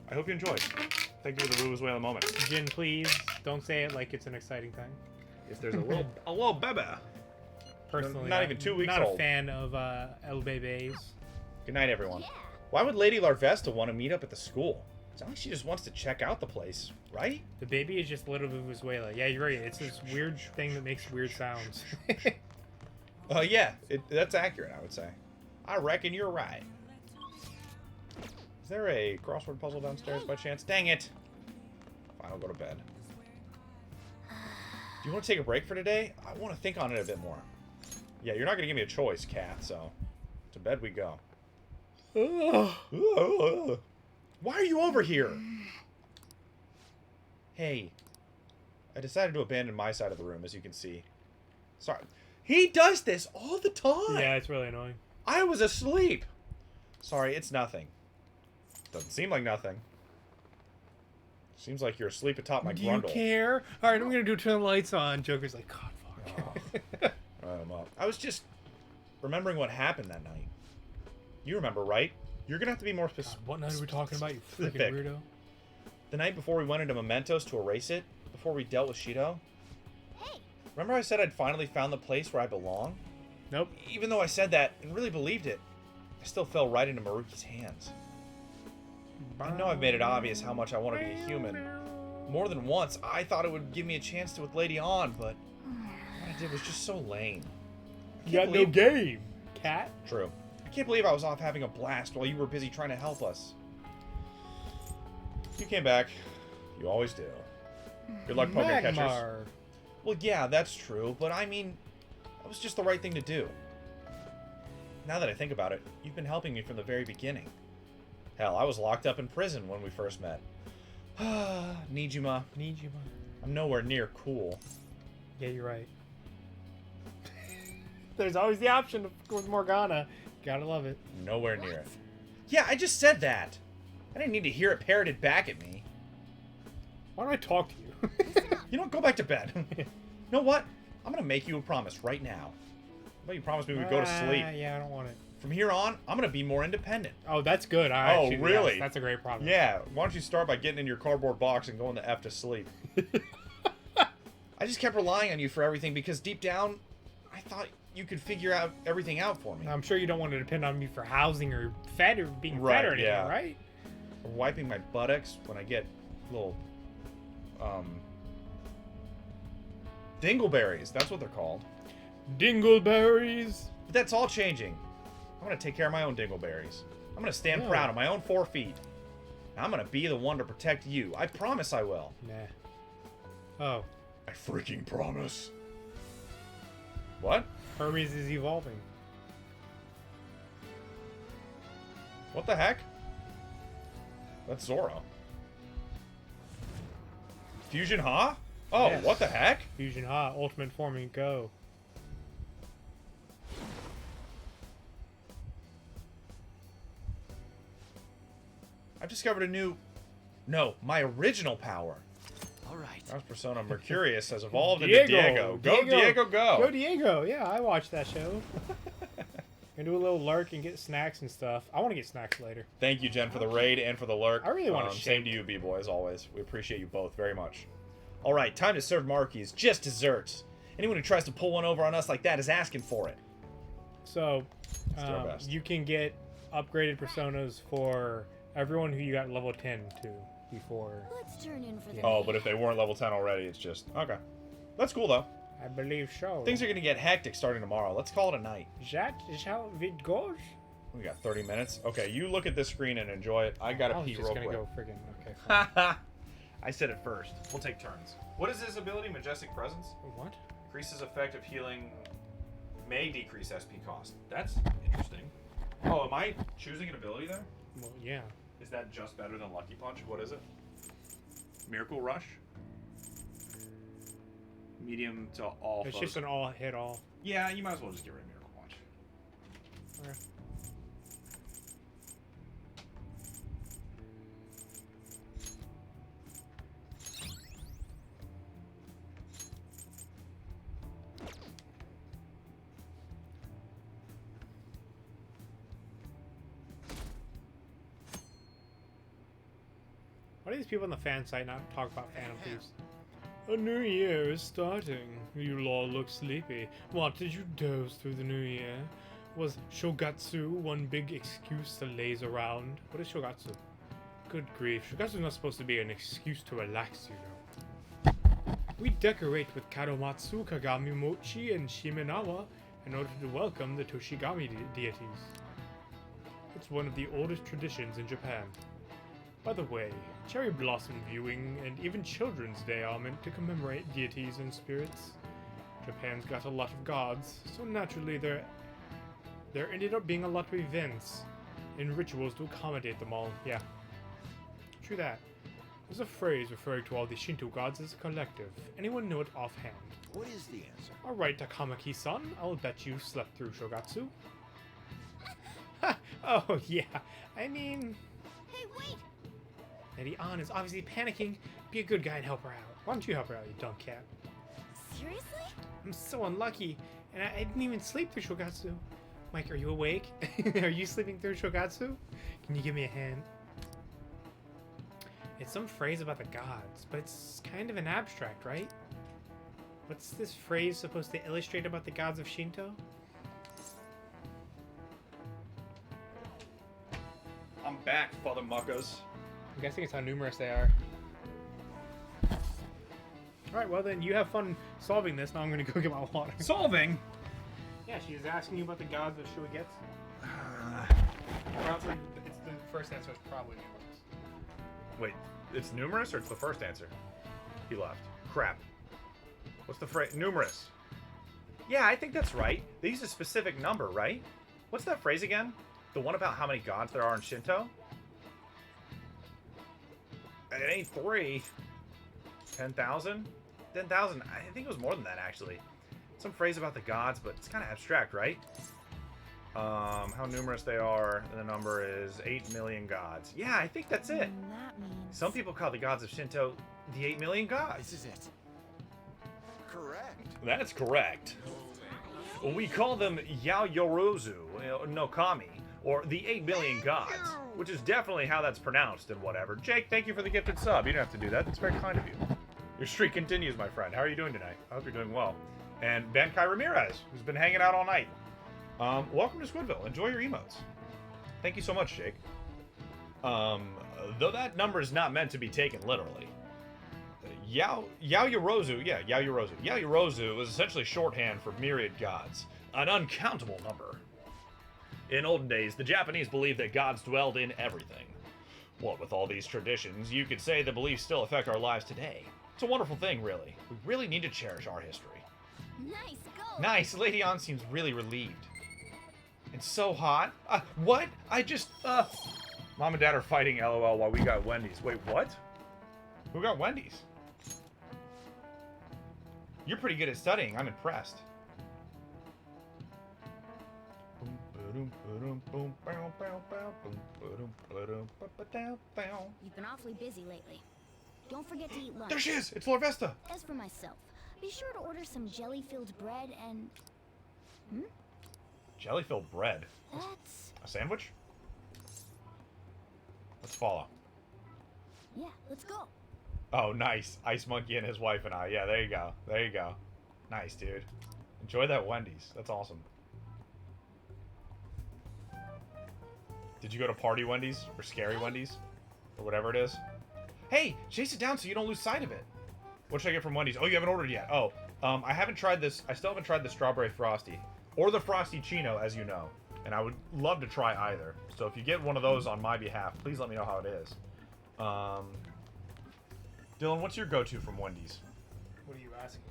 I hope you enjoyed. Thank you for the Vuvuzuela moment. Jin, please don't say it like it's an exciting thing. If there's a little baby. Personally, Not even 2 weeks not old. a fan of El Bebes. Good night, everyone. Why would Lady Larvesta want to meet up at the school? It's not like she just wants to check out the place, right? The baby is just little Vuvuzuela. Yeah, you're right. It's this weird thing that makes weird sounds. Yeah, that's accurate, I would say. I reckon you're right. Is there a crossword puzzle downstairs by chance? Dang it! Fine, I'll go to bed. Do you want to take a break for today? I want to think on it a bit more. Yeah, you're not going to give me a choice, Cat, so to bed we go. Why are you over here? Hey, I decided to abandon my side of the room, as you can see. Sorry. He does this all the time. Yeah, it's really annoying. I was asleep. Sorry, it's nothing. Doesn't seem like nothing. Seems like you're asleep atop my Do grundle. you care? All right, I'm gonna turn the lights on. Joker's like, God, fuck. I'm up. I was just remembering what happened that night. You remember, right? You're gonna have to be more specific. What night are we talking about, you freaking Specific. weirdo? The night before we went into Mementos to erase it, before we dealt with Shido. Hey. Remember I said I'd finally found the place where I belong? Nope. Even though I said that and really believed it, I still fell right into Maruki's hands. I know I've made it obvious how much I want to be a human. More than once, I thought it would give me a chance to with Lady On, but what I did was just so lame. I You can't got no believe- game, cat. True. I can't believe I was off having a blast while you were busy trying to help us. You came back. You always do. Good luck, Pokemon catchers. Magmar. Well, yeah, that's true, but I mean, that was just the right thing to do. Now that I think about it, you've been helping me from the very beginning. Hell, I was locked up in prison when we first met. Nijima. Need you, man. I'm nowhere near cool. Yeah, you're right. There's always the option with Morgana. Gotta love it. Nowhere near it. Yeah, I just said that. I didn't need to hear it parroted back at me. Why do I talk to you? You know what? Go back to bed. You know what? I'm gonna make you a promise right now. How about you promise me we go to sleep? Yeah, I don't want it. From here on, I'm gonna be more independent. Oh, that's good. Really? Yes, that's a great promise. Yeah. Why don't you start by getting in your cardboard box and going the F to sleep? I just kept relying on you for everything because deep down, I thought you could figure out everything out for me. I'm sure you don't want to depend on me for housing or fed or being fed or anything, right? Or wiping my buttocks when I get little, dingleberries. That's what they're called. Dingleberries. But that's all changing. I'm gonna take care of my own dingleberries. I'm gonna stand proud on my own 4 feet. And I'm gonna be the one to protect you. I promise I will. Nah. Oh. I freaking promise. What? Hermes is evolving. What the heck? That's Zoro. Fusion Ha? Oh, Yes. what the heck? Fusion Ha, ultimate forming, go. I've discovered a new... No, my original power. Alright. Our persona Mercurius has evolved into Diego. Go, Diego, go! Go, Diego! Yeah, I watched that show. Gonna do a little lurk and get snacks and stuff. I want to get snacks later. Thank you, Jen, for the raid and for the lurk. I really want to Same to you, B-Boy, as always. We appreciate you both very much. Alright, time to serve Maruki's. Just desserts. Anyone who tries to pull one over on us like that is asking for it. So, Let's do our best. you can get upgraded personas for everyone who you got level 10 to before. Let's turn in for the Oh, but if they weren't level 10 already, it's just... Okay. That's cool, though. I believe so. Things are going to get hectic starting tomorrow. Let's call it a night. That is how it goes. We got 30 minutes. Okay, you look at this screen and enjoy it. I got to pee real quick. Go friggin' okay. Fine. I said it first. We'll take turns. What is this ability? Majestic Presence? What? Increases effective healing. May decrease SP cost. That's interesting. Oh, am I choosing an ability there? Well, yeah. Is that just better than Lucky Punch? What is it? Miracle Rush? Medium to all It's foes. just an all hit all. Yeah, you might as well just get rid of Miracle Punch. Okay. Why do these people on the fan site not talk about Phantom Thieves? A new year is starting. You all look sleepy. What, did you doze through the new year? Was Shogatsu one big excuse to laze around? What is Shogatsu? Good grief, Shogatsu's not supposed to be an excuse to relax, you know. We decorate with Kadomatsu, Kagami Mochi, and Shimenawa in order to welcome the Toshigami deities. It's one of the oldest traditions in Japan. By the way, cherry blossom viewing and even Children's Day are meant to commemorate deities and spirits. Japan's got a lot of gods, so naturally there ended up being a lot of events and rituals to accommodate them all. Yeah, true that. There's a phrase referring to all the Shinto gods as a collective. Anyone know it offhand? What is the answer? Alright, Takamaki-san, I'll bet you slept through Shogatsu. Oh, yeah, I mean... Hey, wait! Lady An is obviously panicking. Be a good guy and help her out. Why don't you help her out, you dumb cat? Seriously? I'm so unlucky, and I didn't even sleep through Shogatsu. Mike, are you awake? Are you sleeping through Shogatsu? Can you give me a hand? It's some phrase about the gods, but it's kind of an abstract, right? What's this phrase supposed to illustrate about the gods of Shinto? I'm back, father muckers. I'm guessing it's how numerous they are. Alright, well then, you have fun solving this. Now I'm gonna go get my water. Solving? Yeah, she's asking you about the gods of Shuigetsu. Probably, it's the first answer is probably numerous. Wait, it's numerous or it's the first answer? He left. Crap. What's the phrase? Numerous. Yeah, I think that's right. They use a specific number, right? What's that phrase again? The one about how many gods there are in Shinto? And it ain't 3. 10,000? 10,000. I think it was more than that, actually. Some phrase about the gods, but it's kind of abstract, right? How numerous they are, and the number is 8 million gods. Yeah, I think that's it. That means... Some people call the gods of Shinto the 8 million gods. This is it. Correct. That's correct. We call them Yaoyorozu no Kami, or the 8 million gods, which is definitely how that's pronounced and whatever. Jake, thank you for the gifted sub. You don't have to do that. That's very kind of you. Your streak continues, my friend. How are you doing tonight? I hope you're doing well. And Bankai Ramirez, who's been hanging out all night. Welcome to Squidville. Enjoy your emotes. Thank you so much, Jake. Though that number is not meant to be taken literally. Yaoyorozu, yeah, Yaoyorozu. Yaoyorozu is essentially shorthand for myriad gods, an uncountable number. In olden days, the Japanese believed that gods dwelled in everything. What with all these traditions, you could say the beliefs still affect our lives today. It's a wonderful thing, really. We really need to cherish our history. Nice, go! Nice, Lady Ann seems really relieved. It's so hot. What? Mom and Dad are fighting LOL while we got Wendy's. Wait, what? Who got Wendy's? You're pretty good at studying. I'm impressed. You've been awfully busy lately. Don't forget to eat lunch. There she is! It's Lord Vesta! As for myself, be sure to order some jelly-filled bread and... Jelly-filled bread? That's... A sandwich? Let's follow. Yeah, let's go. Oh, nice. Ice Monkey and his wife and I. Yeah, there you go. There you go. Nice, dude. Enjoy that Wendy's. That's awesome. Did you go to Party Wendy's? Or Scary Wendy's? Or whatever it is? Hey, chase it down so you don't lose sight of it. What should I get from Wendy's? Oh, you haven't ordered yet. Oh, I haven't tried this. I still haven't tried the Strawberry Frosty. Or the Frosty Chino, as you know. And I would love to try either. So if you get one of those on my behalf, please let me know how it is. Dylan, what's your go-to from Wendy's? What are you asking?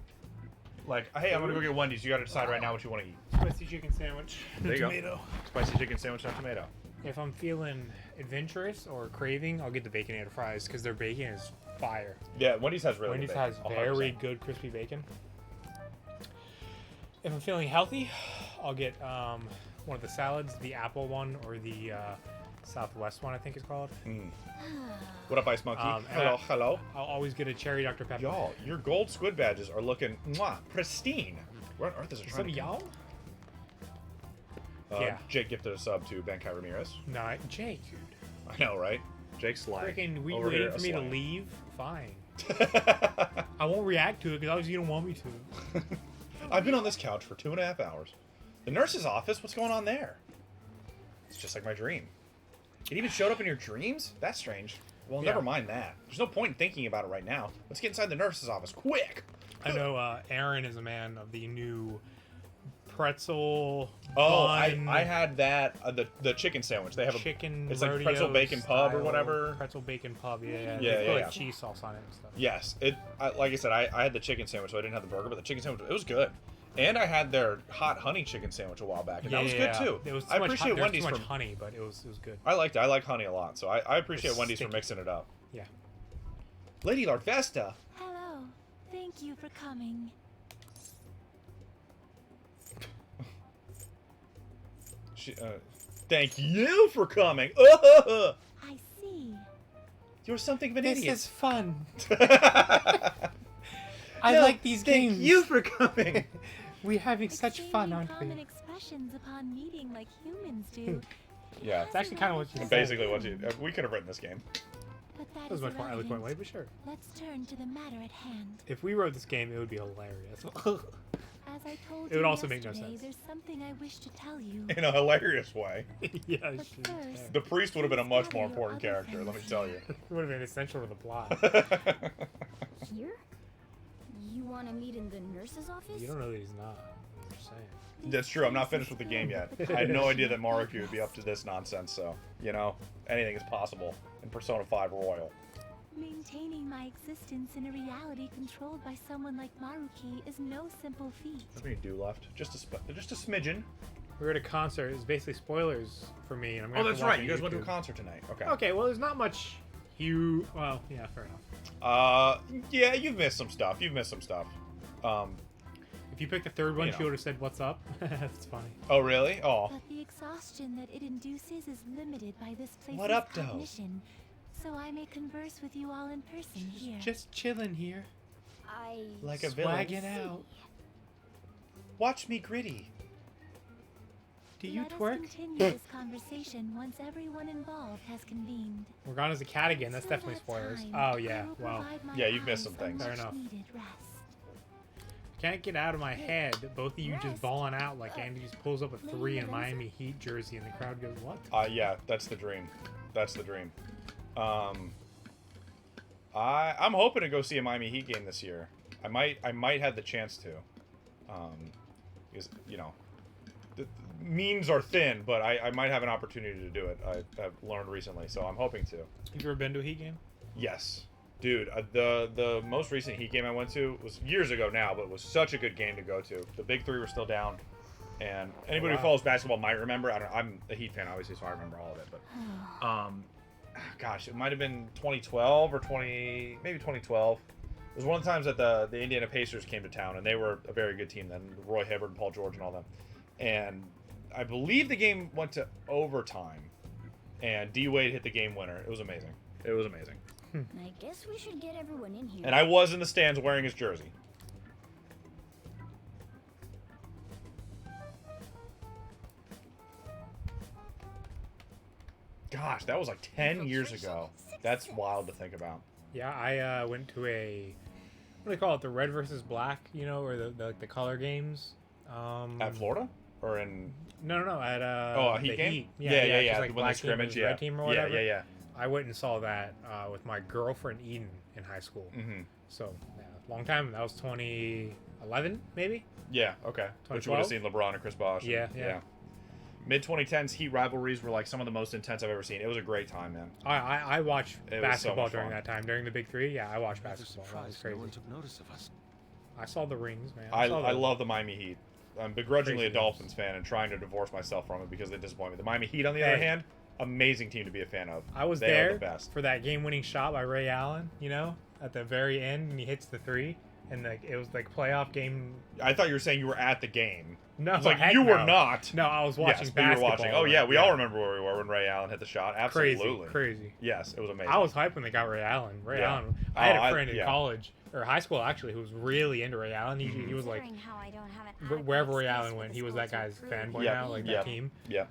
Like, hey, I'm gonna go get Wendy's. You gotta decide right now what you want to eat. Spicy chicken sandwich. There you tomato. go. Spicy chicken sandwich and tomato. If I'm feeling adventurous or craving, I'll get the Baconator fries because their bacon is fire. Yeah, Wendy's has really Wendy's good has bacon. very 100%. good crispy bacon. If I'm feeling healthy, I'll get one of the salads, the apple one or the Southwest one, I think it's called. What up, Ice Monkey? Hello. Hello. I'll always get a cherry Dr. Pepper. Y'all, your gold squid badges are looking pristine. What on earth is it Some trying to y'all? Yeah. Jake gifted a sub to Bankai Ramirez. Nah, Jake. I know, right? Jake's lying. Freaking, we Over waiting here, for me to slang. leave? Fine. I won't react to it because obviously you don't want me to. I've been on this couch for 2.5 hours. The nurse's office? What's going on there? It's just like my dream. It even showed up in your dreams? That's strange. Well, Yeah. never mind that. There's no point in thinking about it right now. Let's get inside the nurse's office, quick! I know Aaron is a man of the new pretzel. Oh, bun, I had that the chicken sandwich. They have a chicken. It's like rodeo pretzel bacon pub or style whatever. Pretzel bacon pub. Yeah. Yeah, They put, yeah. like, cheese sauce on it and stuff. Yes, like I said, I had the chicken sandwich, so I didn't have the burger, but the chicken sandwich, it was good. And I had their hot honey chicken sandwich a while back, and that was good too. There was too I much appreciate there was Wendy's too much for honey, but it was good. I liked it. I like honey a lot, so I appreciate It's Wendy's for sticky. mixing it up. Yeah. Lady Lord Vesta. Hello. Thank you for coming. Thank you for coming. I see. You're something of an This idiot. is fun. I like these games. Thank you for coming. We're having such fun, Exchanging aren't we? common expressions upon meeting like humans do. Yeah, It's actually kind of what you said. basically what you. We could have written this game. But that That was is much more eloquent way, irrelevant. but sure. Let's turn to the matter at hand. If we wrote this game, it would be hilarious. As I told It you would also make no yesterday, sense. There's something I wish to tell you. In a hilarious way. Yeah, But first, The priest would have been a much more Your important other character, let me friends tell you. it would have been essential to the plot. Here? You want to meet in the nurse's office? You don't know that he's not. I'm just saying. That's true, I'm not finished with the game yet. I had no idea that Maruki would be up to this nonsense, so, you know, anything is possible in Persona 5 Royal. Maintaining my existence in a reality controlled by someone like Maruki is no simple feat. How many do left? Just a smidgen. We were at a concert. It's basically spoilers for me. And I'm gonna Oh, have that's to watch right, you guys went to a YouTube. concert tonight. Okay. Okay, well, there's not much. Well, yeah, fair enough. Yeah, you've missed some stuff. The If you picked the third one, You she know. would have said, "What's up?" That's funny. Oh, really? Oh. But the exhaustion that it induces is limited by this place's What up, though? cognition. So I may converse with you all in person here. Just chilling here. I... Like a villain. Swagging out. Watch me gritty. Do you Let us twerk? continue this conversation once everyone involved has convened. We're gone as a cat again. That's Until definitely that spoilers. time, Oh I yeah. will Well, provide my Yeah, you've missed some eyes a things. Fair enough. much-needed rest. can't get out of my head. Both of you just Rest. balling out like Andy just pulls up a 3 in Miami Heat jersey, and the crowd goes, "What?" Yeah, that's the dream. That's the dream. I'm hoping to go see a Miami Heat game this year. I might have the chance to. Because you know, the means are thin, but I might have an opportunity to do it. I've learned recently, so I'm hoping to. Have you ever been to a Heat game? Yes, dude. The most recent Heat game I went to was years ago now, but it was such a good game to go to. The big three were still down, and anybody who follows basketball might remember. I'm a Heat fan, obviously, so I remember all of it. But gosh, it might have been 2012 or maybe 2012. It was one of the times that the Indiana Pacers came to town, and they were a very good team then. Roy Hibbert and Paul George and all them. And I believe the game went to overtime, and D Wade hit the game winner. It was amazing. It was amazing. I guess we should get everyone in here. And I was in the stands wearing his jersey. Gosh, that was like 10 years ago. That's wild to think about. Yeah, I went to a, what do they call it? The red versus black, you know, or the color games. At Florida? Or in... No, at a Heat the game? Heat. Yeah. just like When they black team scrimmage, versus yeah. red team or whatever. Yeah. I went and saw that with my girlfriend Eden in high school. Mm-hmm. So, yeah, long time. That was 2011, maybe? Yeah, okay. Which would have seen LeBron and Chris Bosh. Yeah. Mid-2010s Heat rivalries were like some of the most intense I've ever seen. It was a great time, man. I watched It was so basketball much during fun. that time. During the big three, yeah, I watched I was basketball. That was surprised crazy. no one took notice of us. I saw the rings, man. I saw the- love the Miami Heat. I'm begrudgingly Crazy a Dolphins fan and trying to divorce myself from it because they disappoint me. The Miami Heat, on the other Hey. hand, amazing team to be a fan of. I was They are there the best. for that game-winning shot by Ray Allen. You know, at the very end, and he hits the three, and like it was like playoff game. I thought you were saying you were at the game. No, It's like heck you were no. not. No, I was watching Yes, but you were basketball. watching. Oh yeah, we all remember where we were when Ray Allen hit the shot. Absolutely. Crazy. Yes, it was amazing. I was hyped when they got Ray Allen. Ray Yeah. Allen. I had Oh, a friend in yeah. college or high school actually who was really into Ray Allen. He was like Considering how I don't have an wherever adequate Ray space Allen for went, the he was school that to guy's approve. fanboy Yep. now, like Yep. that team. Yeah.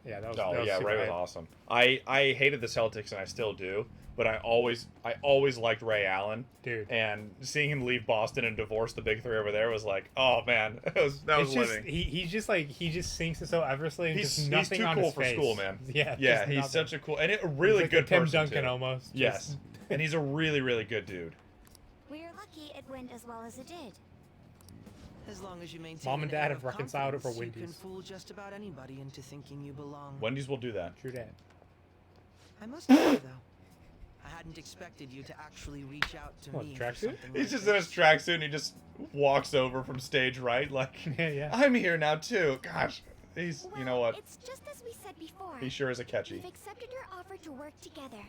Yeah, that was. Oh that was yeah, super Ray was hype. awesome. I hated the Celtics and I still do, but I always liked Ray Allen. Dude. And seeing him leave Boston and divorce the big three over there was like, oh man, that was It's just, living. he's just like he just sinks it so effortlessly. And He's just nothing too on cool his for face. school, man. Yeah, Yeah, just he's nothing. such a cool and a really He's like good a Tim person Duncan too. almost. Yes, Just- and he's a really good dude. We're lucky it went as well as it did. As long as you maintain Mom and an Dad air have of reconciled it for confidence, you Wendy's. can fool just about anybody into thinking you belong. Wendy's will do that. True that. I must say though, I hadn't expected you to actually reach out to What, me. tracksuit? For something He's like just in his this. tracksuit and he just walks over from stage right, like, Yeah. I'm here now too. Gosh, he's, you know what? It's just as we said before. He sure is a catchy. We've accepted your offer to work together.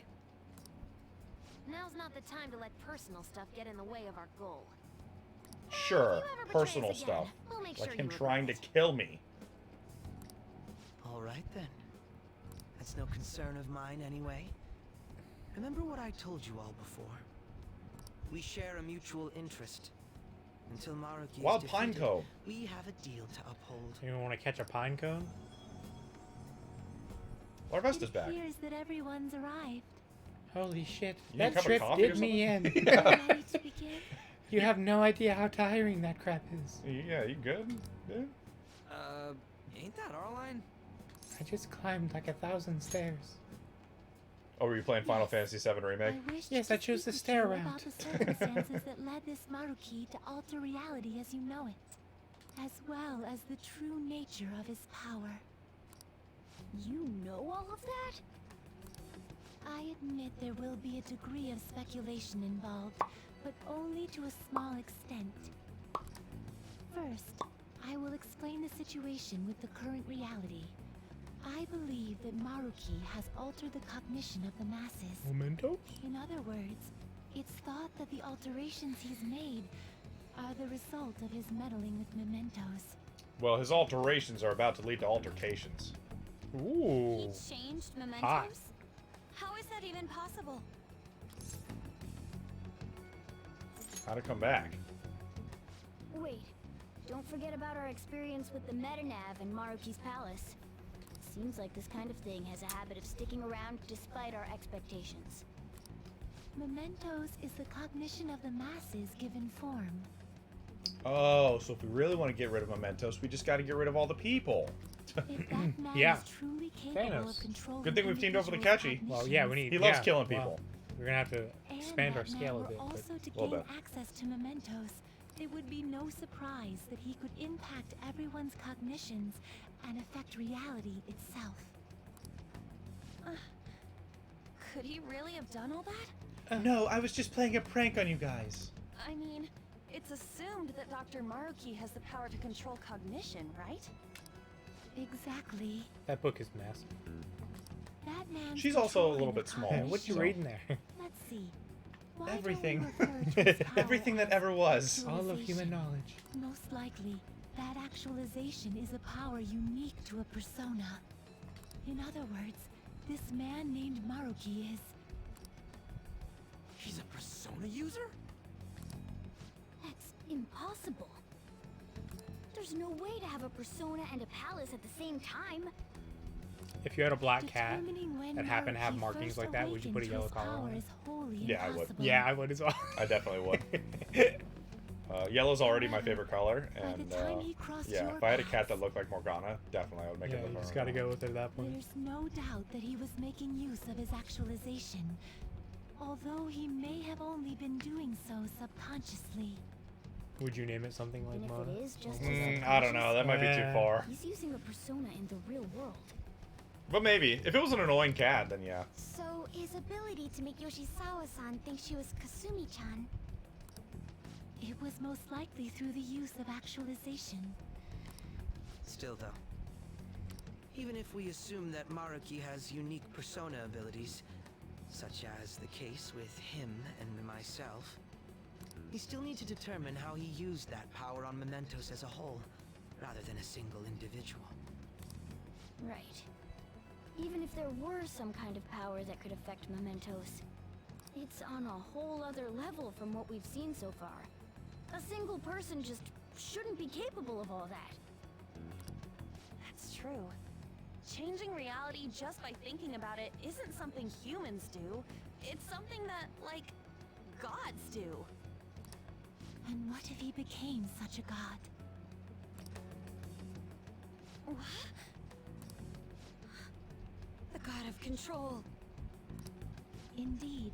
Now's not the time to let personal stuff get in the way of our goal. Sure, If you ever betray us personal again, stuff, we'll make like sure him you trying to regret it. kill me. All right then. That's no concern of mine anyway. Remember what I told you all before. We share a mutual interest. Until Maruki is Wild Pine defeated, Cove. we have a deal to uphold. Anyone want to catch a pine cone? Larvesta's back. Appears that everyone's arrived. Holy shit! You need a That cup of trip coffee or did me in. Ready to begin? You have no idea how tiring that crap is. Yeah, you good? Good? Ain't that our line? I just climbed like 1,000 stairs. Oh, were you playing Final Fantasy VII Remake? I wish Yes, to I chose speak the with stair you route. about the circumstances that led this Maruki to alter reality as you know it, as well as the true nature of his power. You know all of that? I admit there will be a degree of speculation involved, but only to a small extent. First, I will explain the situation with the current reality. I believe that Maruki has altered the cognition of the masses. Mementos? In other words, it's thought that the alterations he's made are the result of his meddling with mementos. Well, his alterations are about to lead to altercations. Ooh. He changed mementos? Hot. How is that even possible? How to come back? Wait, don't forget about our experience with the Metanav and Maruki's palace. Seems like this kind of thing has a habit of sticking around despite our expectations. Mementos is the cognition of the masses given form. Oh, so if we really want to get rid of mementos, we just got to get rid of all the people. If that man Yeah. is truly capable of controlling Good thing we've teamed up with individuals' Akechi. Well, yeah, we need. He loves yeah, killing well, people. we're gonna have to and expand our that scale man a bit. were but- also to Little gain bit. access to mementos, it would be no surprise that he could impact everyone's cognitions and affect reality itself. Could he really have done all that? No, I was just playing a prank on you guys. I mean, it's assumed that Dr. Maruki has the power to control cognition, right? Exactly. That book is massive. That man. She's also a little bit small. Hey, what you so- reading there? Let's see. Why Everything. Don't we refer to his power Everything that as ever was. All of actualization? human knowledge. Most likely, that actualization is a power unique to a persona. In other words, this man named Maruki is... He's a persona user? That's impossible. There's no way to have a persona and a palace at the same time. If you had a black cat Determining when that happened to have Maruki markings first like that, would you put a awakened to yellow his collar power on it? is wholly Yeah, I would. impossible. Yeah, I would as well. I definitely would. Yellow's already my favorite color, and By the time he crossed yeah, your if I had a path, cat that looked like Morgana, definitely I would make Yeah, it look you like just gotta Morgana. go with it at that point. There's no doubt that he was making use of his actualization, although he may have only been doing so subconsciously. Would you name it something like And if Mona? it is just I don't know. That might be too far. He's using a persona in the real world. But maybe. If it was an annoying cat, then yeah. So his ability to make Yoshizawa-san think she was Kasumi-chan. It was most likely through the use of actualization. Still though, even if we assume that Maruki has unique persona abilities, such as the case with him and myself, we still need to determine how he used that power on mementos as a whole, rather than a single individual. Right. Even if there were some kind of power that could affect mementos, it's on a whole other level from what we've seen so far. A single person just shouldn't be capable of all that. That's true. Changing reality just by thinking about it isn't something humans do. It's something that, like, gods do. And what if he became such a god? What? The god of control. Indeed,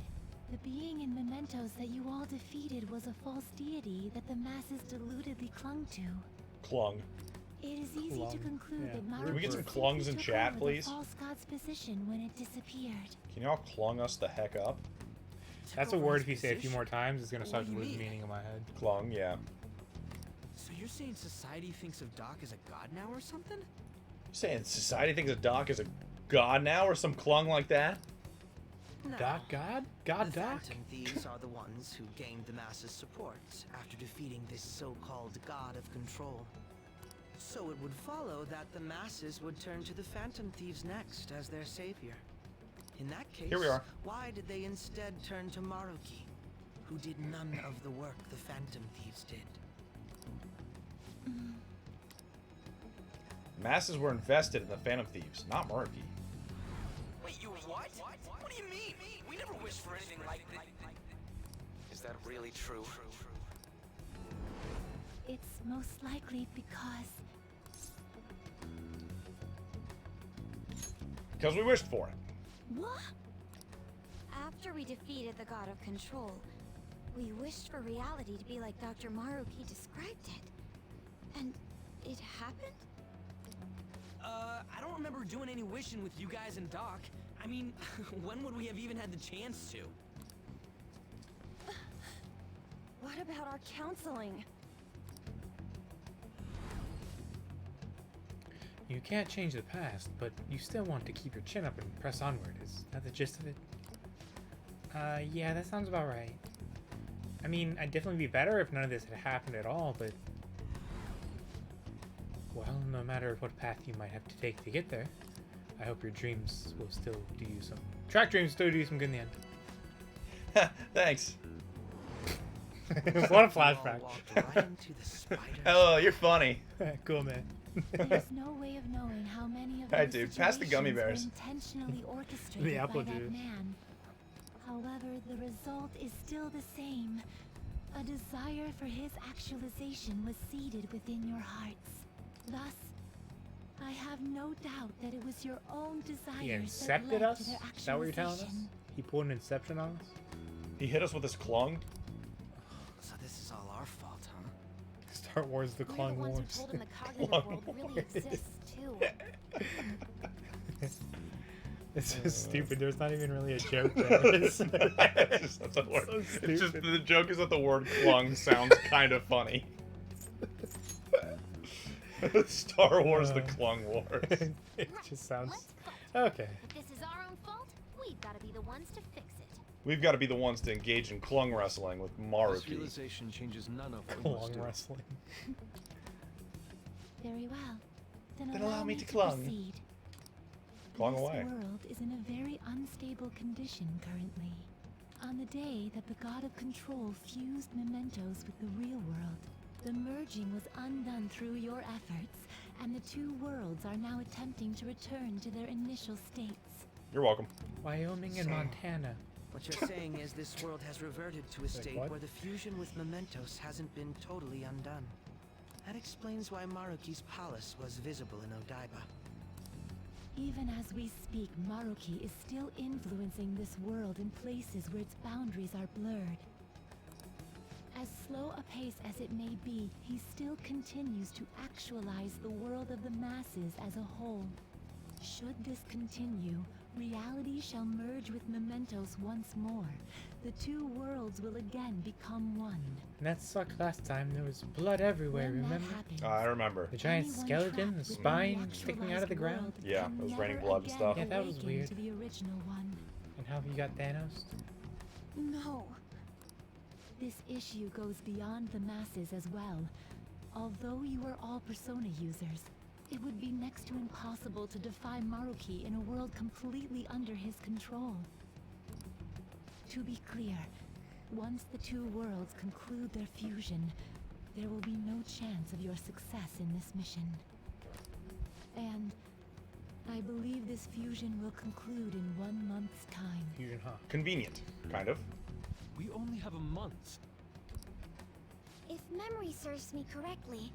the being in mementos that you all defeated was a false deity that the masses deludedly clung to. Clung. It is easy to Clung. conclude Yeah. that Can Maruki we get some simply clungs in took chat, over please? the false god's position when it disappeared. Can y'all clung us the heck up? That's a word if you say a few more times, it's gonna start to What do lose you mean? meaning in my head. Clung, yeah. So you're saying society thinks of Doc as a god now or something? You saying society thinks of Doc is a god now or some clung like that? No. Doc God? God The Doc? Phantom Thieves are the ones who gained the masses' support after defeating this so-called god of control. So it would follow that the masses would turn to the Phantom Thieves next as their savior. In that case, Here we are. why did they instead turn to Maruki, who did none of the work the Phantom Thieves did? Masses were invested in the Phantom Thieves, not Maruki. Wait, you what? What do you mean? We never wished for anything like that. Is that really true? It's most likely because Because we wished for it. What? After we defeated the god of control, we wished for reality to be like Dr. Maruki described it. And it happened? I don't remember doing any wishing with you guys and Doc. I mean, when would we have even had the chance to? What about our counseling? You can't change the past, but you still want to keep your chin up and press onward. Is that the gist of it? Yeah, that sounds about right. I mean, I'd definitely be better if none of this had happened at all, but... Well, no matter what path you might have to take to get there, I hope your dreams will still do you some... Track dreams still do you some good in the end. Thanks. What a flashback. Oh, you're funny. Cool, man. There's no way of knowing how many of All right, those dude, pass the gummy situations bears. were intentionally orchestrated The apple by that juice. man. However, the result is still the same. A desire for his actualization was seeded within your hearts. Thus, I have no doubt that it was your own desires He that incepted led us? to their Is that what you're telling us? actualization. He pulled an inception on us? He hit us with his clung. So this is all our fault, huh? Star Wars The We're the Clone ones Wars. who told him the cognitive Clone world really Wars. exists, too. It's just stupid. There's not even really a joke there. Is there? It's just not the word. So It's just stupid. the joke is that the word clung sounds kind of funny. Star Wars: The Clung Wars. It just sounds... Let's vote. Okay. If this is our own fault, we've got to be the ones to fix it. We've got to be the ones to engage in clung wrestling with This Maruki. realization changes none of what we must Long do. wrestling. Very well. Then allow me to to clung. proceed. Clung This away. world is in a very unstable condition currently. On the day that the god of control fused mementos with the real world, the merging was undone through your efforts, and the two worlds are now attempting to return to their initial states. You're welcome. Wyoming and Montana. What you're saying is this world has reverted to a state what? where the fusion with mementos hasn't been totally undone. That explains why Maruki's palace was visible in Odaiba. Even as we speak, Maruki is still influencing this world in places where its boundaries are blurred. As slow a pace as it may be, he still continues to actualize the world of the masses as a whole. Should this continue, reality shall merge with mementos once more. The two worlds will again become one. And that sucked last time. There was blood everywhere, When that remember? happens, I remember. The giant anyone skeleton, trapped the within spine the sticking out of the actualized ground. world Yeah, can it was never raining blood and again stuff. Yeah, that was awaken weird. to the original one. And how you got Thanos? No. This issue goes beyond the masses as well. Although you are all Persona users, it would be next to impossible to defy Maruki in a world completely under his control. To be clear, once the two worlds conclude their fusion, there will be no chance of your success in this mission. And I believe this fusion will conclude in 1 month's time. Fusion, huh? Convenient, kind of. We only have a month. If memory serves me correctly,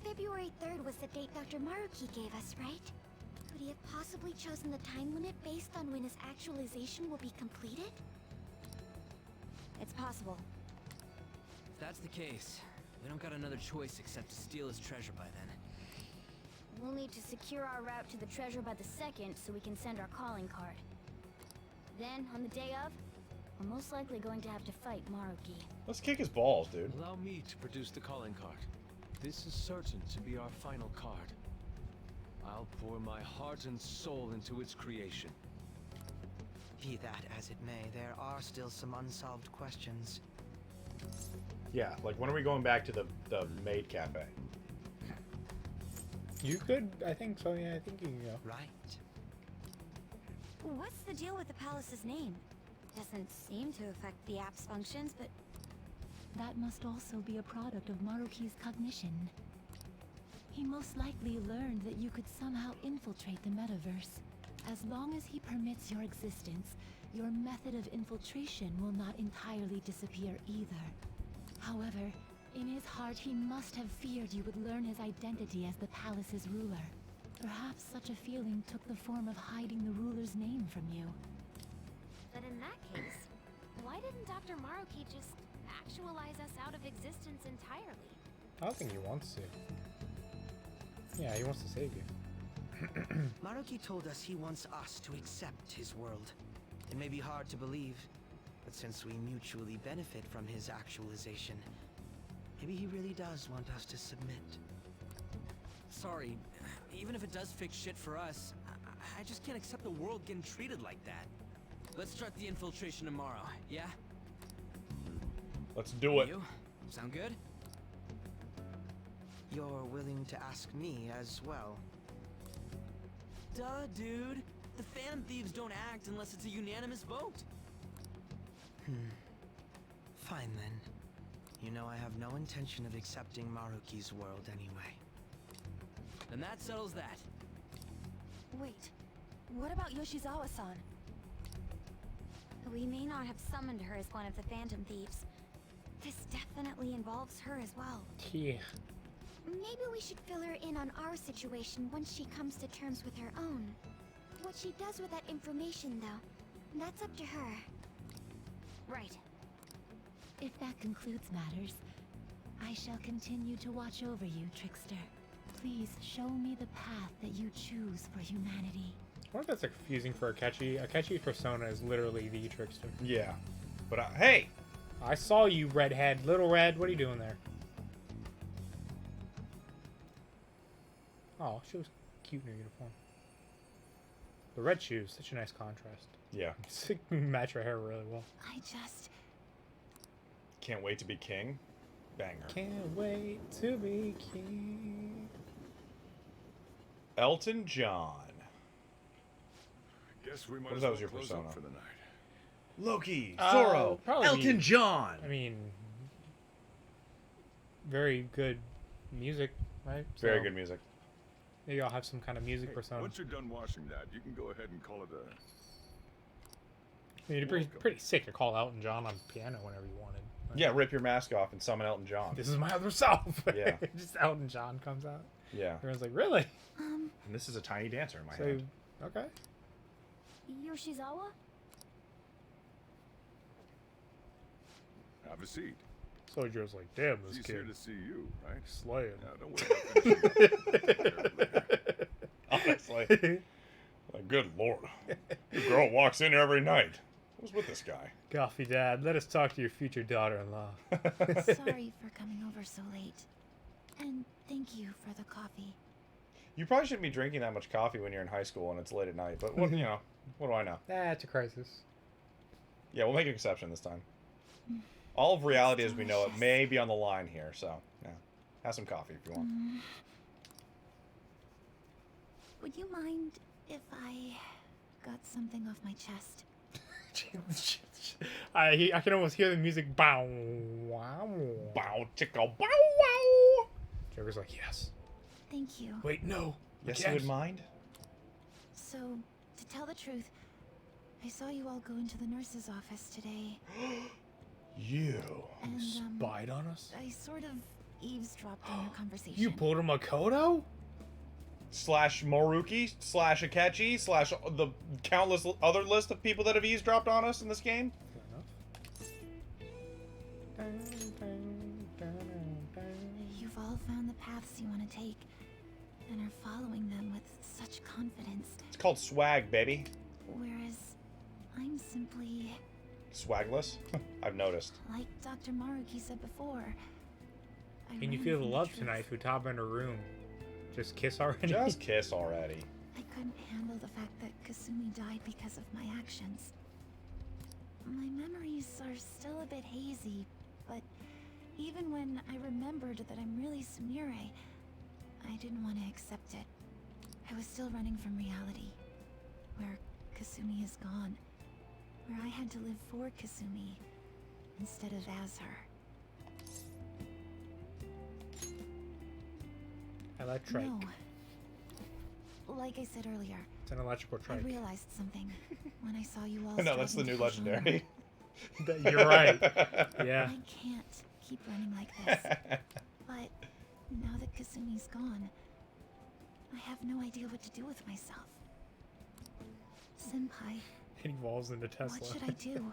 February 3rd was the date Dr. Maruki gave us, right? Could he have possibly chosen the time limit based on when his actualization will be completed? It's possible. If that's the case, we don't got another choice except to steal his treasure by then. We'll need to secure our route to the treasure by the 2nd so we can send our calling card. Then, on the day of, we're most likely going to have to fight Maruki. Let's kick his balls, dude. Allow me to produce the calling card. This is certain to be our final card. I'll pour my heart and soul into its creation. Be that as it may, there are still some unsolved questions. Yeah, like when are we going back to the maid cafe? You could, I think so, yeah, I think you can go. Right. What's the deal with the palace's name? Doesn't seem to affect the app's functions, but That must also be a product of Maruki's cognition. He most likely learned that you could somehow infiltrate the metaverse. As long as he permits your existence, your method of infiltration will not entirely disappear either. However, in his heart he must have feared you would learn his identity as the palace's ruler. Perhaps such a feeling took the form of hiding the ruler's name from you. but in that case, why didn't Dr. Maruki just actualize us out of existence entirely? I don't think he wants to. Yeah, he wants to save you. Maruki told us he wants us to accept his world. It may be hard to believe, but since we mutually benefit from his actualization, maybe he really does want us to submit. Sorry, even if it does fix shit for us, I just can't accept the world getting treated like that. Let's start the infiltration tomorrow, yeah? Let's do it. You? Sound good? You're willing to ask me as well. Duh, dude. The Phantom Thieves don't act unless it's a unanimous vote. Fine then. You know I have no intention of accepting Maruki's world anyway. And that settles that. Wait, what about Yoshizawa-san? We may not have summoned her as one of the Phantom Thieves. This definitely involves her as well. Yeah. Maybe we should fill her in on our situation once she comes to terms with her own. What she does with that information, though, that's up to her. Right. If that concludes matters, I shall continue to watch over you, Trickster. Please show me the path that you choose for humanity. I wonder if that's confusing for Akechi. Akechi's persona is literally the trickster. Yeah. But, hey! I saw you, redhead. Little Red, what are you doing there? Oh, she was cute in her uniform. The red shoes, such a nice contrast. Yeah. Match her hair really well. I just... Can't wait to be king. Banger. Can't wait to be king. Elton John. Guess we might What as that well was your close persona? up for the night. Loki, Zorro, probably Elton me. John. I mean, very good music, right? Very So good music. maybe I'll have some kind of music persona. Once you're done washing that, you can go ahead and call it a... I mean, it'd be pretty sick to call Elton John on piano whenever you wanted. Like, Yeah, rip your mask off and summon Elton John. this is my other self. Yeah. Just Elton John comes out. Yeah. Everyone's like, really? And this is a tiny dancer in my So, hand. okay. Yoshizawa? Have a seat. Soldier's like, damn, this She's kid. here to see you, right? Slaying. Now, don't worry about finishing. Honestly. Like, good lord. Your girl walks in every night. What's with this guy? Coffee Dad, let us talk to your future daughter-in-law. Sorry for coming over so late. And thank you for the coffee. You probably shouldn't be drinking that much coffee when you're in high school and it's late at night. But, what, you know, what do I know? It's a crisis. Yeah, we'll make an exception this time. All of reality as we know it may be on the line here, so, yeah. Have some coffee if you want. Would you mind if I got something off my chest? I can almost hear the music. Bow, wow. Bow, tickle, bow, wow. Joker's like, yes. Thank you. Wait, no. Yes, you would mind? So, to tell the truth, I saw you all go into the nurse's office today. You And, spied on us? I sort of eavesdropped on your conversation. You pulled a Makoto? Slash Maruki, slash Akechi, slash the countless other list of people that have eavesdropped on us in this game? You've all found the paths you want to take, and are following them with such confidence. It's called swag, baby. Whereas, I'm simply, Swagless? I've noticed. like Dr. Maruki said before. I Can you ran feel the from love truth. tonight, Futaba in her room? Just kiss already? Just kiss already. I couldn't handle the fact that Kasumi died because of my actions. My memories are still a bit hazy, but even when I remembered that I'm really Sumire, I didn't want to accept it. I was still running from reality, where Kasumi is gone, where I had to live for Kasumi instead of as her. Electric. No. Like I said earlier, It's an electrical I trike. realized something when I saw you all. No, that's the striving new to push legendary. You're right. Yeah. I can't keep running like this. But now that Kasumi's gone, I have no idea what to do with myself. Senpai, It evolves into Tesla. what should I do?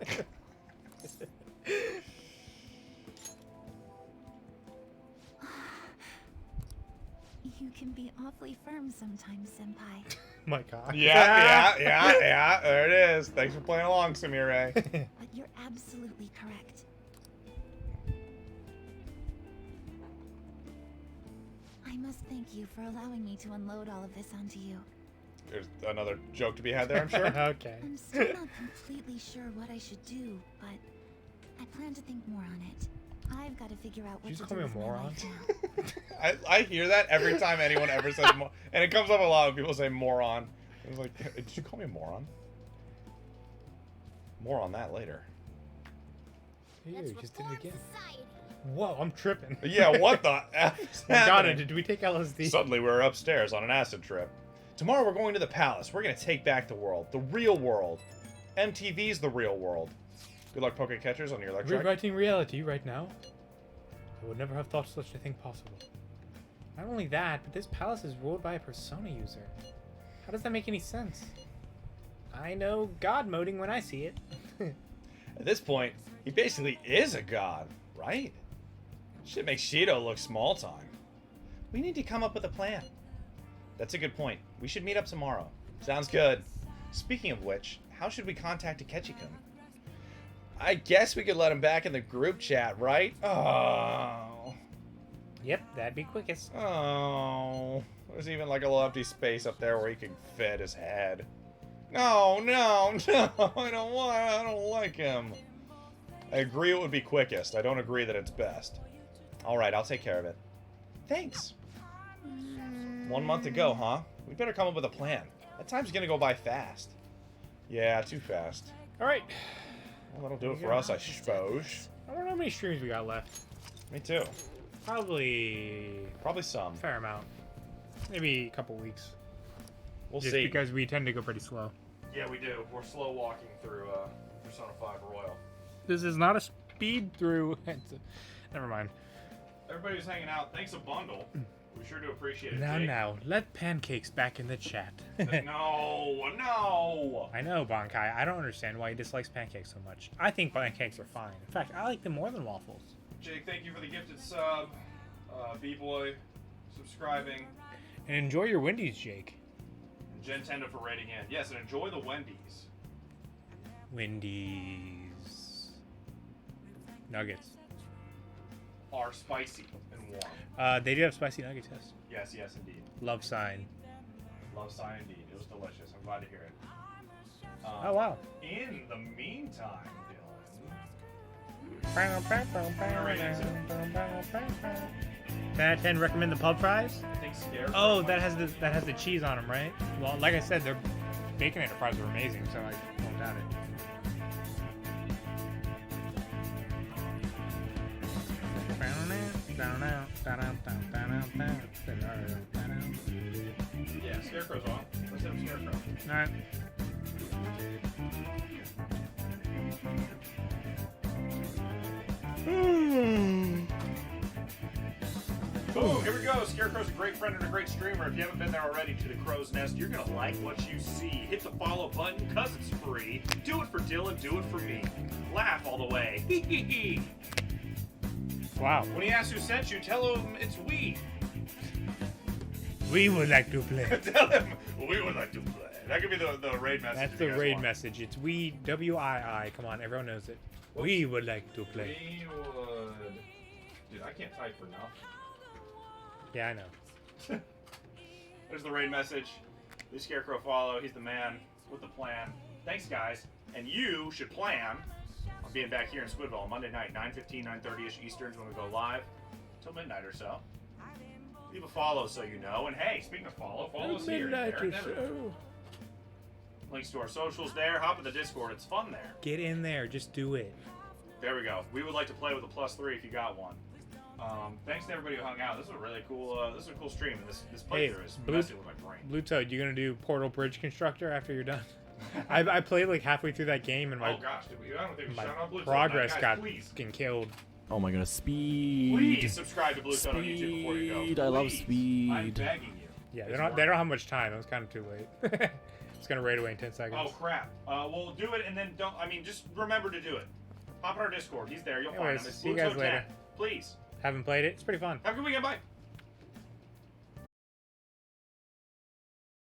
You can be awfully firm sometimes, Senpai. My God. Yeah. There it is. Thanks for playing along, Sumire. But you're absolutely correct. I must thank you for allowing me to unload all of this onto you. There's another joke to be had there, I'm sure. Okay. I'm still not completely sure what I should do, but I plan to think more on it. I've got to figure out what Did to you just do call me a with my moron? life now. I hear that every time anyone ever says and it comes up a lot when people say moron. It's like, did you call me a moron? More on that later. Ew, you just did it again. Whoa, I'm tripping. Yeah, what the F is Oh, God, happening? did we take LSD? Suddenly we're upstairs on an acid trip. Tomorrow we're going to the palace. We're going to take back the world. The real world. MTV's the real world. Good luck, Poke Catchers, on your electric. Rewriting reality right now. I would never have thought such a thing possible. Not only that, but this palace is ruled by a Persona user. How does that make any sense? I know god moding when I see it. At this point, he basically is a god, right? Shit makes Shido look small time. We need to come up with a plan. That's a good point. We should meet up tomorrow. Sounds good. Speaking of which, how should we contact Akechi-kun? I guess we could let him back in the group chat, right? Oh. Yep, that'd be quickest. Oh. There's even like a little empty space up there where he can fit his head. No, no, no. I don't like him. I agree it would be quickest. I don't agree that it's best. Alright, I'll take care of it. Thanks. 1 month to go, huh? We better come up with a plan. That time's gonna go by fast. Yeah, too fast. Alright. Well, that'll do it for us, I suppose. I don't know how many streams we got left. Me too. Probably some. Fair amount. Maybe a couple weeks. We'll Just see. because we tend to go pretty slow. Yeah, we do. We're slow walking through Persona 5 Royal. This is not a speed through. Never mind. Everybody who's hanging out, thanks a bundle. We sure do appreciate it. Now, Jake. now, let Pancakes back in the chat. No. I know, Bankai. I don't understand why he dislikes pancakes so much. I think pancakes are fine. In fact, I like them more than waffles. Jake, thank you for the gifted sub. B-Boy, subscribing. And enjoy your Wendy's, Jake. And Gen Tendo for rating in. Yes, and enjoy the Wendy's. Wendy's. Nuggets. Are spicy and warm. They do have spicy nuggets, yes. Yes, yes, indeed. Love sign. Love sign indeed. It was delicious. I'm glad to hear it. Oh, wow. In the meantime, Dylan. 10 out of 10. Recommend the pub fries. I think Scarecrow. Oh, that has the cheese on them, right? Well, like I said, their Baconator fries are amazing, so I don't doubt it. Yeah, Scarecrow's on. Let's have Scarecrow. Alright. Boom, here we go. Scarecrow's a great friend and a great streamer. If you haven't been there already to the Crow's Nest, you're going to like what you see. Hit the follow button because it's free. Do it for Dylan, do it for me. Laugh all the way. Wow. When he asks who sent you, tell him it's we. We would like to play. Tell him we would like to play. That could be the raid message. That's if the you guys raid want. message. It's we, W-I-I. Come on, everyone knows it. We would like to play. We would. Dude, I can't type for now. Yeah, I know. There's the raid message. The Scarecrow follow. He's the man with the plan. Thanks, guys. And you should plan on being back here in Squidville on Monday night, 9:15, 9:30ish Easterns when we go live till midnight or so. Leave a follow so you know. And hey, speaking of follow us here. Midnight There, or there. so. Links to our socials there. Hop in the Discord. It's fun there. Get in there. Just do it. There we go. We would like to play with a +3 if you got one. Thanks to everybody who hung out. This is a really cool. This is a cool stream. And this Hey, playthrough is Blue, messing with my brain. Blue Toad, you gonna do Portal Bridge Constructor after you're done? I played like halfway through that game and my Oh gosh, did we, I don't think we my shot on Blue Toad. progress Guys, got please, fucking killed. Oh my goodness, speed. please subscribe to Blue Toad on YouTube before you go. Speed, I love Please. speed. I'm begging you. Yeah, they don't have much time. It was kind of too late. It's gonna raid away in 10 seconds. Oh crap. We'll do it and then don't. I mean, just remember to do it. Hop on our Discord. He's there. You'll Anyways, find him. It's see you Blue guys Toad later. 10. Please. Haven't played it. It's pretty fun. Have a good weekend. Bye.